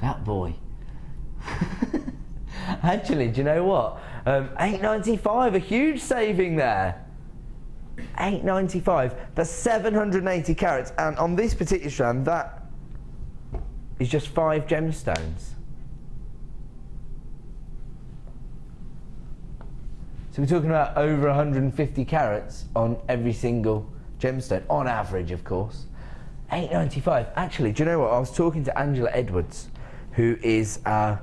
That boy. Actually, do you know what? $8.95, a huge saving there. $8.95 for 780 carats, and on this particular strand, that is just 5 gemstones. So we're talking about over 150 carats on every single gemstone, on average, of course. $8.95. Actually, do you know what? I was talking to Angela Edwards, who is a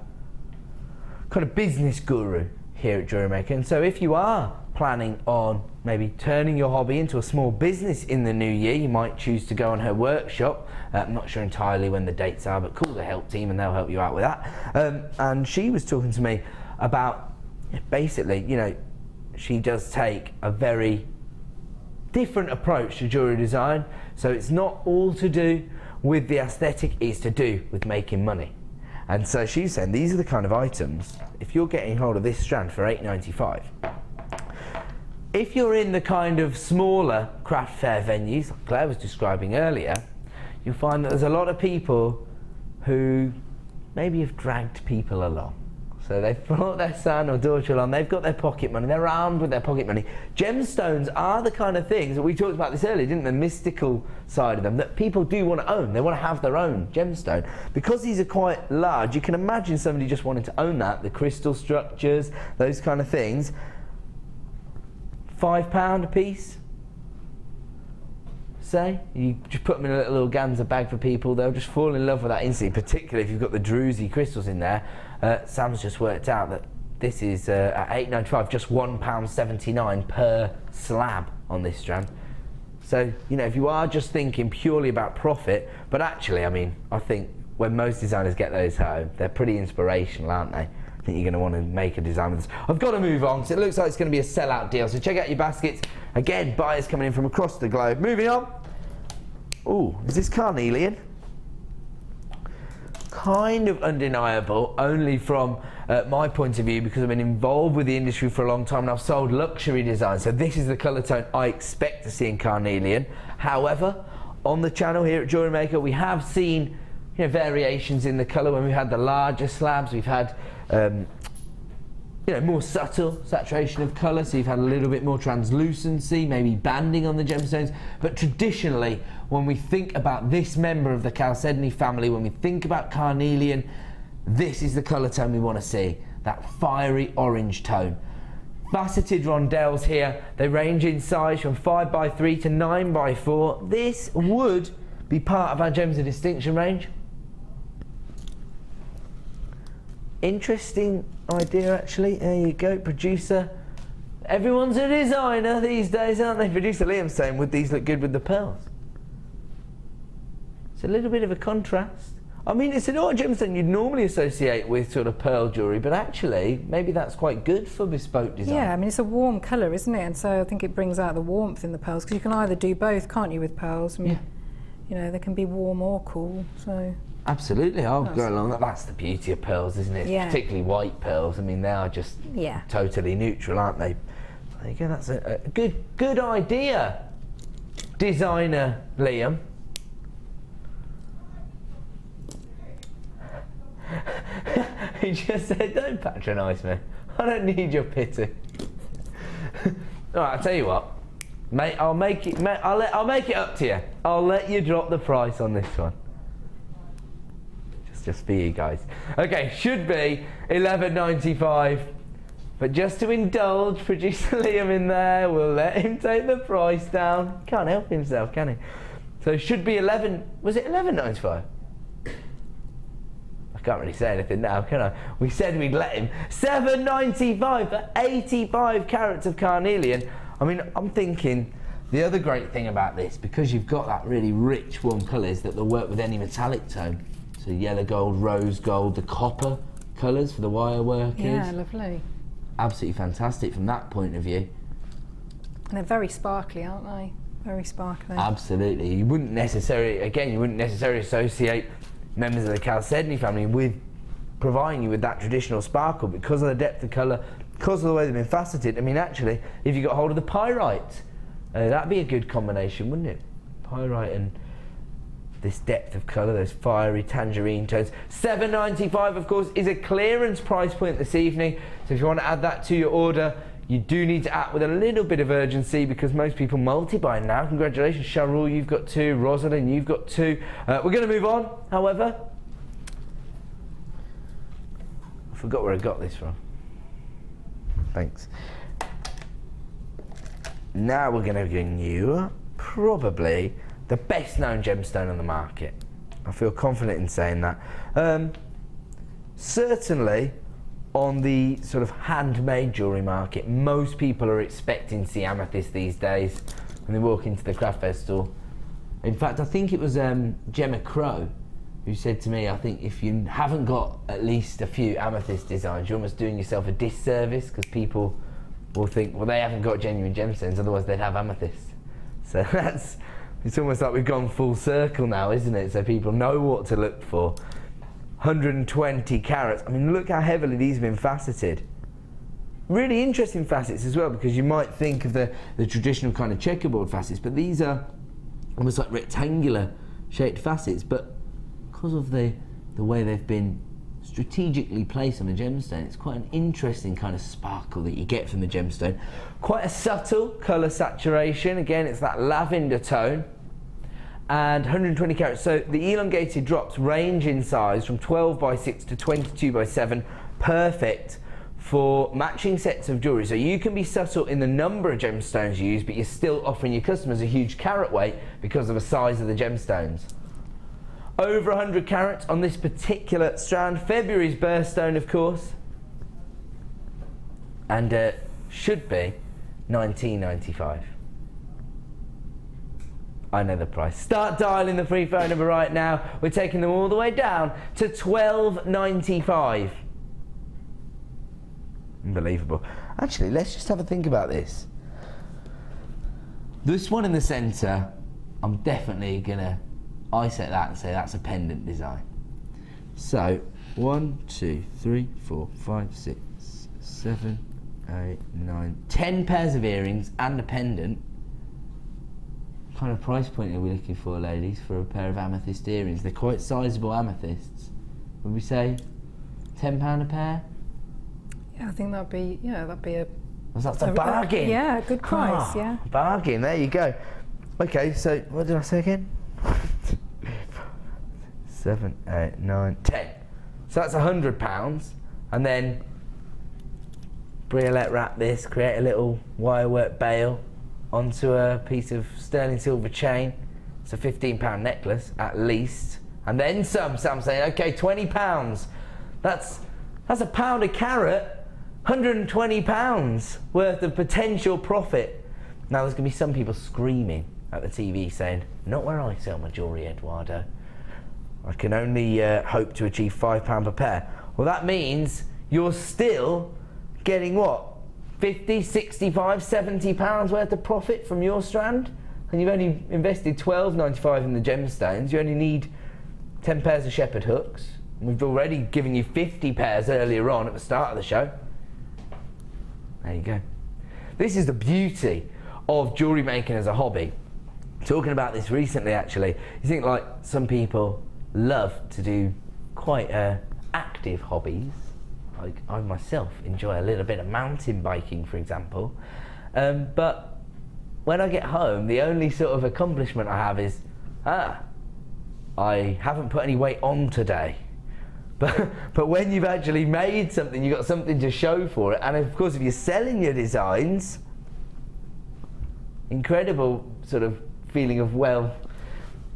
kind of business guru here at JewelleryMaker. And so if you are planning on maybe turning your hobby into a small business in the new year, you might choose to go on her workshop. I'm not sure entirely when the dates are, but call the help team and they'll help you out with that. And she was talking to me about, basically, you know, she does take a very different approach to jewellery design. So it's not all to do with the aesthetic, it's to do with making money. And so she's saying these are the kind of items, if you're getting hold of this strand for $8.95, if you're in the kind of smaller craft fair venues, like Claire was describing earlier, you'll find that there's a lot of people who maybe have dragged people along. So they've brought their son or daughter along, they've got their pocket money, they're armed with their pocket money. Gemstones are the kind of things, we talked about this earlier, didn't we, the mystical side of them, that people do want to own. They want to have their own gemstone. Because these are quite large, you can imagine somebody just wanting to own that, the crystal structures, those kind of things. £5 a piece, say. You just put them in a little organza bag for people, they'll just fall in love with that instantly, particularly if you've got the druzy crystals in there. Sam's just worked out that this is at $8.95, just £1.79 per slab on this strand. So, you know, if you are just thinking purely about profit, but actually, I mean, I think when most designers get those home, they're pretty inspirational, aren't they? I think you're going to want to make a design with this. I've got to move on, because it looks like it's going to be a sellout deal. So check out your baskets. Again, buyers coming in from across the globe. Moving on. Ooh, is this carnelian? Kind of undeniable, only from my point of view, because I've been involved with the industry for a long time and I've sold luxury design. So this is the colour tone I expect to see in carnelian. However, on the channel here at JewelleryMaker, we have seen, you know, variations in the colour. When we've had the larger slabs, we've had you know, more subtle saturation of colour, so you've had a little bit more translucency, maybe banding on the gemstones. But traditionally, when we think about this member of the chalcedony family, when we think about carnelian, this is the colour tone we want to see, that fiery orange tone. Faceted rondelles here, they range in size from 5x3 to 9x4. This would be part of our Gems of Distinction range. Interesting idea, actually. There you go, producer. Everyone's a designer these days, aren't they? Producer Liam's saying, would these look good with the pearls? It's a little bit of a contrast. I mean, it's an odd gemstone you'd normally associate with sort of pearl jewellery, but actually, maybe that's quite good for bespoke design. Yeah, I mean, it's a warm colour, isn't it? And so I think it brings out the warmth in the pearls, because you can either do both, can't you, with pearls? I mean, you know, they can be warm or cool, so... Absolutely, I'll go along that. That's the beauty of pearls, isn't it? Yeah. Particularly white pearls. I mean, they are just totally neutral, aren't they? There you go, that's a good idea, designer Liam. He just said, don't patronise me. I don't need your pity. Alright, I'll tell you what, mate, I'll make it up to you. I'll let you drop the price on this one. Just for you guys. Okay, should be $11.95, but just to indulge producer Liam in there, we'll let him take the price down. Can't help himself, can he? So it should be was it $11.95? I can't really say anything now, can I? We said we'd let him. $7.95 for 85 carats of carnelian. I mean, I'm thinking the other great thing about this, because you've got that really rich warm colour, is that they'll work with any metallic tone. So yellow gold, rose gold, the copper colours for the wire workers. Yeah, lovely. Absolutely fantastic from that point of view. And they're very sparkly, aren't they? Very sparkly. Absolutely. You wouldn't necessarily associate members of the chalcedony family with providing you with that traditional sparkle because of the depth of colour, because of the way they've been faceted. I mean, actually, if you got hold of the pyrite, that'd be a good combination, wouldn't it? Pyrite and this depth of colour, those fiery tangerine tones. $7.95, of course, is a clearance price point this evening. So if you want to add that to your order, you do need to act with a little bit of urgency because most people multi-buy now. Congratulations, Sharul, you've got 2. Rosalind, you've got 2. We're going to move on, however. I forgot where I got this from. Thanks. Now we're going to bring you probably the best known gemstone on the market. I feel confident in saying that. Certainly on the sort of handmade jewellery market, most people are expecting to see amethyst these days when they walk into the craft fair store. In fact, I think it was Gemma Crow who said to me, I think if you haven't got at least a few amethyst designs, you're almost doing yourself a disservice because people will think, well, they haven't got genuine gemstones, otherwise they'd have amethyst. So it's almost like we've gone full circle now, isn't it? So people know what to look for. 120 carats. I mean, look how heavily these have been faceted. Really interesting facets as well, because you might think of the traditional kind of checkerboard facets, but these are almost like rectangular shaped facets, but because of the way they've been strategically placed on the gemstone, it's quite an interesting kind of sparkle that you get from the gemstone. Quite a subtle colour saturation. Again, it's that lavender tone. And 120 carats. So the elongated drops range in size from 12 by 6 to 22 by 7. Perfect for matching sets of jewellery. So you can be subtle in the number of gemstones you use, but you're still offering your customers a huge carat weight because of the size of the gemstones. Over 100 carats on this particular strand. February's birthstone, of course. And should be $19.95. I know the price. Start dialing the free phone number right now. We're taking them all the way down to $12.95. Unbelievable. Actually, let's just have a think about this. This one in the centre, I'm definitely gonna isolate that and say that's a pendant design. So 1, 2, 3, 4, 5, 6, 7, 8, 9, 10 pairs of earrings and a pendant. What kind of price point are we looking for, ladies, for a pair of amethyst earrings? They're quite sizable amethysts. Would we say £10 a pair? Yeah, I think that'd be a... Well, that's a bargain. Yeah, good price, yeah. Bargain, there you go. Okay, so what did I say again? 7, 8, 9, 10. So that's £100, and then Briolette wrap this, create a little wirework bail onto a piece of sterling silver chain. It's a £15 necklace at least, and then some. So I'm saying, okay, £20. That's £1 a carat. £120 worth of potential profit. Now there's going to be some people screaming at the TV saying, not where I sell my jewellery, Eduardo. I can only hope to achieve £5 per pair. Well, that means you're still getting what? 50, 65, £70 worth of profit from your strand? And you've only invested £12.95 in the gemstones. You only need 10 pairs of shepherd hooks. We've already given you 50 pairs earlier on at the start of the show. There you go. This is the beauty of jewellery making as a hobby. Talking about this recently, actually, you think like some people love to do quite active hobbies. Like I myself enjoy a little bit of mountain biking, for example. But when I get home, the only sort of accomplishment I have is, I haven't put any weight on today. But when you've actually made something, you've got something to show for it. And of course, if you're selling your designs, incredible sort of feeling of, well,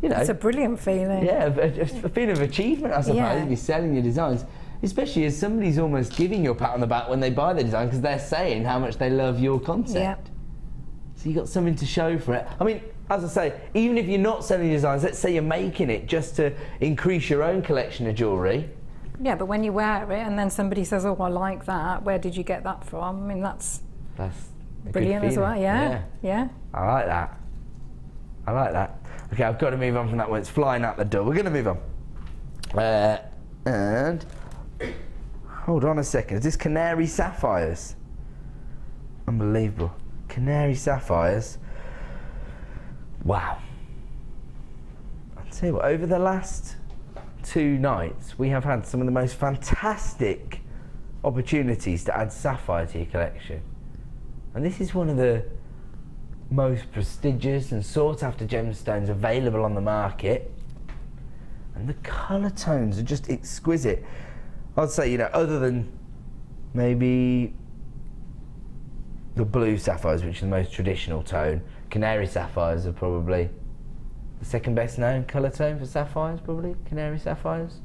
you know. It's a brilliant feeling. Yeah, a feeling of achievement, I suppose, Yeah. if you're selling your designs. Especially as somebody's almost giving you a pat on the back when they buy the design because they're saying how much they love your concept. Yep. So you've got something to show for it. I mean, as I say, even if you're not selling designs, let's say you're making it just to increase your own collection of jewellery. Yeah, but when you wear it and then somebody says, oh, I like that, where did you get that from? I mean, that's a brilliant good as well, feeling. yeah. I like that. I like that. Okay, I've got to move on from that one. It's flying out the door. We're going to move on. And hold on a second. Is this Canary Sapphires? Unbelievable. Canary Sapphires. Wow. I'll tell you what, over the last 2 nights, we have had some of the most fantastic opportunities to add sapphire to your collection. And this is one of the most prestigious and sought after gemstones available on the market. And the colour tones are just exquisite. I'd say, you know, other than maybe the blue sapphires, which is the most traditional tone, canary sapphires are probably the second best known colour tone for sapphires, probably, canary sapphires.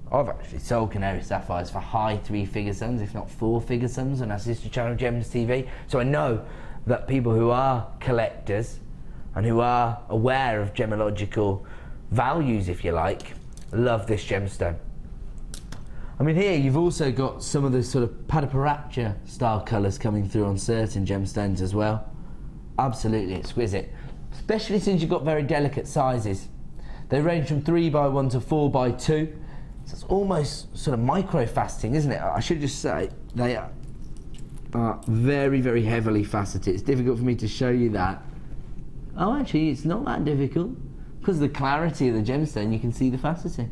I've actually sold canary sapphires for high 3-figure sums, if not 4-figure sums, on our sister channel Gems TV. So I know that people who are collectors and who are aware of gemological values, if you like, love this gemstone. I mean, here you've also got some of the sort of Padaparacha style colours coming through on certain gemstones as well. Absolutely exquisite, especially since you've got very delicate sizes. They range from 3x1 to 4x2, so it's almost sort of micro faceting, isn't it? I should just say they are very, very heavily faceted. It's difficult for me to show you that. Oh, actually, it's not that difficult. Because of the clarity of the gemstone, you can see the faceting.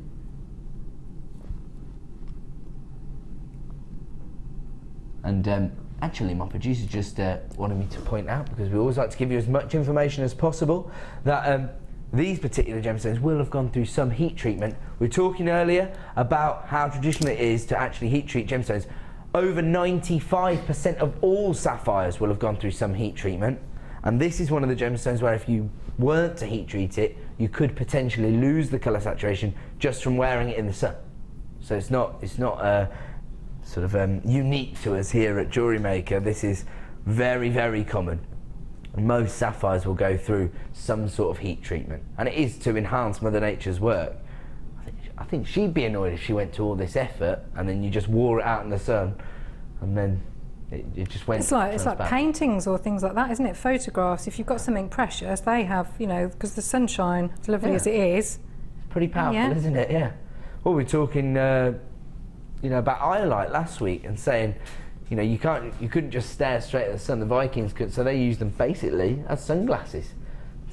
And actually, my producer just wanted me to point out, because we always like to give you as much information as possible, that these particular gemstones will have gone through some heat treatment. We were talking earlier about how traditional it is to actually heat treat gemstones. Over 95% of all sapphires will have gone through some heat treatment. And this is one of the gemstones where if you weren't to heat treat it, you could potentially lose the colour saturation just from wearing it in the sun. So it's not sort of unique to us here at JewelleryMaker. This is very, very common. Most sapphires will go through some sort of heat treatment, and it is to enhance Mother Nature's work. I think she'd be annoyed if she went to all this effort and then you just wore it out in the sun and then it just went. It's like paintings or things like that, isn't it? Photographs. If you've got something precious, they have, you know, because the sunshine, as lovely as it is, it's pretty powerful, isn't it? Yeah. Well, we're talking, you know, about iolite last week and saying, you know, you couldn't just stare straight at the sun. The Vikings could, so they used them basically as sunglasses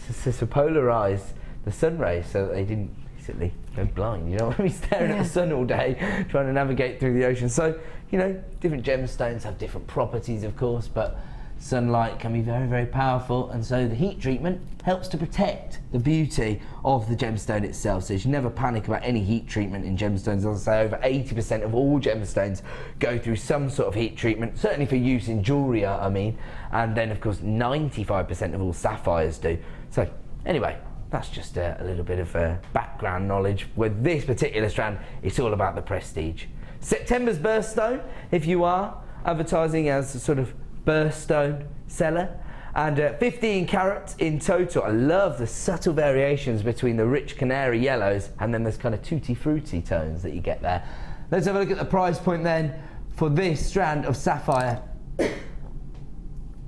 to polarise the sun rays so that they didn't basically go blind. You don't want to be staring at the sun all day trying to navigate through the ocean. So, you know, different gemstones have different properties, of course, but sunlight can be very, very powerful, and so the heat treatment helps to protect the beauty of the gemstone itself. So you should never panic about any heat treatment in gemstones. As I say, over 80% of all gemstones go through some sort of heat treatment, certainly for use in jewellery, I mean, and then of course 95% of all sapphires do. So anyway, that's just a little bit of background knowledge. With this particular strand, it's all about the prestige. September's birthstone, if you are advertising as a sort of birthstone seller, and 15 carats in total. I love the subtle variations between the rich canary yellows and then there's kind of tutti frutti tones that you get there. Let's have a look at the price point then for this strand of sapphire,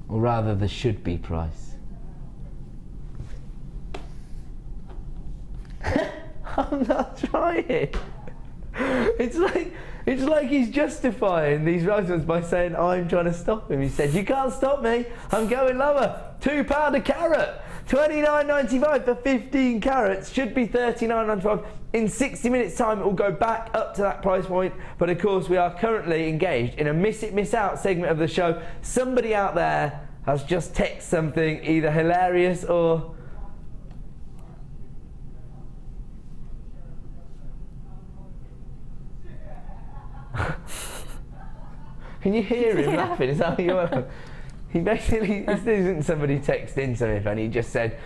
or rather the should-be price. I'm not trying. It's like he's justifying these items by saying I'm trying to stop him. He said, "You can't stop me. I'm going lower. £2 a carat, £29.95 for 15 carats. Should be £39.95. In 60 minutes' time, it will go back up to that price point. But of course, we are currently engaged in a miss it, miss out segment of the show. Somebody out there has just texted something either hilarious or." Can you hear him laughing? Is that what you're laughing? He basically, this isn't somebody texting something funny, he just said,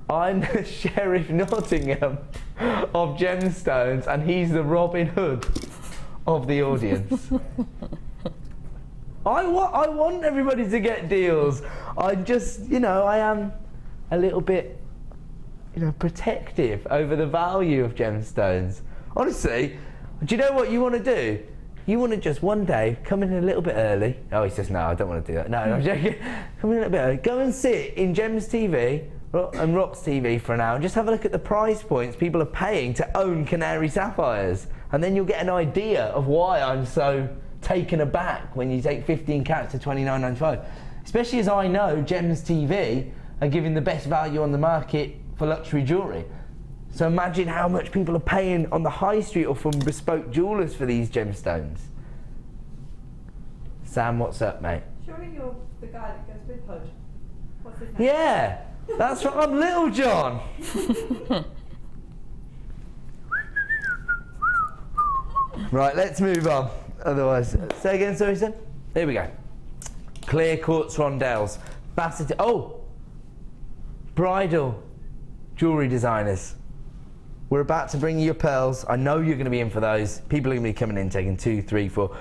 "I'm the Sheriff Nottingham of gemstones and he's the Robin Hood of the audience." I want everybody to get deals. I just, you know, I am a little bit, you know, protective over the value of gemstones. Honestly, do you know what you want to do? You want to just one day come in a little bit early. Oh, he says, "No, I don't want to do that." No, I'm joking. Come in a little bit early. Go and sit in Gems TV and Rocks TV for an hour and just have a look at the price points people are paying to own canary sapphires. And then you'll get an idea of why I'm so taken aback when you take 15 carats to £29.95. Especially as I know Gems TV are giving the best value on the market for luxury jewellery. So imagine how much people are paying on the high street or from bespoke jewellers for these gemstones. Sam, what's up, mate? Surely you're the guy that goes with Hood. What's his name? Yeah, that's right. I'm Little John. Right, let's move on. Otherwise, say again, sorry, sir. Here we go. Clear quartz rondelles, faceted. Oh, bridal jewellery designers. We're about to bring you your pearls. I know you're going to be in for those. People are going to be coming in, taking 2, 3, 4.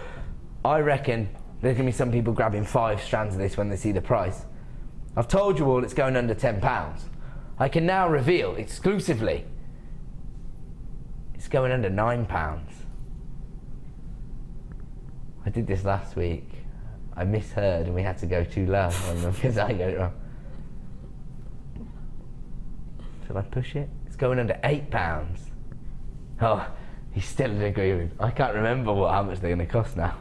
I reckon there's going to be some people grabbing 5 strands of this when they see the price. I've told you all it's going under £10. I can now reveal exclusively it's going under £9. I did this last week. I misheard and we had to go too low because I got it wrong. Shall I push it? It's going under £8. Oh, he still didn't agree with me. I can't remember how much they're going to cost now.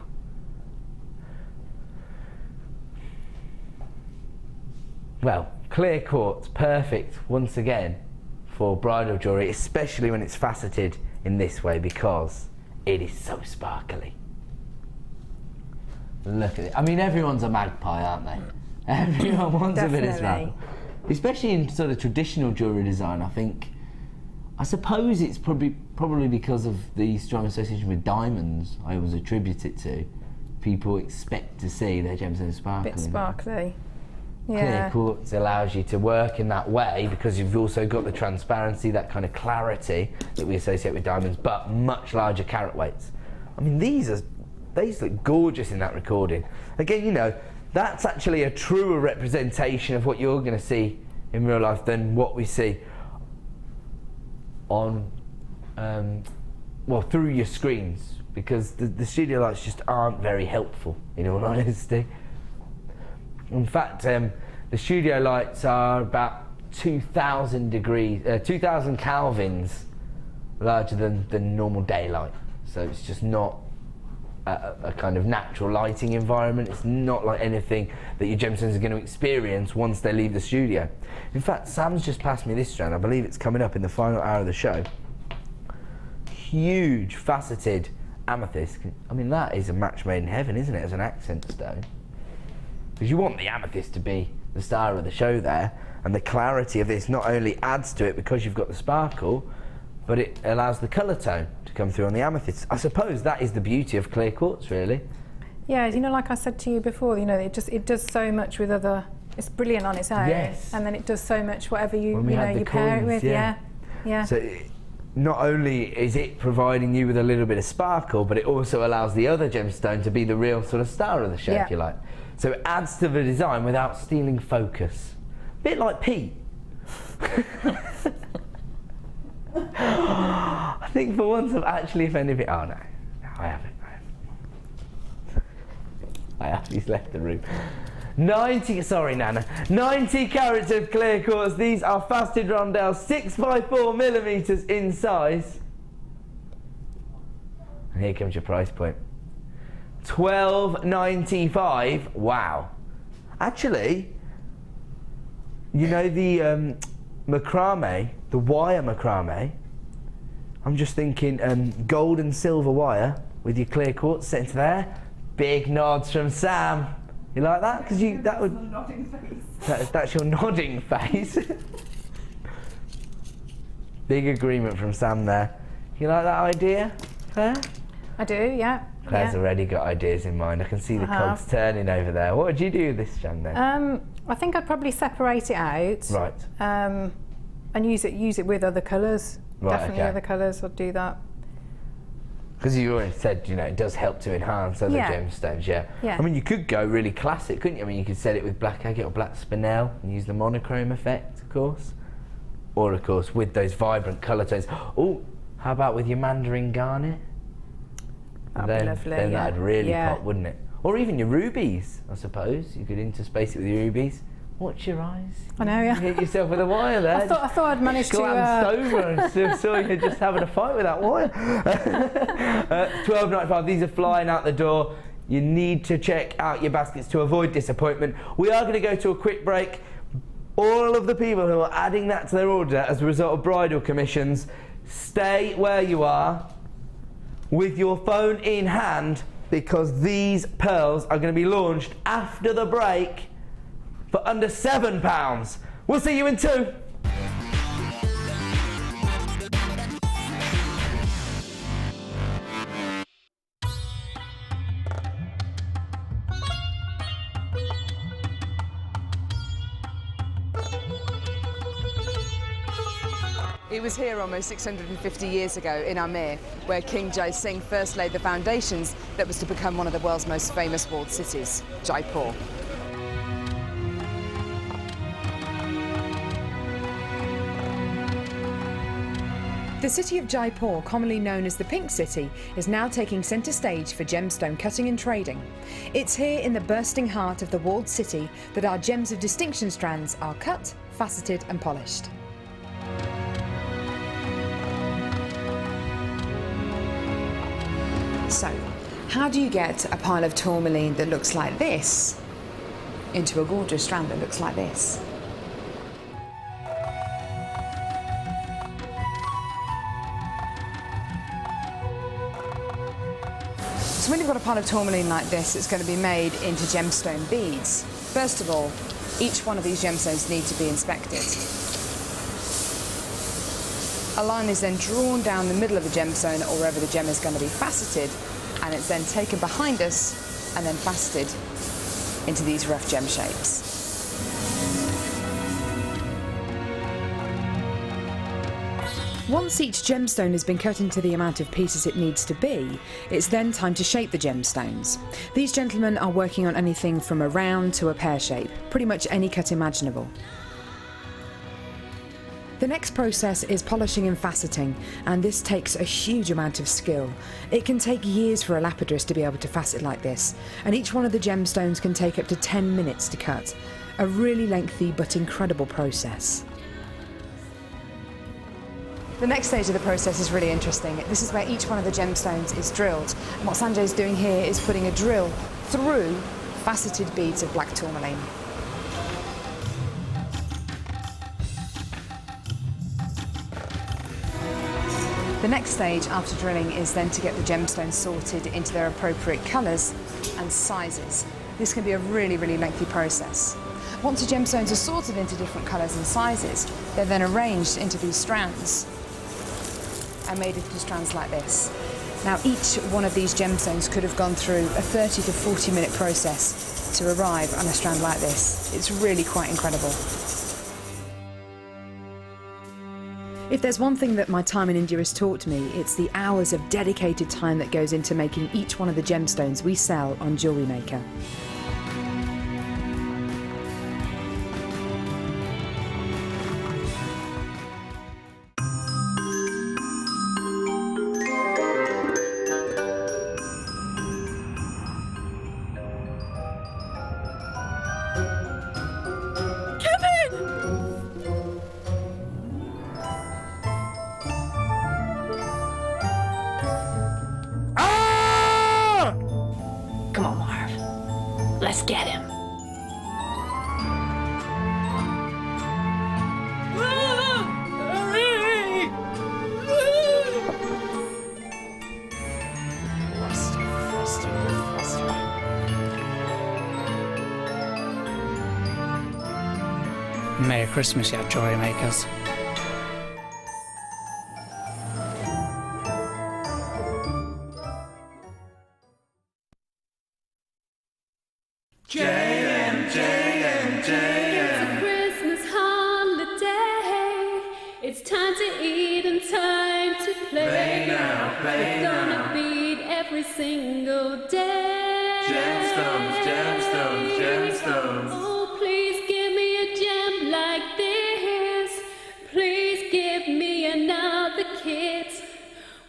Well, clear quartz, perfect once again for bridal jewellery, especially when it's faceted in this way because it is so sparkly. Look at it. I mean, everyone's a magpie, aren't they? Everyone wants a bit of sparkle. Especially in sort of traditional jewellery design, I suppose it's probably because of the strong association with diamonds, I always attribute it to. People expect to see their gemstones sparkling. Bit sparkly. Yeah. Clear quartz allows you to work in that way because you've also got the transparency, that kind of clarity that we associate with diamonds, but much larger carat weights. I mean, these look gorgeous in that recording. Again, you know, that's actually a truer representation of what you're going to see in real life than what we see on, well, through your screens, because the studio lights just aren't very helpful, in all honesty. In fact, the studio lights are about 2,000 Kelvins larger than normal daylight. So it's just not a kind of natural lighting environment. It's not like anything that your gemstones are going to experience once they leave the studio. In fact, Sam's just passed me this strand. I believe it's coming up in the final hour of the show. Huge faceted amethyst. I mean, that is a match made in heaven, isn't it, as an accent stone? Because you want the amethyst to be the star of the show there, and the clarity of this not only adds to it because you've got the sparkle, but it allows the colour tone to come through on the amethyst. I suppose that is the beauty of clear quartz, really. Yeah, you know, like I said to you before, you know, it does so much with other. It's brilliant on its own, yes. And then it does so much whatever you you pair it with. Yeah. So not only is it providing you with a little bit of sparkle, but it also allows the other gemstone to be the real sort of star of the show, if you like. So it adds to the design without stealing focus. A bit like Pete. I think for once I've actually offended Pete. Oh no, I haven't. I have. He's left the room. 90 carats of clear quartz. These are faceted rondelles, 6 by 4 millimeters in size. And here comes your price point. $12.95. Wow. Actually, you know the macrame, the wire macrame. I'm just thinking gold and silver wire with your clear quartz set into there. Big nods from Sam. You like that? Because that would. Nodding face. That's your nodding face. Big agreement from Sam there. You like that idea, Claire? I do, yeah. Claire's already got ideas in mind. I can see the cogs turning over there. What would you do with this strand then? I think I'd probably separate it out. Right. And use it with other colours. Right, Definitely other colours. I'd do that. Because you already said, you know, it does help to enhance other gemstones, yeah. I mean, you could go really classic, couldn't you? I mean, you could set it with black agate or black spinel and use the monochrome effect, of course. Or, of course, with those vibrant colour tones. Oh, how about with your mandarin garnet? That'd be lovely, then that'd really pop, wouldn't it? Or even your rubies, I suppose. You could interspace it with your rubies. Watch your eyes. I know, yeah. You hit yourself with a wire there. I thought I'd managed to... glanced over and still saw you just having a fight with that wire. $12.95. These are flying out the door. You need to check out your baskets to avoid disappointment. We are going to go to a quick break. All of the people who are adding that to their order as a result of bridal commissions, stay where you are with your phone in hand because these pearls are going to be launched after the break for under £7. We'll see you in 2. It was here almost 650 years ago in Amir, where King Jai Singh first laid the foundations that was to become one of the world's most famous walled cities, Jaipur. The city of Jaipur, commonly known as the Pink City, is now taking centre stage for gemstone cutting and trading. It's here in the bursting heart of the walled city that our gems of distinction strands are cut, faceted and polished. So, how do you get a pile of tourmaline that looks like this into a gorgeous strand that looks like this? So when you've got a pile of tourmaline like this, it's going to be made into gemstone beads. First of all, each one of these gemstones need to be inspected. A line is then drawn down the middle of the gemstone or wherever the gem is going to be faceted, and it's then taken behind us and then faceted into these rough gem shapes. Once each gemstone has been cut into the amount of pieces it needs to be, it's then time to shape the gemstones. These gentlemen are working on anything from a round to a pear shape, pretty much any cut imaginable. The next process is polishing and faceting, and this takes a huge amount of skill. It can take years for a lapidress to be able to facet like this, and each one of the gemstones can take up to 10 minutes to cut. A really lengthy but incredible process. The next stage of the process is really interesting. This is where each one of the gemstones is drilled, and what Sanjay's doing here is putting a drill through faceted beads of black tourmaline. The next stage after drilling is then to get the gemstones sorted into their appropriate colours and sizes. This can be a really, really lengthy process. Once the gemstones are sorted into different colours and sizes, they're then arranged into these strands and made into strands like this. Now each one of these gemstones could have gone through a 30 to 40 minute process to arrive on a strand like this. It's really quite incredible. If there's one thing that my time in India has taught me, it's the hours of dedicated time that goes into making each one of the gemstones we sell on JewelleryMaker. Let's get him. Merry Christmas, you JewelleryMakers. It's time to eat and time to play. Play now, play We're gonna now. beat every single day. Gemstones, gemstones, gemstones. Oh, please give me a gem like this. Please give me another kit.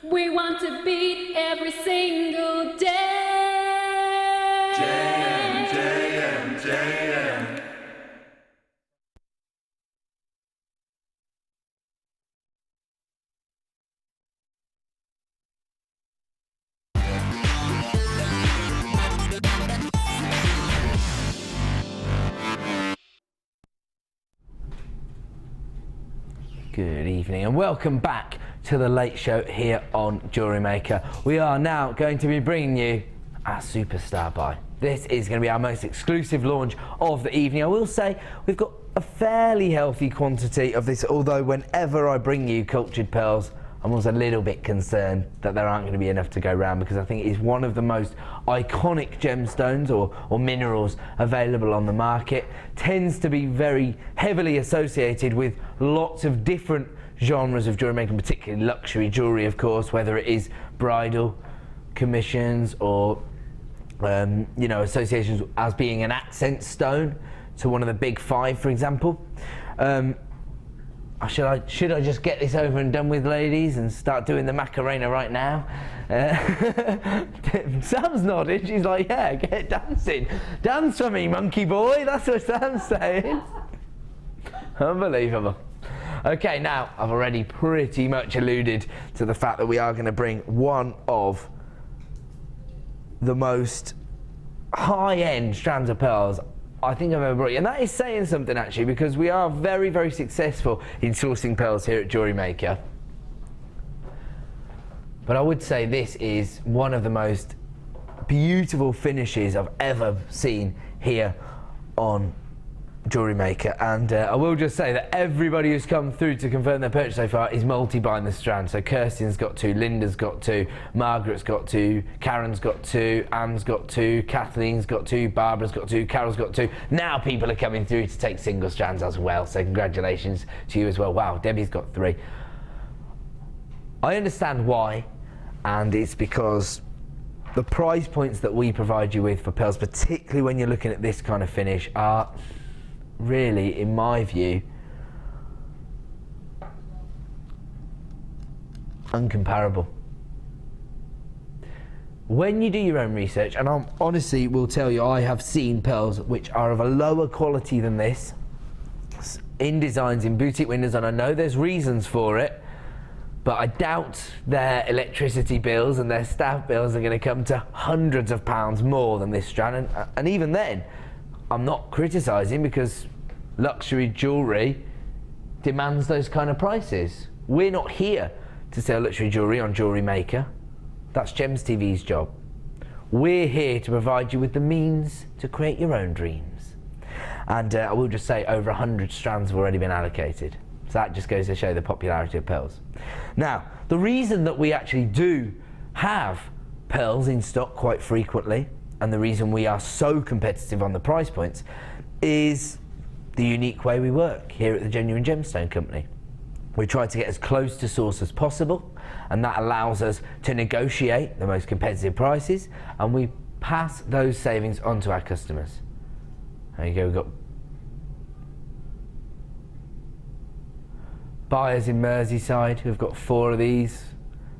We want to beat every single day. JM, JM, JM. Good evening and welcome back to the Late Show here on JewelleryMaker. We are now going to be bringing you our superstar buy. This is going to be our most exclusive launch of the evening. I will say we've got a fairly healthy quantity of this, although whenever I bring you cultured pearls, I'm also a little bit concerned that there aren't going to be enough to go around, because I think it is one of the most iconic gemstones or minerals available on the market. Tends to be very heavily associated with lots of different genres of jewellery making, particularly luxury jewellery, of course, whether it is bridal commissions or you know, associations as being an accent stone to one of the big five, for example. Should I just get this over and done with, ladies, and start doing the Macarena right now? Sam's nodding. She's like, yeah, get dancing. Dance for me, monkey boy. That's what Sam's saying. Unbelievable. Okay, now, I've already pretty much alluded to the fact that we are going to bring one of the most high-end strands of pearls I think I've ever brought you. And that is saying something, actually, because we are very, very successful in sourcing pearls here at JewelleryMaker. But I would say this is one of the most beautiful finishes I've ever seen here on JewelleryMaker. And I will just say that everybody who's come through to confirm their purchase so far is multi-buying the strand. So Kirsten's got 2, Linda's got 2, Margaret's got 2, Karen's got 2, Anne's got 2, Kathleen's got 2, Barbara's got 2, Carol's got 2. Now people are coming through to take single strands as well, so congratulations to you as well. Wow, Debbie's got 3. I understand why, and it's because the price points that we provide you with for pearls, particularly when you're looking at this kind of finish, are really, in my view, uncomparable. When you do your own research, and I honestly will tell you, I have seen pearls which are of a lower quality than this in designs, in boutique windows, and I know there's reasons for it, but I doubt their electricity bills and their staff bills are going to come to hundreds of pounds more than this strand. And even then, I'm not criticising, because luxury jewellery demands those kind of prices. We're not here to sell luxury jewellery on JewelleryMaker. That's Gems TV's job. We're here to provide you with the means to create your own dreams. And I will just say over 100 strands have already been allocated. So that just goes to show the popularity of pearls. Now, the reason that we actually do have pearls in stock quite frequently, and the reason we are so competitive on the price points, is the unique way we work here at the Genuine Gemstone Company. We try to get as close to source as possible, and that allows us to negotiate the most competitive prices, and we pass those savings on to our customers. There you go, we've got buyers in Merseyside who've got 4 of these.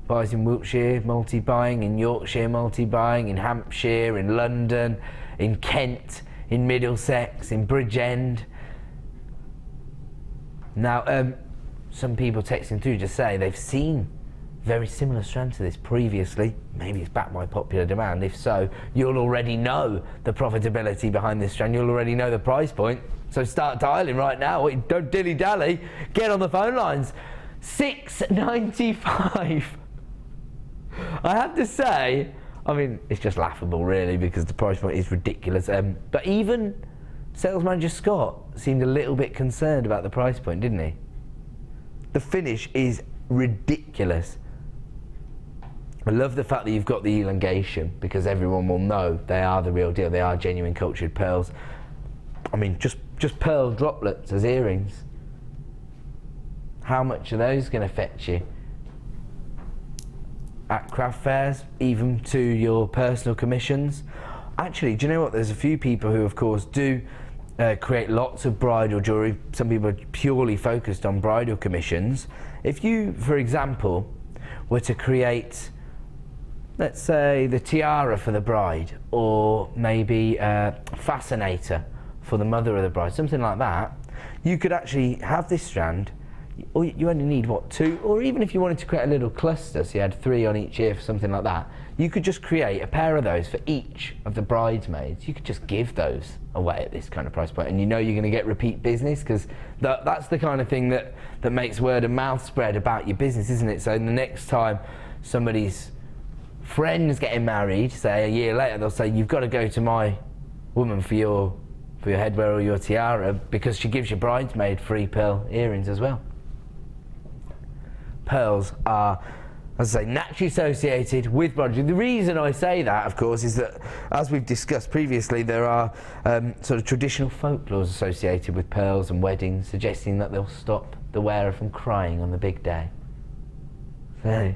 Buyers in Wiltshire, multi-buying, in Yorkshire, multi-buying, in Hampshire, in London, in Kent, in Middlesex, in Bridgend. Now, some people texting through just say they've seen very similar strands to this previously. Maybe it's backed by popular demand. If so, you'll already know the profitability behind this strand. You'll already know the price point. So start dialing right now. Don't dilly-dally. Get on the phone lines. $6.95. I have to say, I mean, it's just laughable really, because the price point is ridiculous. But even sales manager Scott seemed a little bit concerned about the price point, didn't he? The finish is ridiculous. I love the fact that you've got the elongation, because everyone will know they are the real deal. They are genuine cultured pearls. I mean, just pearl droplets as earrings. How much are those going to fetch you? At craft fairs, even to your personal commissions. Actually, do you know what? There's a few people who, of course, do create lots of bridal jewellery. Some people are purely focused on bridal commissions. If you, for example, were to create, let's say, the tiara for the bride, or maybe a fascinator for the mother of the bride, something like that, you could actually have this strand. Or you only need, what, 2? Or even if you wanted to create a little cluster, so you had 3 on each ear, something like that, you could just create a pair of those for each of the bridesmaids. You could just give those away at this kind of price point, and you know you're going to get repeat business, because that's the kind of thing that makes word of mouth spread about your business, isn't it? So the next time somebody's friends getting married, say a year later, they'll say, you've got to go to my woman for your headwear or your tiara, because she gives your bridesmaid free pearl earrings as well. Pearls are, as I say, naturally associated with bronze. The reason I say that, of course, is that, as we've discussed previously, there are sort of traditional folklores associated with pearls and weddings, suggesting that they'll stop the wearer from crying on the big day. So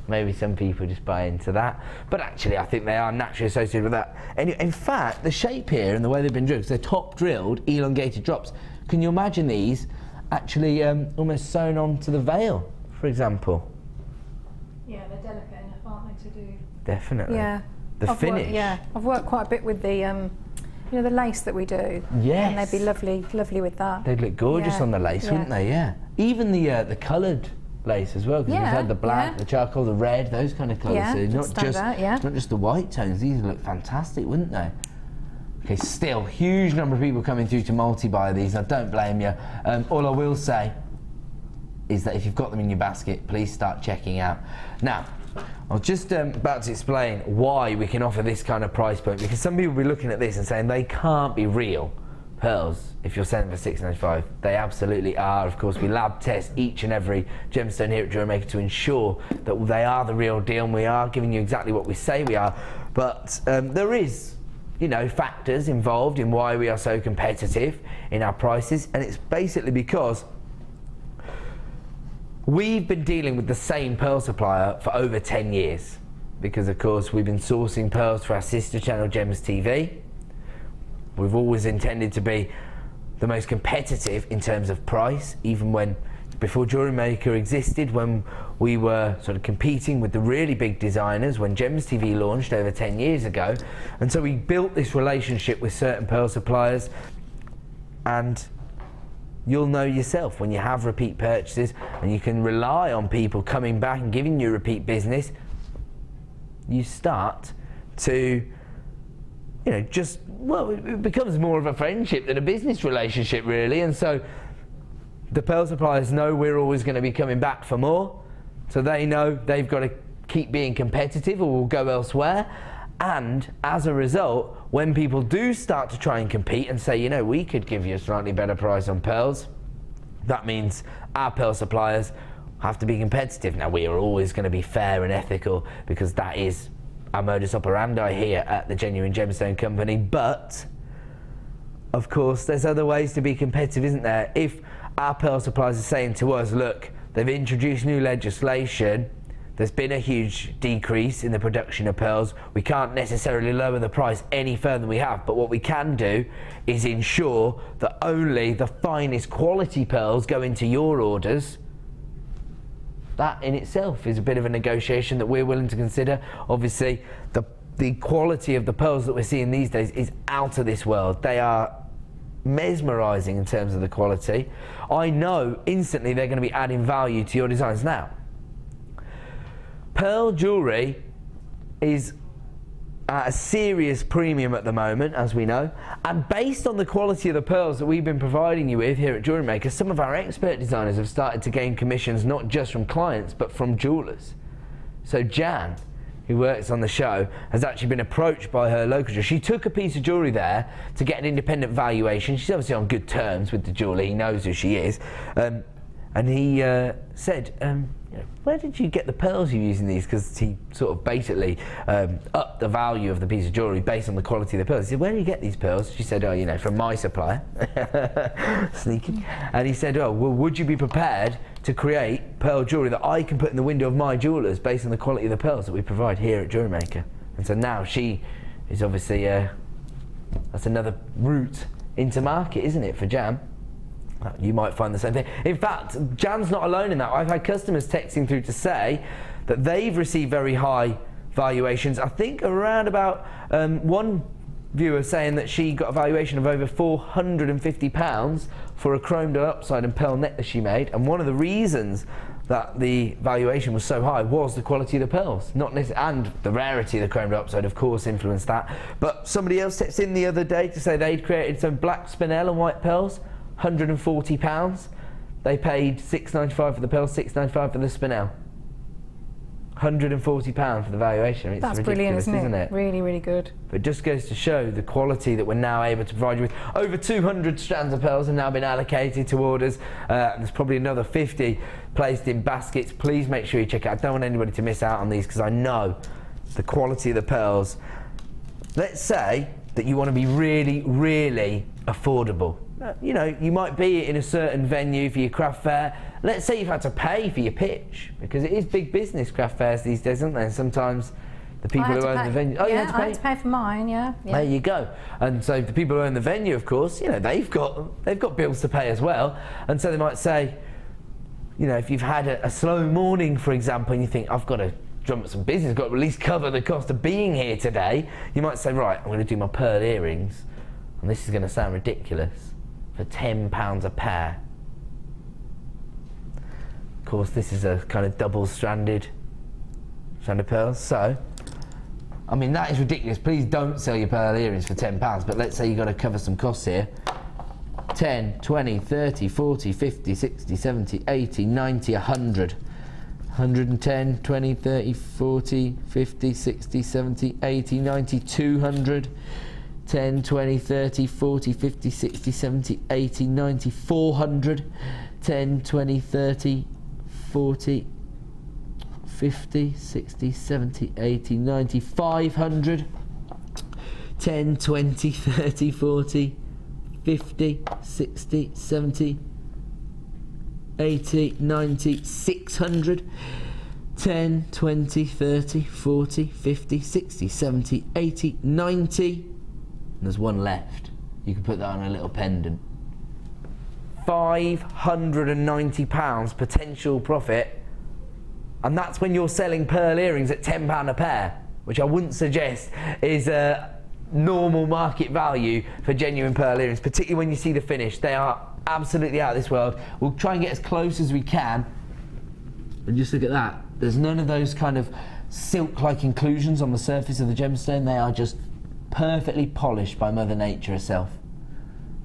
maybe some people just buy into that, but actually I think they are naturally associated with that. And in fact, the shape here and the way they've been drilled, they're top drilled, elongated drops. Can you imagine these actually almost sewn onto the veil, for example? Yeah, they're delicate enough, aren't they, to do? Definitely. Yeah. The finish. I've worked quite a bit with the, you know, the lace that we do. Yes. And they'd be lovely with that. They'd look gorgeous on the lace, wouldn't they? Yeah. Even the coloured lace as well, because we've had the black, the charcoal, the red, those kind of colours. So not just the white tones. These would look fantastic, wouldn't they? Okay, still huge number of people coming through to multi-buy these. I don't blame you. All I will say is that if you've got them in your basket, please start checking out. Now, I was just about to explain why we can offer this kind of price point, because some people will be looking at this and saying they can't be real pearls if you're selling for $6.95. They absolutely are. Of course, we lab test each and every gemstone here at JewelleryMaker to ensure that they are the real deal, and we are giving you exactly what we say we are. But there is, you know, factors involved in why we are so competitive in our prices, and it's basically because we've been dealing with the same pearl supplier for over 10 years, because of course we've been sourcing pearls for our sister channel Gems TV. We've always intended to be the most competitive in terms of price, even before JewelleryMaker existed, when we were sort of competing with the really big designers, when Gems TV launched over 10 years ago. And so we built this relationship with certain pearl suppliers, and you'll know yourself when you have repeat purchases and you can rely on people coming back and giving you repeat business, you start to, you know, it becomes more of a friendship than a business relationship, really. And so the pearl suppliers know we're always going to be coming back for more, so they know they've got to keep being competitive or will go elsewhere. And as a result, when people do start to try and compete and say, you know, we could give you a slightly better price on pearls, that means our pearl suppliers have to be competitive. Now, we are always going to be fair and ethical, because that is our modus operandi here at the Genuine Gemstone Company. But of course, there's other ways to be competitive, isn't there? If our pearl suppliers are saying to us, look, they've introduced new legislation, there's been a huge decrease in the production of pearls, we can't necessarily lower the price any further than we have, but what we can do is ensure that only the finest quality pearls go into your orders. That in itself is a bit of a negotiation that we're willing to consider. Obviously, the quality of the pearls that we're seeing these days is out of this world. They are mesmerising in terms of the quality. I know instantly they're going to be adding value to your designs. Now, pearl jewellery is at a serious premium at the moment, as we know, and based on the quality of the pearls that we've been providing you with here at JewelleryMaker, some of our expert designers have started to gain commissions not just from clients but from jewellers. So Jan, who works on the show, has actually been approached by her local jeweller. She took a piece of jewellery there to get an independent valuation. She's obviously on good terms with the jeweller, he knows who she is, and he said, you know, where did you get the pearls you're using these? Because he sort of basically upped the value of the piece of jewellery based on the quality of the pearls. He said, where do you get these pearls? She said, oh, you know, from my supplier. Sneaky. And he said, oh, well, would you be prepared to create pearl jewellery that I can put in the window of my jewellers based on the quality of the pearls that we provide here at JewelleryMaker? And so now she is obviously, that's another route into market, isn't it, for Jan? You might find the same thing. In fact, Jan's not alone in that. I've had customers texting through to say that they've received very high valuations. I think around about one viewer saying that she got a valuation of over £450 for a chromed upside and pearl necklace she made, and one of the reasons that the valuation was so high was the quality of the pearls, not necessarily, and the rarity of the chromed upside of course influenced that. But somebody else texted in the other day to say they'd created some black spinel and white pearls, £140. They paid $6.95 for the pearls, $6.95 for the spinel. £140 for the valuation. I mean, That's it's brilliant, ridiculous, isn't it? Really, really good. But it just goes to show the quality that we're now able to provide you with. Over 200 strands of pearls have now been allocated to orders. There's probably another 50 placed in baskets. Please make sure you check it out. I don't want anybody to miss out on these because I know the quality of the pearls. Let's say that you want to be really, really affordable. You know, you might be in a certain venue for your craft fair. Let's say you've had to pay for your pitch, because it is big business, craft fairs these days, aren't they? And sometimes the people who own the venue... Oh, yeah, I had to pay for mine, yeah. There you go. And so the people who own the venue, of course, you know, they've got bills to pay as well. And so they might say, you know, if you've had a slow morning, for example, and you think, I've got to drum up some business, got to at least cover the cost of being here today, you might say, right, I'm going to do my pearl earrings, and this is going to sound ridiculous, for £10 a pair. Of course, this is a kind of double-stranded pearls, so, I mean, that is ridiculous. Please don't sell your pearl earrings for £10, but let's say you've got to cover some costs here. 10, 20, 30, 40, 50, 60, 70, 80, 90, 100. 110, 20, 30, 40, 50, 60, 70, 80, 90, 200. 10, 20, 30, 40, 50, 60, 70, 80, 90, 400. 10, 20, 30, 40, 50, 60, 70, 80, 90, 500. 10, 20, 30, 40, 50, 60, 70, 80, 90, 600. 10, 20, 30, 40, 50, 60, 70, 80, 90. There's one left. You can put that on a little pendant. £590 potential profit, and that's when you're selling pearl earrings at £10 a pair, which I wouldn't suggest is a normal market value for genuine pearl earrings, particularly when you see the finish. They are absolutely out of this world. We'll try and get as close as we can. And just look at that. There's none of those kind of silk-like inclusions on the surface of the gemstone. They are just perfectly polished by Mother Nature herself.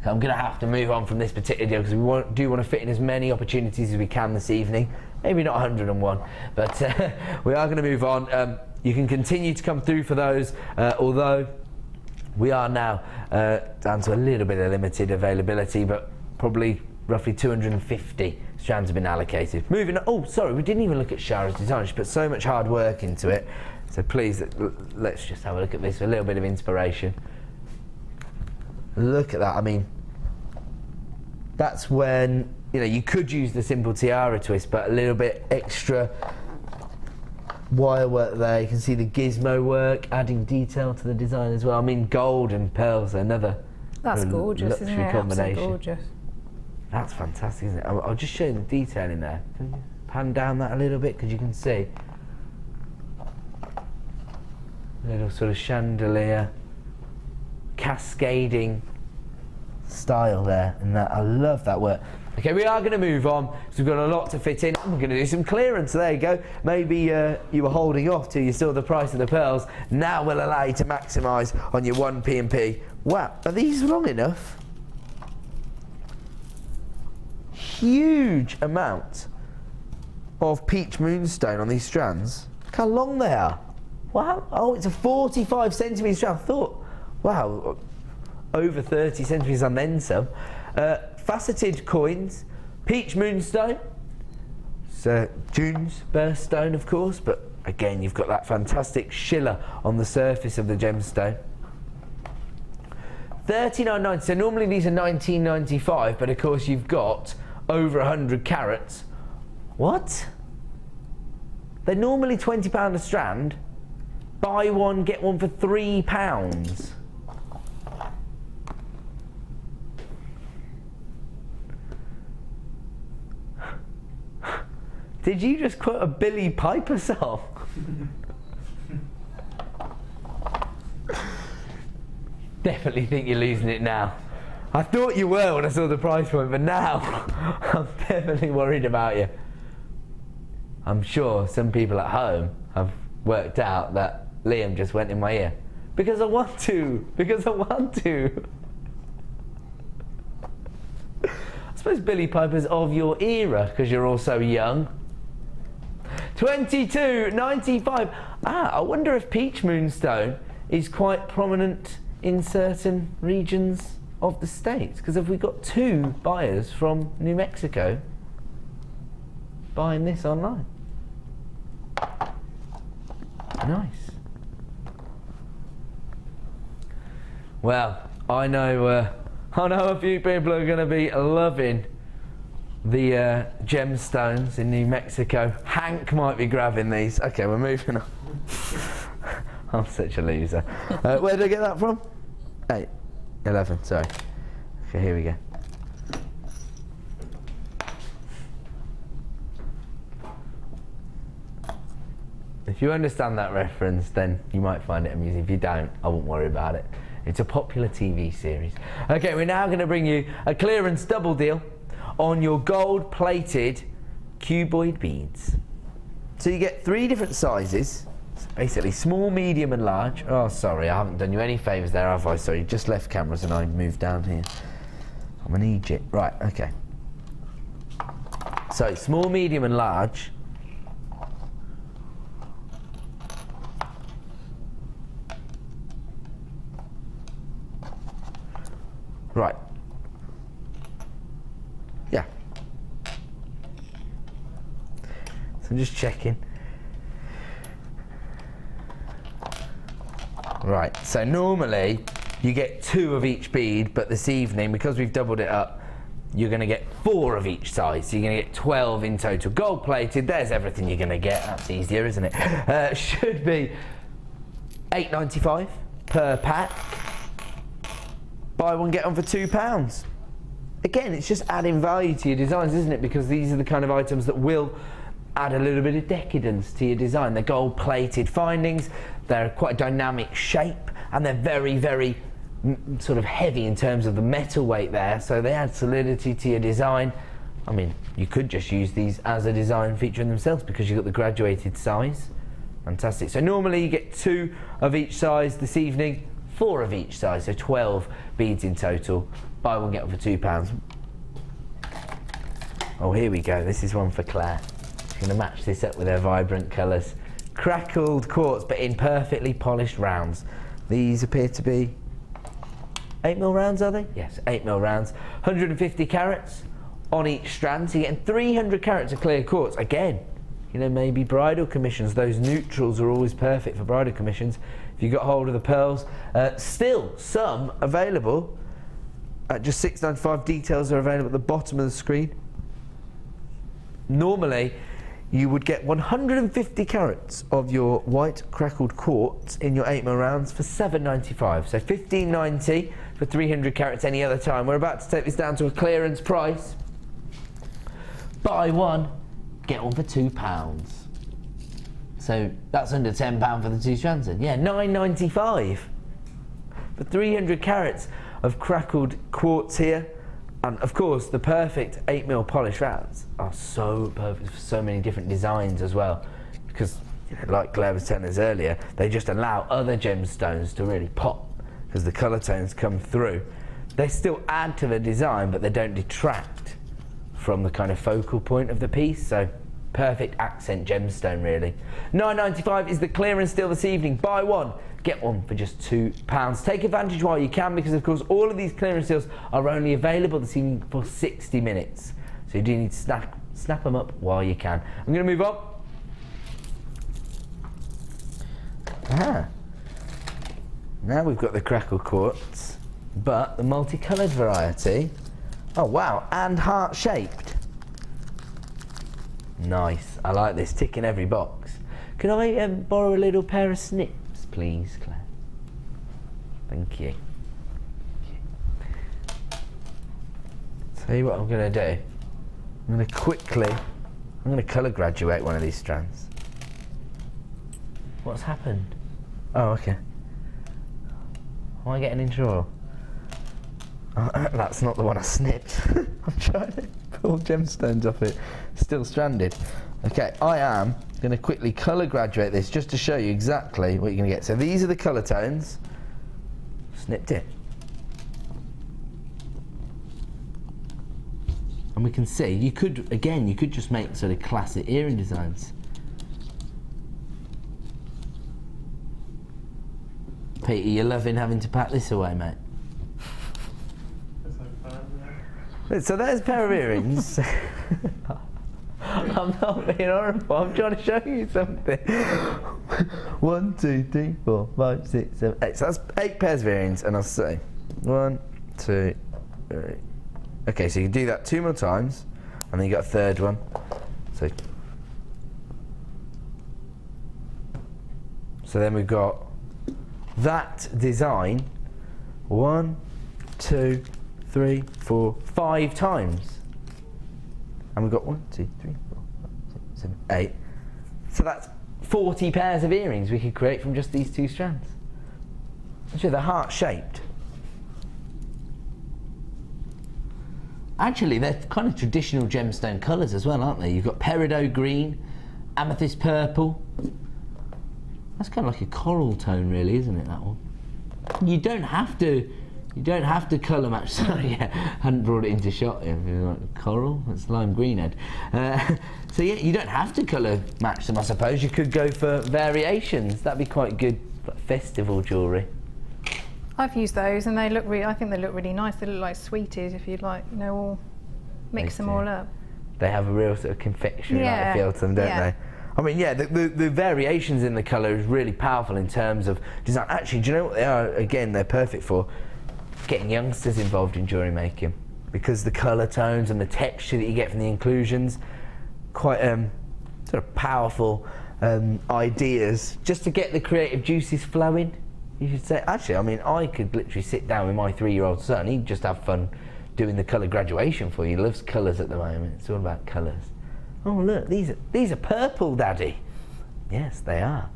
So I'm going to have to move on from this particular deal because we do want to fit in as many opportunities as we can this evening. Maybe not 101, but we are going to move on. You can continue to come through for those, although we are now down to a little bit of limited availability, but probably roughly 250 strands have been allocated. Moving on. Oh, sorry, we didn't even look at Shara's design. She put so much hard work into it. So please, let's just have a look at this for a little bit of inspiration. Look at that. I mean, that's when, you know, you could use the simple tiara twist, but a little bit extra wire work there. You can see the gizmo work, adding detail to the design as well. I mean, gold and pearls, another that's gorgeous, isn't it? Combination. Absolutely gorgeous. That's fantastic, isn't it? I'll just show you the detail in there. Can you pan down that a little bit, because you can see little sort of chandelier cascading style there, and that, I love that work. Okay, we are going to move on because we've got a lot to fit in. We're going to do some clearance. There you go. Maybe you were holding off till you saw the price of the pearls. Now we'll allow you to maximise on your 1 P&P. Wow, are these long enough? Huge amount of peach moonstone on these strands. Look how long they are. Wow. Oh, it's a 45 centimetre strand. I thought, wow, over 30 centimetres and then some. Faceted coins, peach moonstone, so June's birthstone, of course, but again, you've got that fantastic schiller on the surface of the gemstone. $39.90. So normally these are $19.95, but of course you've got over 100 carats. What? They're normally £20 a strand. Buy one, get one for £3. Did you just quote a Billy Piper song? Definitely think you're losing it now. I thought you were when I saw the price point, but now I'm definitely worried about you. I'm sure some people at home have worked out that Liam just went in my ear. Because I want to. Because I want to. I suppose Billy Piper's of your era, because you're all so young. 22.95. I wonder if peach moonstone is quite prominent in certain regions of the States, because have we got 2 buyers from New Mexico buying this online? Nice. Well, I know a few people are going to be loving the gemstones in New Mexico. Hank might be grabbing these. Okay, we're moving on. I'm such a loser. Where did I get that from? 8, 11, sorry. Okay, here we go. If you understand that reference, then you might find it amusing. If you don't, I won't worry about it. It's a popular TV series. Okay, we're now going to bring you a clearance double deal on your gold-plated cuboid beads. So you get 3 different sizes, basically small, medium and large. Oh, sorry, I haven't done you any favours there, have I? Sorry, just left cameras and I moved down here. I'm in Egypt. Right, okay. So small, medium and large. Right. Yeah. So I'm just checking. Right, so normally you get 2 of each bead, but this evening, because we've doubled it up, you're going to get 4 of each size. So you're going to get 12 in total. Gold plated, there's everything you're going to get. That's easier, isn't it? Should be £8.95 per pack. Buy one, get one for £2. Again, it's just adding value to your designs, isn't it? Because these are the kind of items that will add a little bit of decadence to your design. They're gold-plated findings, they're quite a dynamic shape, and they're very, very sort of heavy in terms of the metal weight there, so they add solidity to your design. I mean, you could just use these as a design feature in themselves because you've got the graduated size. Fantastic. So normally you get 2 of each size. This evening, 4 of each size, so 12 beads in total. Buy one, get one for £2. Oh, here we go. This is one for Claire. She's going to match this up with her vibrant colours. Crackled quartz, but in perfectly polished rounds. These appear to be 8mm rounds, are they? Yes, 8mm rounds. 150 carats on each strand, so you're getting 300 carats of clear quartz. Again, you know, maybe bridal commissions. Those neutrals are always perfect for bridal commissions. If you got hold of the pearls, still some available at just £6.95. Details are available at the bottom of the screen. Normally, you would get 150 carats of your white crackled quartz in your 8mm rounds for £7.95. So £15.90 for 300 carats any other time. We're about to take this down to a clearance price. Buy one, get one for £2. So that's under £10 for the 2 strands then. Yeah, £9.95 for 300 carats of crackled quartz here. And of course, the perfect 8mm polished rounds are so perfect for so many different designs as well. Because, you know, like Claire was telling us earlier, they just allow other gemstones to really pop because the colour tones come through. They still add to the design, but they don't detract from the kind of focal point of the piece. So perfect accent gemstone, really. £9.95 is the clearance deal this evening. Buy one, get one for just £2. Take advantage while you can, because of course all of these clearance deals are only available this evening for 60 minutes. So you do need to snap them up while you can. I'm going to move on. Now we've got the crackled quartz, but the multicoloured variety. Oh wow, and heart-shaped. Nice, I like this, ticking every box. Can I borrow a little pair of snips, please, Claire? Thank you. Tell you what I'm going to do. I'm going to colour graduate one of these strands. What's happened? Oh, okay. Am I getting in trouble? Oh, that's not the one I snipped. I'm trying to pull gemstones off it. Still stranded. Okay, I am going to quickly colour graduate this just to show you exactly what you're going to get. So these are the colour tones. Snipped it. And we can see, you could just make sort of classic earring designs. Peter? You're loving having to pack this away, mate. So there's a pair of earrings. I'm not being horrible, I'm trying to show you something. 1, 2, 3, 4, 5, 6, 7, 8. So that's 8 pairs of earrings, and I'll say 1, 2, 3. Okay, so you can do that 2 more times, and then you got a third one. So then we've got that design 1, 2, 3, 4, 5 times. And we've got 1, 2, 3, 4, 5, 6, 7, 8. So that's 40 pairs of earrings we could create from just these 2 strands. Actually, they're heart-shaped. Actually, they're kind of traditional gemstone colours as well, aren't they? You've got peridot green, amethyst purple. That's kind of like a coral tone, really, isn't it, that one? You don't have to colour match. Sorry, yeah, hadn't brought it into shot here. Like coral, that's lime green head. So yeah, you don't have to colour match them, I suppose. You could go for variations. That'd be quite good, like festival jewellery. I've used those, and they look really. I think they look really nice. They look like sweeties if you'd like, you know, all mix them all up. They have a real sort of confectionery-like feel to them, don't they? I mean, yeah, the variations in the colour is really powerful in terms of design. Actually, do you know what they are? Again, they're perfect for getting youngsters involved in jewellery making, because the colour tones and the texture that you get from the inclusions, quite sort of powerful ideas just to get the creative juices flowing, you should say. Actually, I mean, I could literally sit down with my 3-year-old son. He'd just have fun doing the colour graduation for you. He loves colours at the moment. It's all about colours. Oh look, these are purple, Daddy. Yes, they are.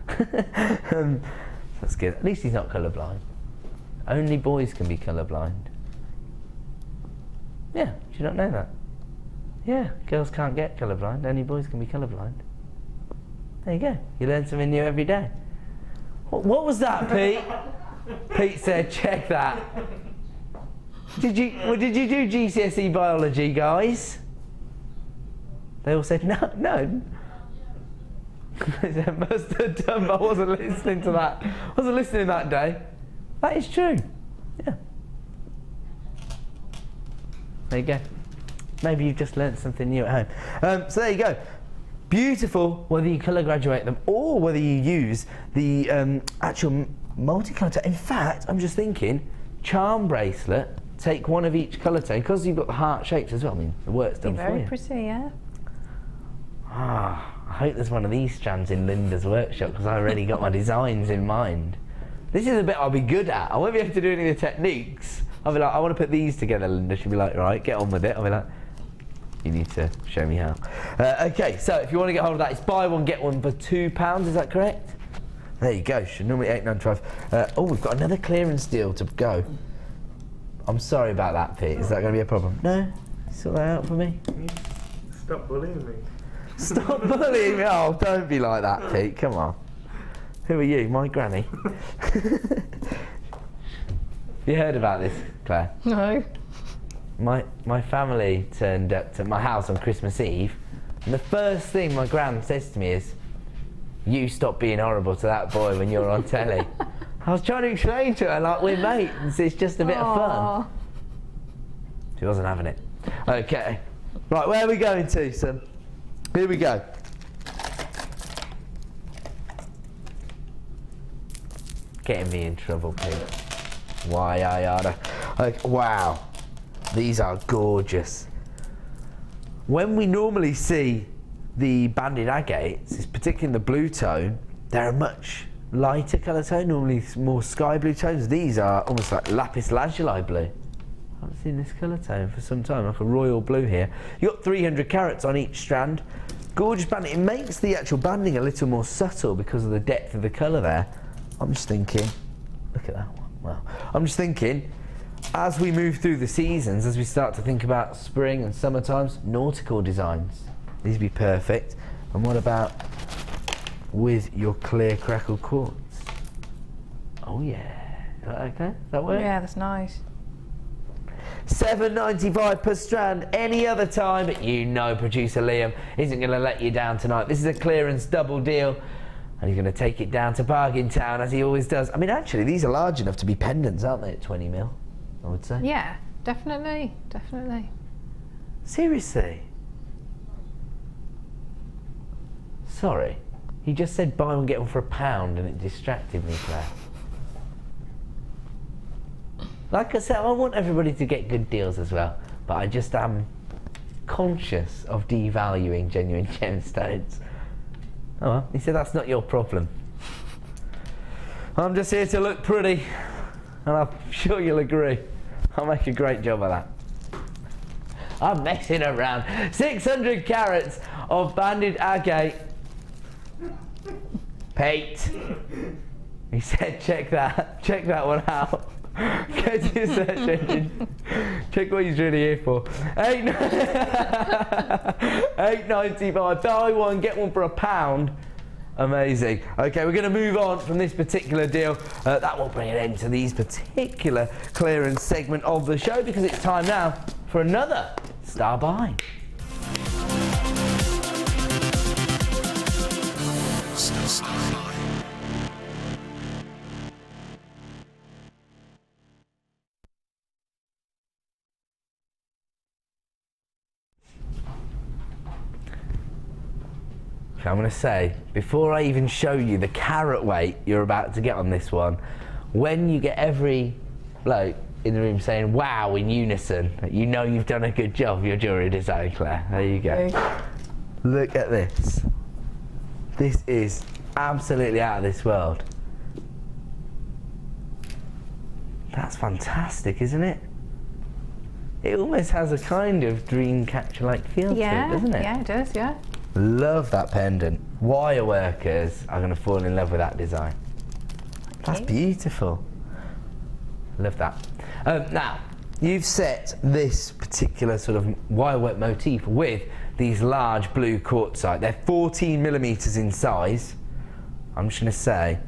That's good. At least he's not colourblind. Only boys can be colourblind. Yeah, do you not know that? Yeah, girls can't get colourblind. Only boys can be colourblind. There you go. You learn something new every day. What was that, Pete? Pete said, "Check that." Did you do GCSE biology, guys? They all said no. I must have done, but I wasn't listening to that. I wasn't listening that day. That is true. Yeah. There you go. Maybe you've just learnt something new at home. So there you go. Beautiful, whether you colour graduate them or whether you use the actual multicolour tone. In fact, I'm just thinking, charm bracelet, take one of each colour tone, because you've got the heart shapes as well. I mean, the work's done for you. Very pretty, yeah. Ah, I hope there's one of these strands in Linda's workshop, because I already got my designs in mind. This is a bit I'll be good at. I won't be able to do any of the techniques. I'll be like, I want to put these together, Linda. She'll be like, right, get on with it. I'll be like, you need to show me how. Okay, so if you want to get hold of that, it's buy one, get one for £2, is that correct? There you go, should normally £8.95. Oh, we've got another clearance deal to go. I'm sorry about that, Pete. Is that going to be a problem? No? Sort that out for me? Stop bullying me. Stop bullying me? Oh, don't be like that, Pete. Come on. Who are you? My granny? You heard about this, Claire? No. My family turned up to my house on Christmas Eve, and the first thing my gran says to me is, "You stop being horrible to that boy when you're on telly." I was trying to explain to her, like, we're mates, it's just a bit of fun. She wasn't having it. Okay. Right, where are we going to, son? Here we go. Getting me in trouble, Pete. Why I oughta. Like, wow. These are gorgeous. When we normally see the banded agates, particularly in the blue tone, they're a much lighter colour tone, normally more sky blue tones. These are almost like lapis lazuli blue. I haven't seen this colour tone for some time, like a royal blue here. You've got 300 carats on each strand. Gorgeous banding. It makes the actual banding a little more subtle because of the depth of the colour there. I'm just thinking, look at that one. Wow. I'm just thinking, as we move through the seasons, as we start to think about spring and summer times, nautical designs. These would be perfect. And what about with your clear crackled quartz? Oh yeah. Is that okay? Does that work? Yeah, that's nice. £7.95 per strand. Any other time, you know producer Liam isn't going to let you down tonight. This is a clearance double deal. And he's going to take it down to Bargain Town, as he always does. I mean, actually, these are large enough to be pendants, aren't they, at 20 mil, I would say? Yeah, definitely, definitely. Seriously? Sorry. He just said buy one, get one for £1 and it distracted me, Claire. Like I said, I want everybody to get good deals as well, but I just am conscious of devaluing genuine gemstones. Oh well, he said that's not your problem. I'm just here to look pretty, and I'm sure you'll agree. I'll make a great job of that. I'm messing around. 600 carats of banded agate. Pate. He said check that one out. Go to your search engine. Check what he's really here for. $8.95. Buy one, get one for £1. Amazing. Okay, we're going to move on from this particular deal. That will bring an end to these particular clearance segment of the show, because it's time now for another Star Buy. I'm going to say, before I even show you the carat weight you're about to get on this one, when you get every bloke in the room saying wow in unison, you know you've done a good job, your jewellery design, Claire. There you go. Okay. Look at this. This is absolutely out of this world. That's fantastic, isn't it? It almost has a kind of dream catcher-like feel to it, doesn't it? Yeah, it does, yeah. Love that pendant. Wire workers are going to fall in love with that design. That's beautiful. Love that. Now, you've set this particular sort of wire work motif with these large blue quartzite. They're 14mm in size. I'm just going to say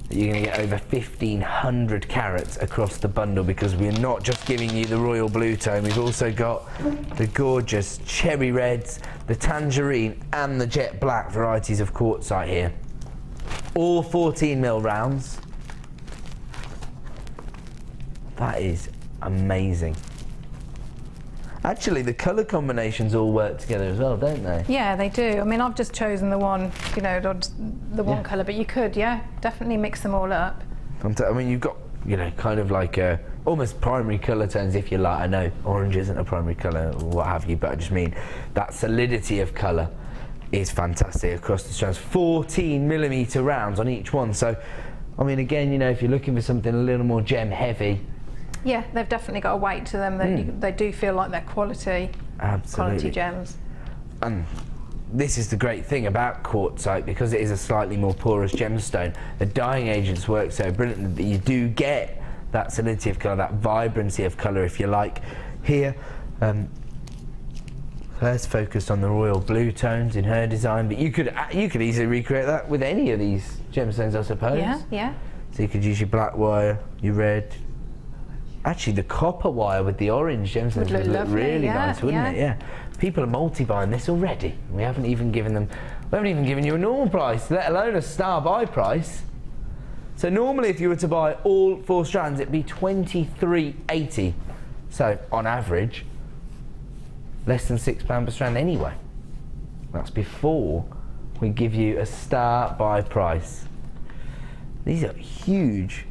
that you're going to get over 1,500 carats across the bundle, because we're not just giving you the royal blue tone, we've also got the gorgeous cherry reds, the tangerine and the jet black varieties of quartzite here. All 14mm rounds. That is amazing. Actually, the colour combinations all work together as well, don't they? Yeah, they do. I mean, I've just chosen the one, you know, the one colour, but you could, definitely mix them all up. I mean, you've got, you know, kind of like almost primary colour tones, if you like. I know orange isn't a primary colour or what have you, but I just mean that solidity of colour is fantastic across the strands. 14mm rounds on each one. So, I mean, again, you know, if you're looking for something a little more gem heavy, yeah, they've definitely got a weight to them. They do feel like they're quality gems. And this is the great thing about quartzite, because it is a slightly more porous gemstone. The dyeing agents work so brilliantly that you do get that solidity of colour, that vibrancy of colour, if you like. Here, Claire's focused on the royal blue tones in her design, but you could easily recreate that with any of these gemstones, I suppose. Yeah, yeah. So you could use your black wire, your red. Actually, the copper wire with the orange gemstones would look really nice, wouldn't it? Yeah. People are multi-buying this already. We haven't even given you a normal price, let alone a star buy price. So normally, if you were to buy all 4 strands, it'd be $23.80. So on average, less than £6 per strand anyway. That's before we give you a star buy price. These are huge.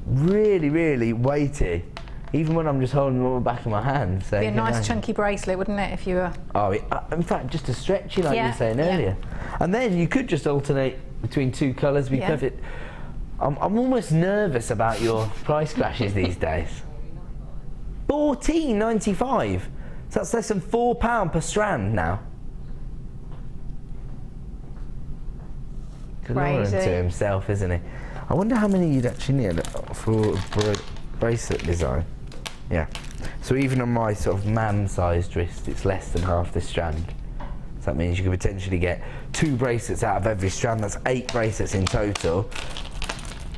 Really, really weighty. Even when I'm just holding them on the back of my hand. So be a nice chunky bracelet, wouldn't it, if you were... Oh, in fact, just a stretchy, like you were saying earlier. And then you could just alternate between 2 colours, be perfect. I'm almost nervous about your price crashes these days. $14.95. So that's less than £4 per strand now. Good Lord to himself, isn't he? I wonder how many you'd actually need for a bracelet design. Yeah. So even on my sort of man-sized wrist, it's less than half the strand. So that means you could potentially get 2 bracelets out of every strand. That's 8 bracelets in total.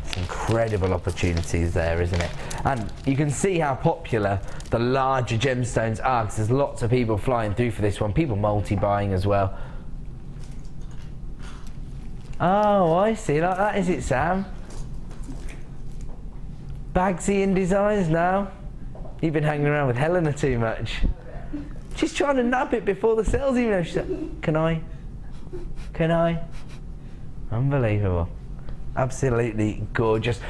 It's incredible opportunities there, isn't it? And you can see how popular the larger gemstones are, because there's lots of people flying through for this one. People multi-buying as well. Oh, I see. Like that, is it, Sam? Bagsy in designs now. You've been hanging around with Helena too much. She's trying to nab it before the sales even. She's like, can I? Can I? Unbelievable. Absolutely gorgeous.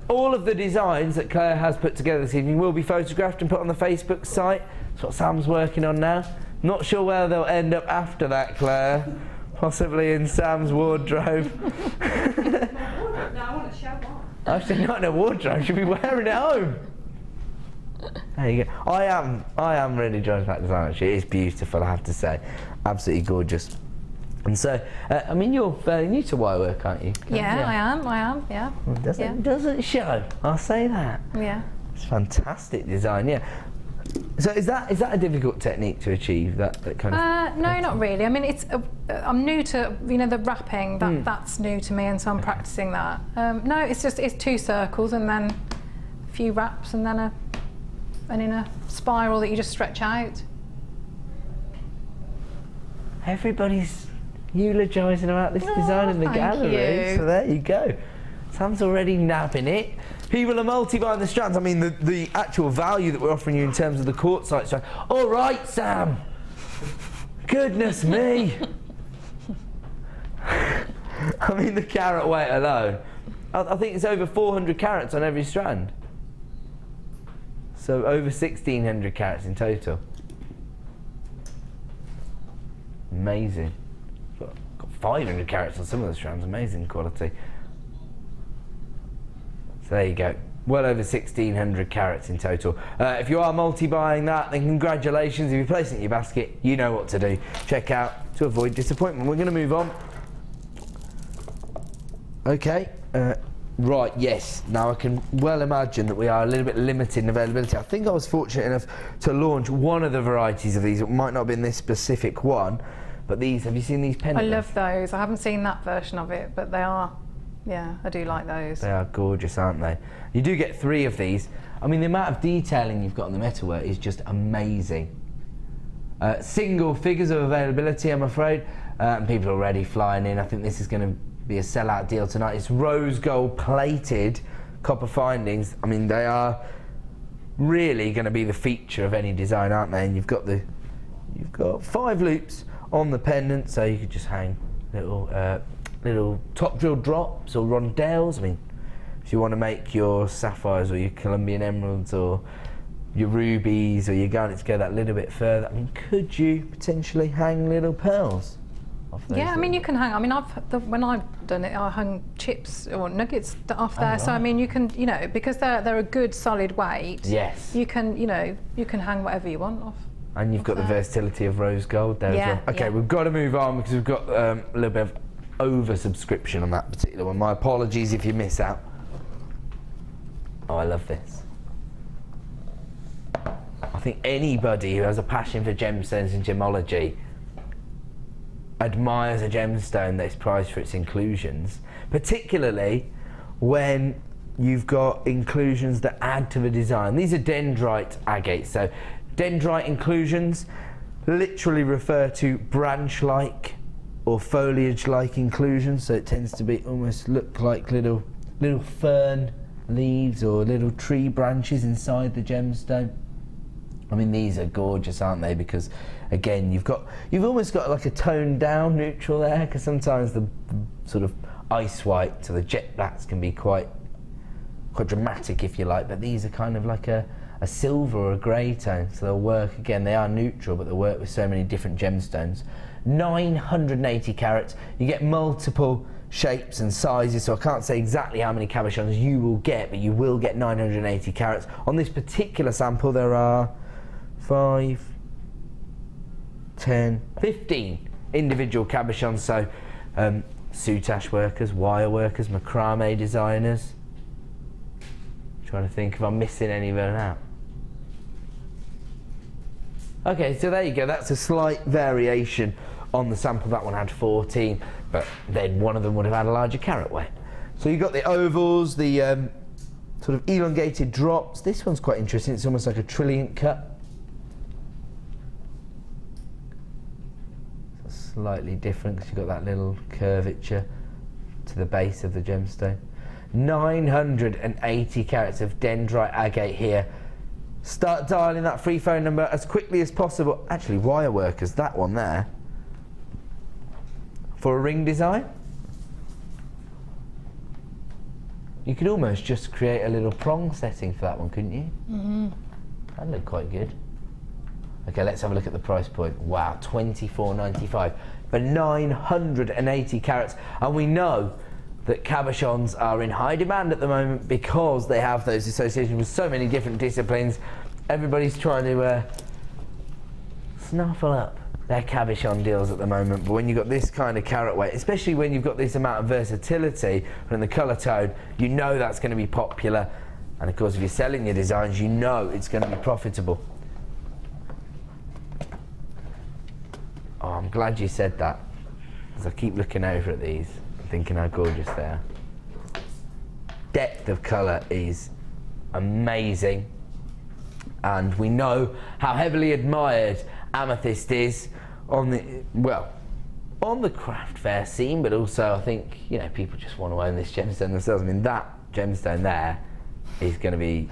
All of the designs that Claire has put together this evening will be photographed and put on the Facebook site. That's what Sam's working on now. Not sure where they'll end up after that, Claire. Possibly in Sam's wardrobe. No, I want to show on. Actually, not in a wardrobe. She'll be wearing it home. There you go. I am really enjoying that design. Actually, it is beautiful, I have to say. Absolutely gorgeous. And so, I mean, you're fairly new to wirework, aren't you? Yeah, I am, yeah. Well, doesn't show, I'll say that. Yeah. It's fantastic design, yeah. So is that a difficult technique to achieve, that kind of... No, not really. I mean, it's I'm new to, you know, the wrapping, that's new to me, and so I'm practicing that. No, it's 2 circles and then a few wraps and then in a spiral that you just stretch out. Everybody's eulogising about this design in the gallery, you. so there you go. Sam's already nabbing it. People are multi-buying the strands. I mean, the actual value that we're offering you in terms of the quartzite strand. All right, Sam. Goodness me. I mean, the carat weight alone. I think it's over 400 carats on every strand. So over 1,600 carats in total. Amazing. Got 500 carats on some of the strands. Amazing quality. So there you go. Well over 1,600 carats in total. If you are multi-buying that, then congratulations. If you're placing it in your basket, you know what to do. Check out to avoid disappointment. We're going to move on. Okay. Right, yes. Now I can well imagine that we are a little bit limited in availability. I think I was fortunate enough to launch one of the varieties of these. It might not have been this specific one, but these, have you seen these pendants? I love those. I haven't seen that version of it, but they are, yeah, I do like those. They are gorgeous, aren't they? You do get 3 of these. I mean, the amount of detailing you've got on the metalwork is just amazing. Single figures of availability, I'm afraid, and people are already flying in. I think this is going to be a sellout deal tonight. It's rose gold plated copper findings. I mean, they are really going to be the feature of any design, aren't they? And you've got 5 loops on the pendant, so you could just hang little top drill drops or rondelles. I mean, if you want to make your sapphires or your Colombian emeralds or your rubies or your garnets go that little bit further, I mean, could you potentially hang little pearls? Yeah, I mean, you can hang. I mean, when I've done it, I hung chips or nuggets off there. Oh, right. So I mean, you can, you know, because they're a good solid weight. Yes. You can, you know, you can hang whatever you want off. And you've got the versatility of rose gold there as well. Okay, we've got to move on because we've got a little bit of over-subscription on that particular one. My apologies if you miss out. Oh, I love this. I think anybody who has a passion for gemstones and gemology admires a gemstone that is prized for its inclusions, particularly when you've got inclusions that add to the design. These are dendrite agates, so dendrite inclusions literally refer to branch-like or foliage-like inclusions, so it tends to be almost look like little fern leaves or little tree branches inside the gemstone. I mean, these are gorgeous, aren't they? Because again, you've almost got like a toned down neutral there, because sometimes the sort of ice white to the jet blacks can be quite dramatic, if you like, but these are kind of like a silver or a grey tone, so they'll work, again, they are neutral, but they'll work with so many different gemstones. 980 carats, you get multiple shapes and sizes, so I can't say exactly how many cabochons you will get, but you will get 980 carats. On this particular sample there are 5, 10, 15 individual cabochons, so soutache workers, wire workers, macrame designers. Trying to think if I'm missing any of them out. Okay, so there you go, that's a slight variation on the sample. That one had 14, but then one of them would have had a larger carat weight. So you've got the ovals, the sort of elongated drops. This one's quite interesting, it's almost like a trilliant cut. Slightly different because you've got that little curvature to the base of the gemstone. 980 carats of dendrite agate here. Start dialing that free phone number as quickly as possible. Actually, wire workers, that one there. For a ring design, you could almost just create a little prong setting for that one, couldn't you? Mm-hmm. That'd look quite good. Okay, let's have a look at the price point. Wow, $24.95 for 980 carats. And we know that cabochons are in high demand at the moment because they have those associations with so many different disciplines. Everybody's trying to snuffle up their cabochon deals at the moment, but when you've got this kind of carat weight, especially when you've got this amount of versatility from the colour tone, you know that's going to be popular. And of course, if you're selling your designs, you know it's going to be profitable. Oh, I'm glad you said that, because I keep looking over at these and thinking how gorgeous they are. Depth of colour is amazing, and we know how heavily admired amethyst is on the craft fair scene, but also I think, you know, people just want to own this gemstone themselves. I mean, that gemstone there is going to be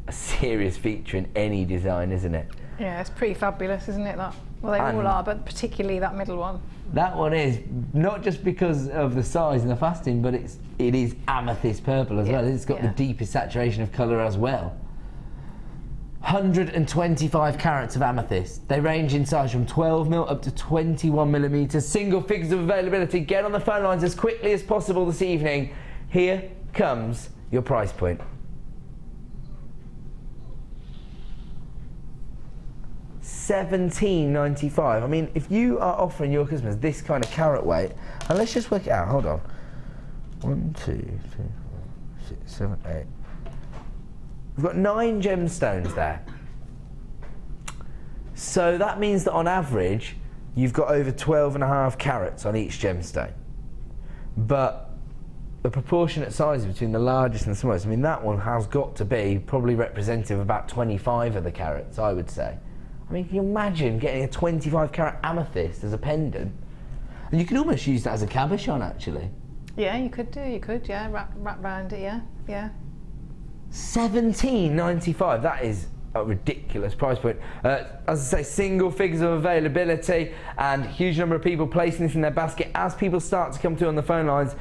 a serious feature in any design, isn't it? Yeah, it's pretty fabulous, isn't it? That, well, they all are, but particularly that middle one. That one is, not just because of the size and the fasting, but it is amethyst purple as well. It's got the deepest saturation of colour as well. 125 carats of amethyst. They range in size from 12mm up to 21mm. Single figures of availability. Get on the phone lines as quickly as possible this evening. Here comes your price point. $17.95. I mean, if you are offering your customers this kind of carat weight, and let's just work it out. Hold on. 1, 2, 3, 4, 6, 7, 8. We've got 9 gemstones there. So that means that on average, you've got over 12.5 carats on each gemstone. But the proportionate sizes between the largest and the smallest, I mean, that one has got to be probably representative of about 25 of the carats, I would say. I mean, can you imagine getting a 25 carat amethyst as a pendant? And you could almost use that as a cabochon, actually. Yeah, you could do, yeah, wrap round it, yeah. $17.95. That is a ridiculous price point. As I say, single figures of availability and huge number of people placing this in their basket. As people start to come through on the phone lines,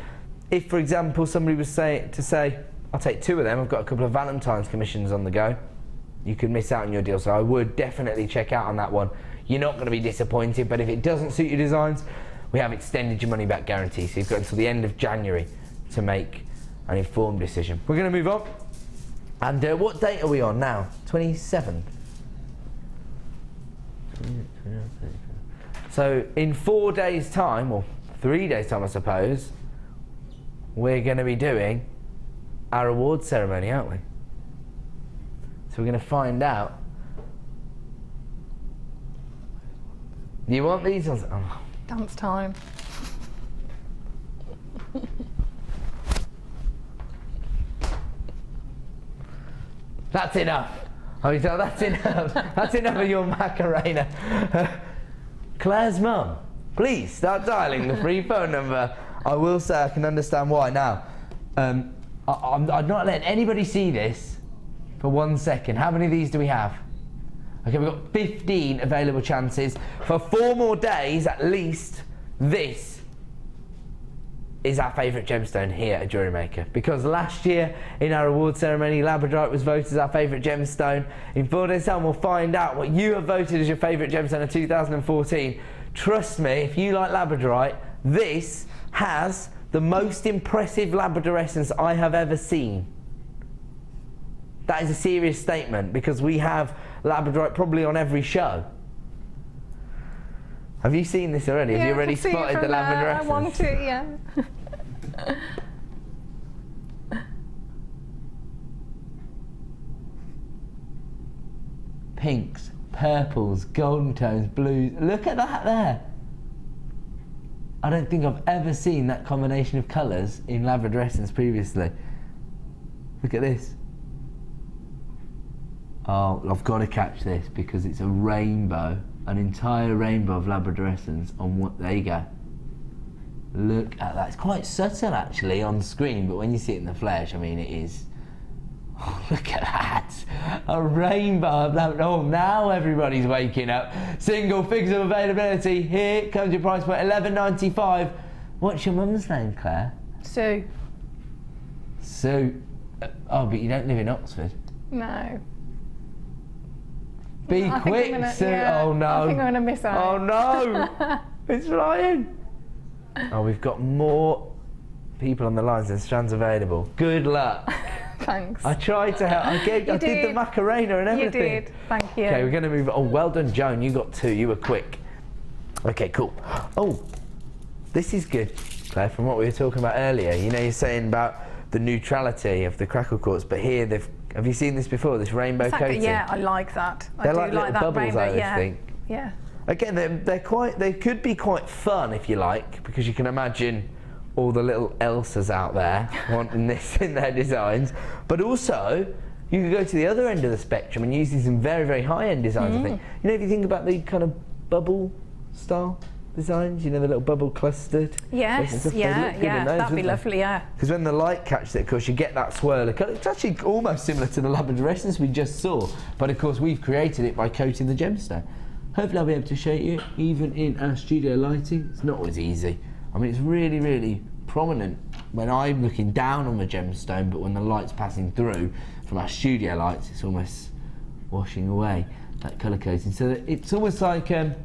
if, for example, somebody was to say, I'll take 2 of them, I've got a couple of Valentine's commissions on the go, you could miss out on your deal. So I would definitely check out on that one. You're not going to be disappointed, but if it doesn't suit your designs, we have extended your money back guarantee. So you've got until the end of January to make an informed decision. We're going to move on. And what date are we on now? 27th. So in 4 days' time, or 3 days' time, I suppose, we're going to be doing our awards ceremony, aren't we? So we're going to find out. Do you want these ones? Oh. Dance time. That's enough. Oh, that's enough. That's enough of your Macarena. Claire's mum, please start dialing the free phone number. I will say I can understand why. Now, I'm not letting anybody see this for 1 second. How many of these do we have? Okay, we've got 15 available chances. For 4 more days at least, this is our favourite gemstone here at JewelleryMaker. Because last year in our award ceremony, Labradorite was voted as our favourite gemstone. In 4 days' time, we'll find out what you have voted as your favourite gemstone of 2014. Trust me, if you like Labradorite, this has the most impressive Labradorescence I have ever seen. That is a serious statement, because we have Labradorite probably on every show. Have you seen this already? Yeah, have you already spotted the Labradorescence? I want to, yeah. Pinks, purples, golden tones, blues. Look at that there. I don't think I've ever seen that combination of colours in Labradorescence previously. Look at this. Oh, I've got to catch this because it's a rainbow, an entire rainbow of Labradorescence on what, there you go. Look at that. It's quite subtle actually on screen, but when you see it in the flesh, I mean, it is. Oh, look at that. A rainbow. Oh, now everybody's waking up. Single figures of availability. Here comes your price point, $11.95. What's your mum's name, Claire? Sue. Sue. Oh, but you don't live in Oxford. No. Be quick, Sue. Yeah, oh no. I think I'm gonna miss out. Oh no. It's flying. Oh, we've got more people on the lines than strands available. Good luck. Thanks. I tried to help. I did the Macarena and everything. You did. Thank you. Okay, we're going to move. Oh, well done, Joan. You got 2. You were quick. Okay, cool. Oh, this is good, Claire, from what we were talking about earlier. You know, you're saying about the neutrality of the Crackle Quartz, but here they've. Have you seen this before? This rainbow coating. Yeah, I like that. They're I like do like that bubbles, rainbow. I think. Yeah. Again, they're quite. They could be quite fun if you like, because you can imagine all the little Elsas out there wanting this in their designs. But also, you could go to the other end of the spectrum and use these in very, very high-end designs, I think. You know, if you think about the kind of bubble style designs, you know, the little bubble clustered. Yes, yeah, that'd be lovely, yeah. Because when the light catches it, of course, you get that swirl of colour. It's actually almost similar to the lapidarescence we just saw, but of course, we've created it by coating the gemstone. Hopefully, I'll be able to show you, even in our studio lighting. It's not always easy. I mean, it's really, really prominent when I'm looking down on the gemstone, but when the light's passing through from our studio lights, it's almost washing away that colour coating. So it's almost like that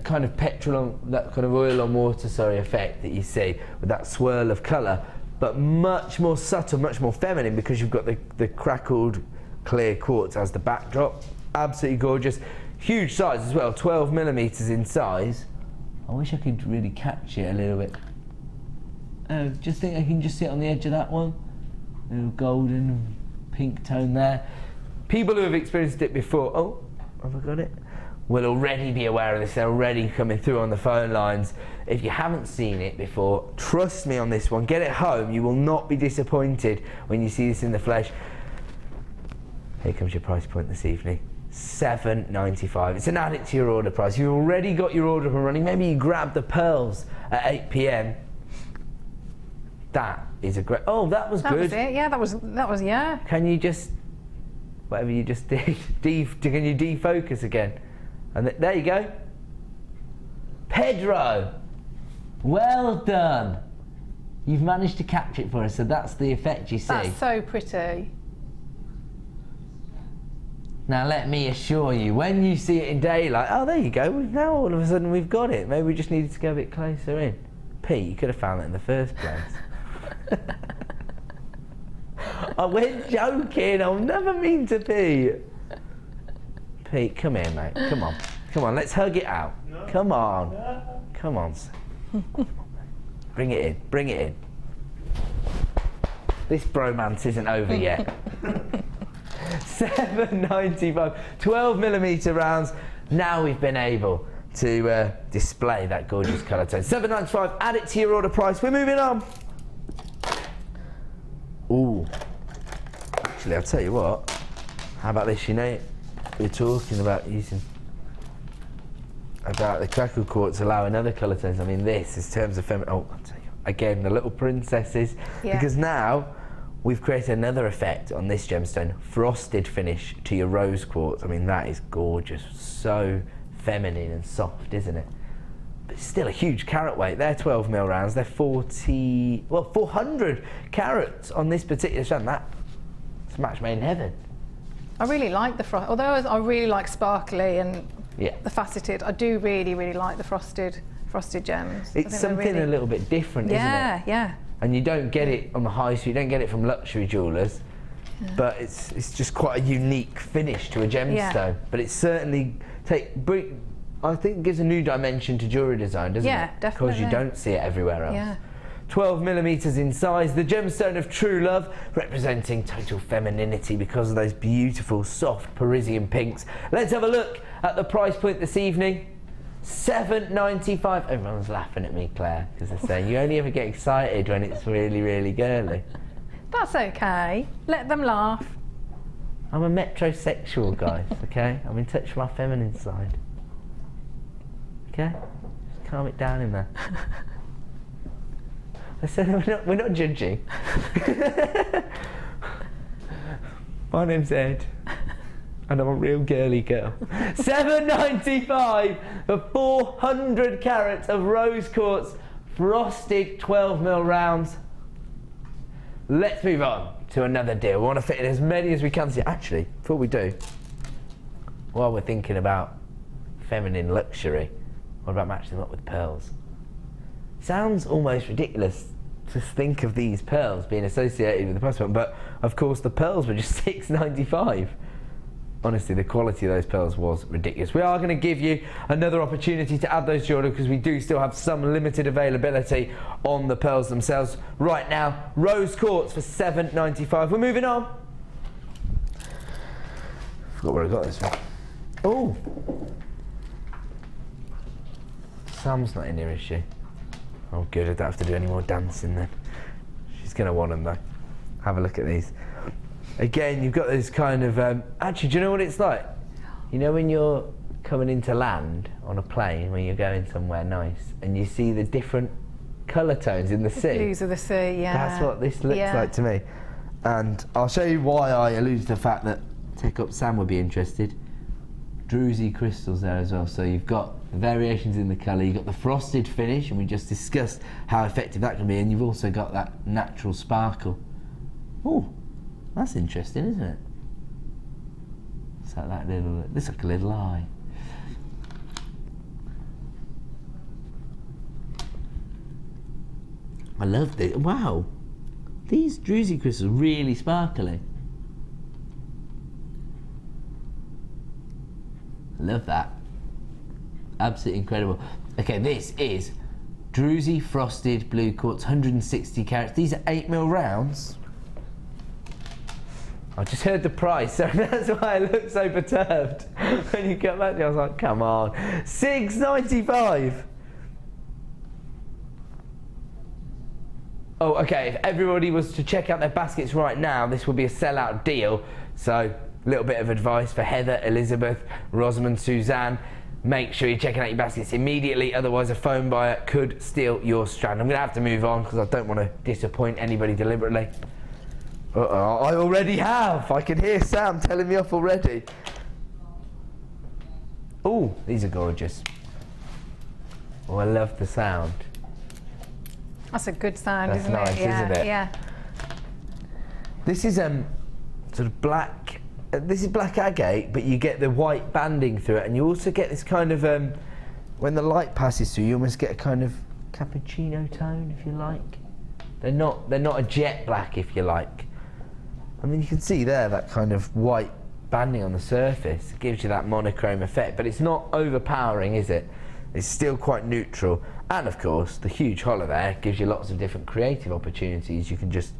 kind of that kind of oil on water, effect that you see with that swirl of colour, but much more subtle, much more feminine, because you've got the crackled clear quartz as the backdrop. Absolutely gorgeous. Huge size as well, 12mm in size. I wish I could really catch it a little bit. Just think I can just sit on the edge of that one. A little golden pink tone there. People who have experienced it before, oh, have I got it? Will already be aware of this. They're already coming through on the phone lines. If you haven't seen it before, trust me on this one. Get it home. You will not be disappointed when you see this in the flesh. Here comes your price point this evening. $7.95. It's an add it to your order price. You've already got your order up and running. Maybe you grab the pearls at 8 p.m. That is a great. Oh, that was good. That was it. Yeah, that was yeah. Can you just, whatever you just did, can you defocus again? And there you go. Pedro, well done. You've managed to capture it for us. So that's the effect you see. That's so pretty. Now let me assure you, when you see it in daylight, oh there you go, now all of a sudden we've got it. Maybe we just needed to go a bit closer in. Pete, you could have found that in the first place. We're joking, I'll never mean to Pete. Pete, come here mate, come on. Come on, let's hug it out. No. Come on. No. Come on. Bring it in, bring it in. This bromance isn't over yet. $7.95, 12mm rounds. Now we've been able to display that gorgeous colour tone. $7.95, add it to your order price. We're moving on. Ooh, actually I'll tell you what, how about this, you know, we're talking about the Crackled Quartz allowing other colour tones. I mean this is terms of feminine, oh I'll tell you, again the little princesses, because now we've created another effect on this gemstone, frosted finish to your rose quartz. I mean, that is gorgeous. So feminine and soft, isn't it? But still a huge carat weight. They're 12mm rounds. They're 400 carats on this particular strand. That's a match made in heaven. I really like the frost. Although I really like sparkly and the faceted, I do really, really like the frosted gems. It's something a little bit different, isn't it? Yeah. And you don't get it on the high street, you don't get it from luxury jewellers, but it's just quite a unique finish to a gemstone. But it certainly I think gives a new dimension to jewellery design, doesn't it? Yeah, definitely. Because you don't see it everywhere else. Yeah. 12mm in size, the gemstone of true love, representing total femininity because of those beautiful, soft Parisian pinks. Let's have a look at the price point this evening. $7.95. Everyone's laughing at me, Claire, because they're saying you only ever get excited when it's really, really girly. That's okay. Let them laugh. I'm a metrosexual, guys, okay? I'm in touch with my feminine side. Okay? Just calm it down in there. I said we're not judging. My name's Ed, and I'm a real girly girl. $7.95 for 400 carats of rose quartz frosted 12mm rounds. Let's move on to another deal. We want to fit in as many as we can. Actually, before we do, while we're thinking about feminine luxury, what about matching them up with pearls? Sounds almost ridiculous to think of these pearls being associated with the price point, but of course the pearls were just $6.95. Honestly, the quality of those pearls was ridiculous. We are going to give you another opportunity to add those to your order because we do still have some limited availability on the pearls themselves. Right now, rose quartz for $7.95. We're moving on. Forgot where I got this from. Oh, Sam's not in here, is she? Oh good, I don't have to do any more dancing then. She's going to want them though. Have a look at these. Again, you've got this kind of, actually, do you know what it's like? You know when you're coming into land on a plane, when you're going somewhere nice, and you see the different colour tones in the sea? Blues of the sea, yeah. That's what this looks like to me. And I'll show you why I alluded to the fact that Tick Up Sam would be interested. Druzy crystals there as well, so you've got the variations in the colour, you've got the frosted finish, and we just discussed how effective that can be, and you've also got that natural sparkle. Oh, that's interesting, isn't it? It's like that little, looks like a little eye. I love this. Wow, these druzy crystals are really sparkly. Love that. Absolutely incredible. Okay, this is druzy frosted blue quartz, 160 carats. These are 8mm rounds. I just heard the price, so that's why I look so perturbed. When you get back to me, I was like, come on. $6.95. Oh, okay, if everybody was to check out their baskets right now, this will be a sellout deal. So, a little bit of advice for Heather, Elizabeth, Rosamond, Suzanne. Make sure you're checking out your baskets immediately, otherwise a phone buyer could steal your strand. I'm going to have to move on because I don't want to disappoint anybody deliberately. Uh-oh, I already have. I can hear Sam telling me off already. Oh, these are gorgeous. Oh, I love the sound. That's a good sound, That's isn't nice, it? Yeah, isn't it? Yeah. This is sort of black. This is black agate, but you get the white banding through it, and you also get this kind of when the light passes through, you almost get a kind of cappuccino tone, if you like. They're not a jet black, if you like. I mean, you can see there that kind of white banding on the surface. It gives you that monochrome effect, but it's not overpowering, is it? It's still quite neutral. And of course, the huge hollow there gives you lots of different creative opportunities. You can just,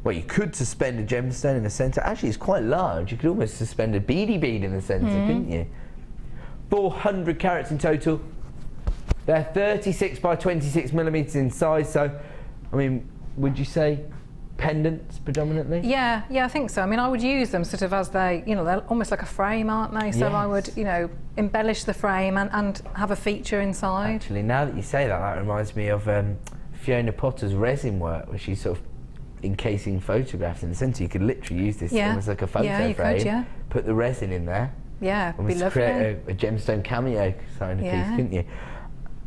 well, you could suspend a gemstone in the centre. Actually, it's quite large. You could almost suspend a beady bead in the centre, couldn't you? 400 carats in total. They're 36 by 26 millimetres in size. So, I mean, would you say pendants predominantly? Yeah, I think so. I mean, I would use them sort of as they, you know, they're almost like a frame, aren't they? So I would, you know, embellish the frame and have a feature inside. Actually, now that you say that, that reminds me of Fiona Potter's resin work, where she's sort of encasing photographs in the centre. You could literally use this almost like a photo frame. Put the resin in there. Yeah, it'd be lovely. Create a gemstone cameo kind of piece, couldn't you?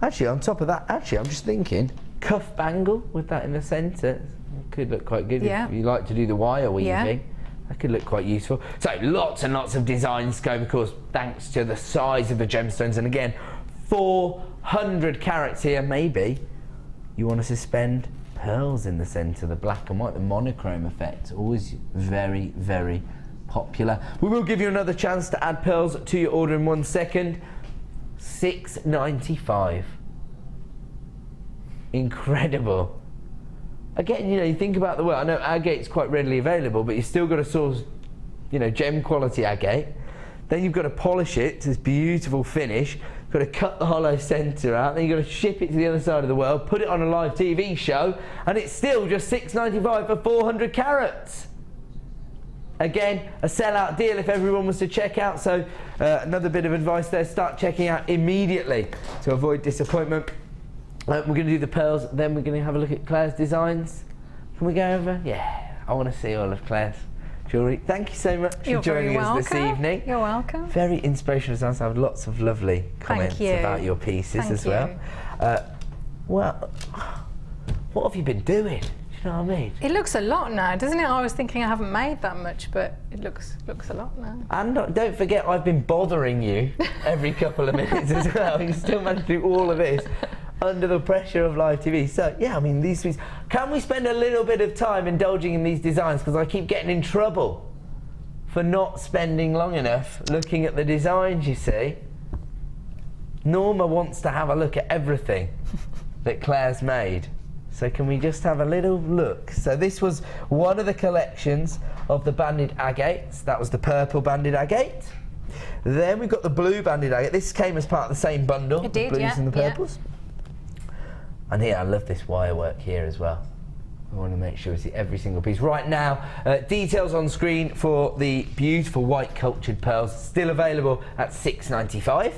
Actually, on top of that, I'm just thinking, cuff bangle with that in the centre. Could look quite good if you like to do the wire weaving. That could look quite useful. So lots and lots of design scope, of course, thanks to the size of the gemstones. And again, 400 carats here. Maybe you want to suspend pearls in the centre, the black and white, the monochrome effect. Always very, very popular. We will give you another chance to add pearls to your order in 1 second. $6.95. Incredible. Again, you know, you think about the world. I know agate's quite readily available, but you've still got to source, you know, gem quality agate. Then you've got to polish it to this beautiful finish. You've got to cut the hollow centre out. Then you've got to ship it to the other side of the world, put it on a live TV show, and it's still just $6.95 for 400 carats. Again, a sellout deal if everyone was to check out. So another bit of advice there: start checking out immediately to avoid disappointment. We're going to do the pearls, then we're going to have a look at Claire's designs. Can we go over? Yeah, I want to see all of Claire's jewellery. Thank you so much for joining us this evening. You're welcome. Very inspirational designs. I have lots of lovely comments about your pieces as well. Well, what have you been doing? Do you know what I mean? It looks a lot now, doesn't it? I was thinking I haven't made that much, but it looks a lot now. And don't forget, I've been bothering you every couple of minutes as well. You still manage to do all of this under the pressure of live TV. So yeah, I mean, these pieces. Can we spend a little bit of time indulging in these designs? Because I keep getting in trouble for not spending long enough looking at the designs, you see. Norma wants to have a look at everything that Claire's made. So can we just have a little look? So this was one of the collections of the banded agates. That was the purple banded agate. Then we've got the blue banded agate. This came as part of the same bundle. It did, the blues yeah, and the purples. And here, I love this wire work here as well. I want to make sure we see every single piece. Right now, details on screen for the beautiful white cultured pearls, still available at $6.95.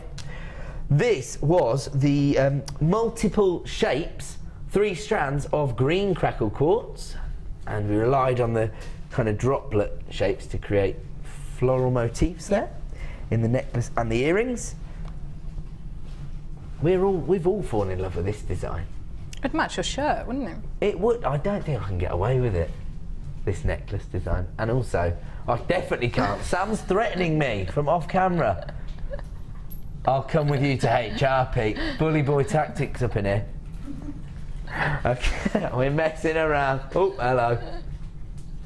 This was the multiple shapes, 3 strands of green crackled quartz, and we relied on the kind of droplet shapes to create floral motifs there in the necklace and the earrings. We've all fallen in love with this design. It'd match your shirt, wouldn't it? It would. I don't think I can get away with it, this necklace design. And also, I definitely can't. Sam's threatening me from off camera. I'll come with you to HR, Pete. Bully boy tactics up in here. Okay, we're messing around. Oh, hello.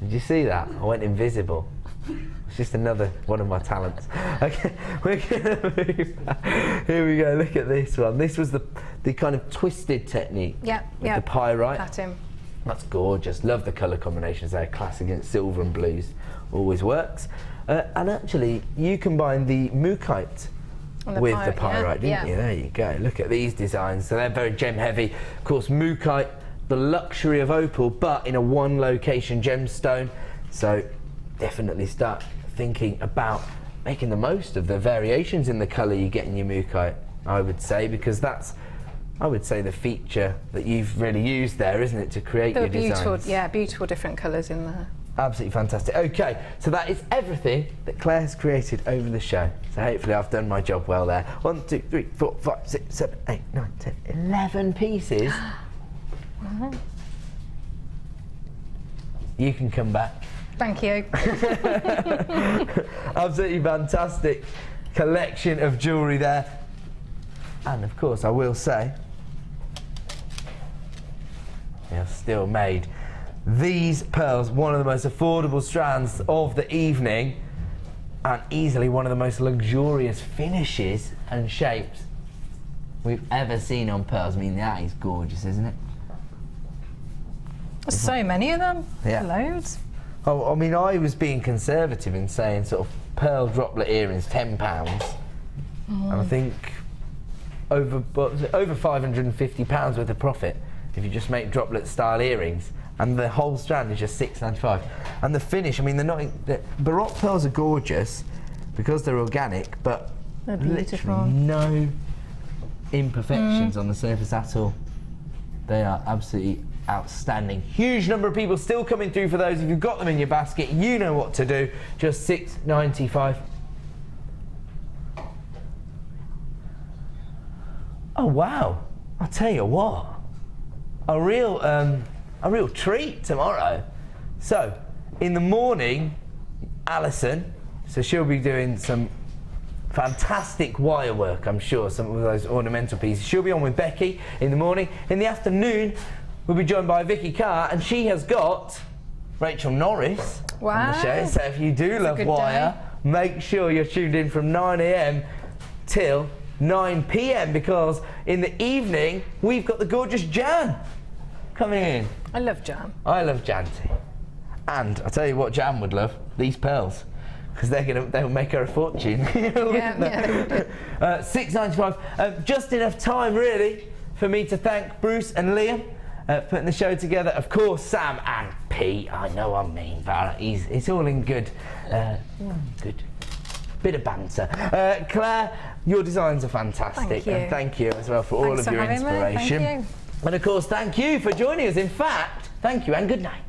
Did you see that? I went invisible. It's just another one of my talents. Okay, we're gonna move. Here we go, look at this one. This was the kind of twisted technique with the pyrite. Pattern. That's gorgeous. Love the colour combinations there. Classic against silver and blues. Always works. And actually, you combine the Mukite with the pyrite, didn't you? There you go. Look at these designs. So they're very gem heavy. Of course, Mukite, the luxury of opal, but in a one location gemstone. So definitely start thinking about making the most of the variations in the colour you get in your Mukite, I would say, because that's, I would say, the feature that you've really used there, isn't it, to create your designs? Yeah, beautiful different colours in there. Absolutely fantastic. Okay, so that is everything that Claire has created over the show. So hopefully I've done my job well there. 1, 2, 3, 4, 5, 6, 7, 8, 9, 10, 11 pieces. You can come back. Thank you. Absolutely fantastic collection of jewellery there. And of course, I will say, they have still made these pearls one of the most affordable strands of the evening, and easily one of the most luxurious finishes and shapes we've ever seen on pearls. I mean, that is gorgeous, isn't it? There's so many of them. Yeah. Loads. Oh, I mean, I was being conservative in saying sort of pearl droplet earrings, £10. And I think over £550 worth of profit if you just make droplet style earrings. And the whole strand is just $6.95. And the finish, I mean, the Baroque pearls are gorgeous because they're organic, but they're beautiful. Literally no imperfections on the surface at all. They are absolutely outstanding. Huge number of people still coming through for those. If you've got them in your basket, you know what to do. Just $6.95. Oh wow! I'll tell you what, a real treat tomorrow. So, in the morning, Alison, so she'll be doing some fantastic wire work, I'm sure, some of those ornamental pieces. She'll be on with Becky in the morning. In the afternoon, we'll be joined by Vicky Carr, and she has got Rachel Norris on the show. So if you do love wire, make sure you're tuned in from 9 AM till 9 PM, because in the evening, we've got the gorgeous Jan coming in. I love Jan. I love Jan too. And I'll tell you what Jan would love, these pearls, because they'll make her a fortune. $6.95. Just enough time, really, for me to thank Bruce and Liam putting the show together. Of course, Sam and Pete. I know I'm mean, but it's all in good bit of banter. Claire, your designs are fantastic. Thank you. And thank you as well for all of your inspiration. Thank you. And of course, thank you for joining us. In fact, thank you and good night.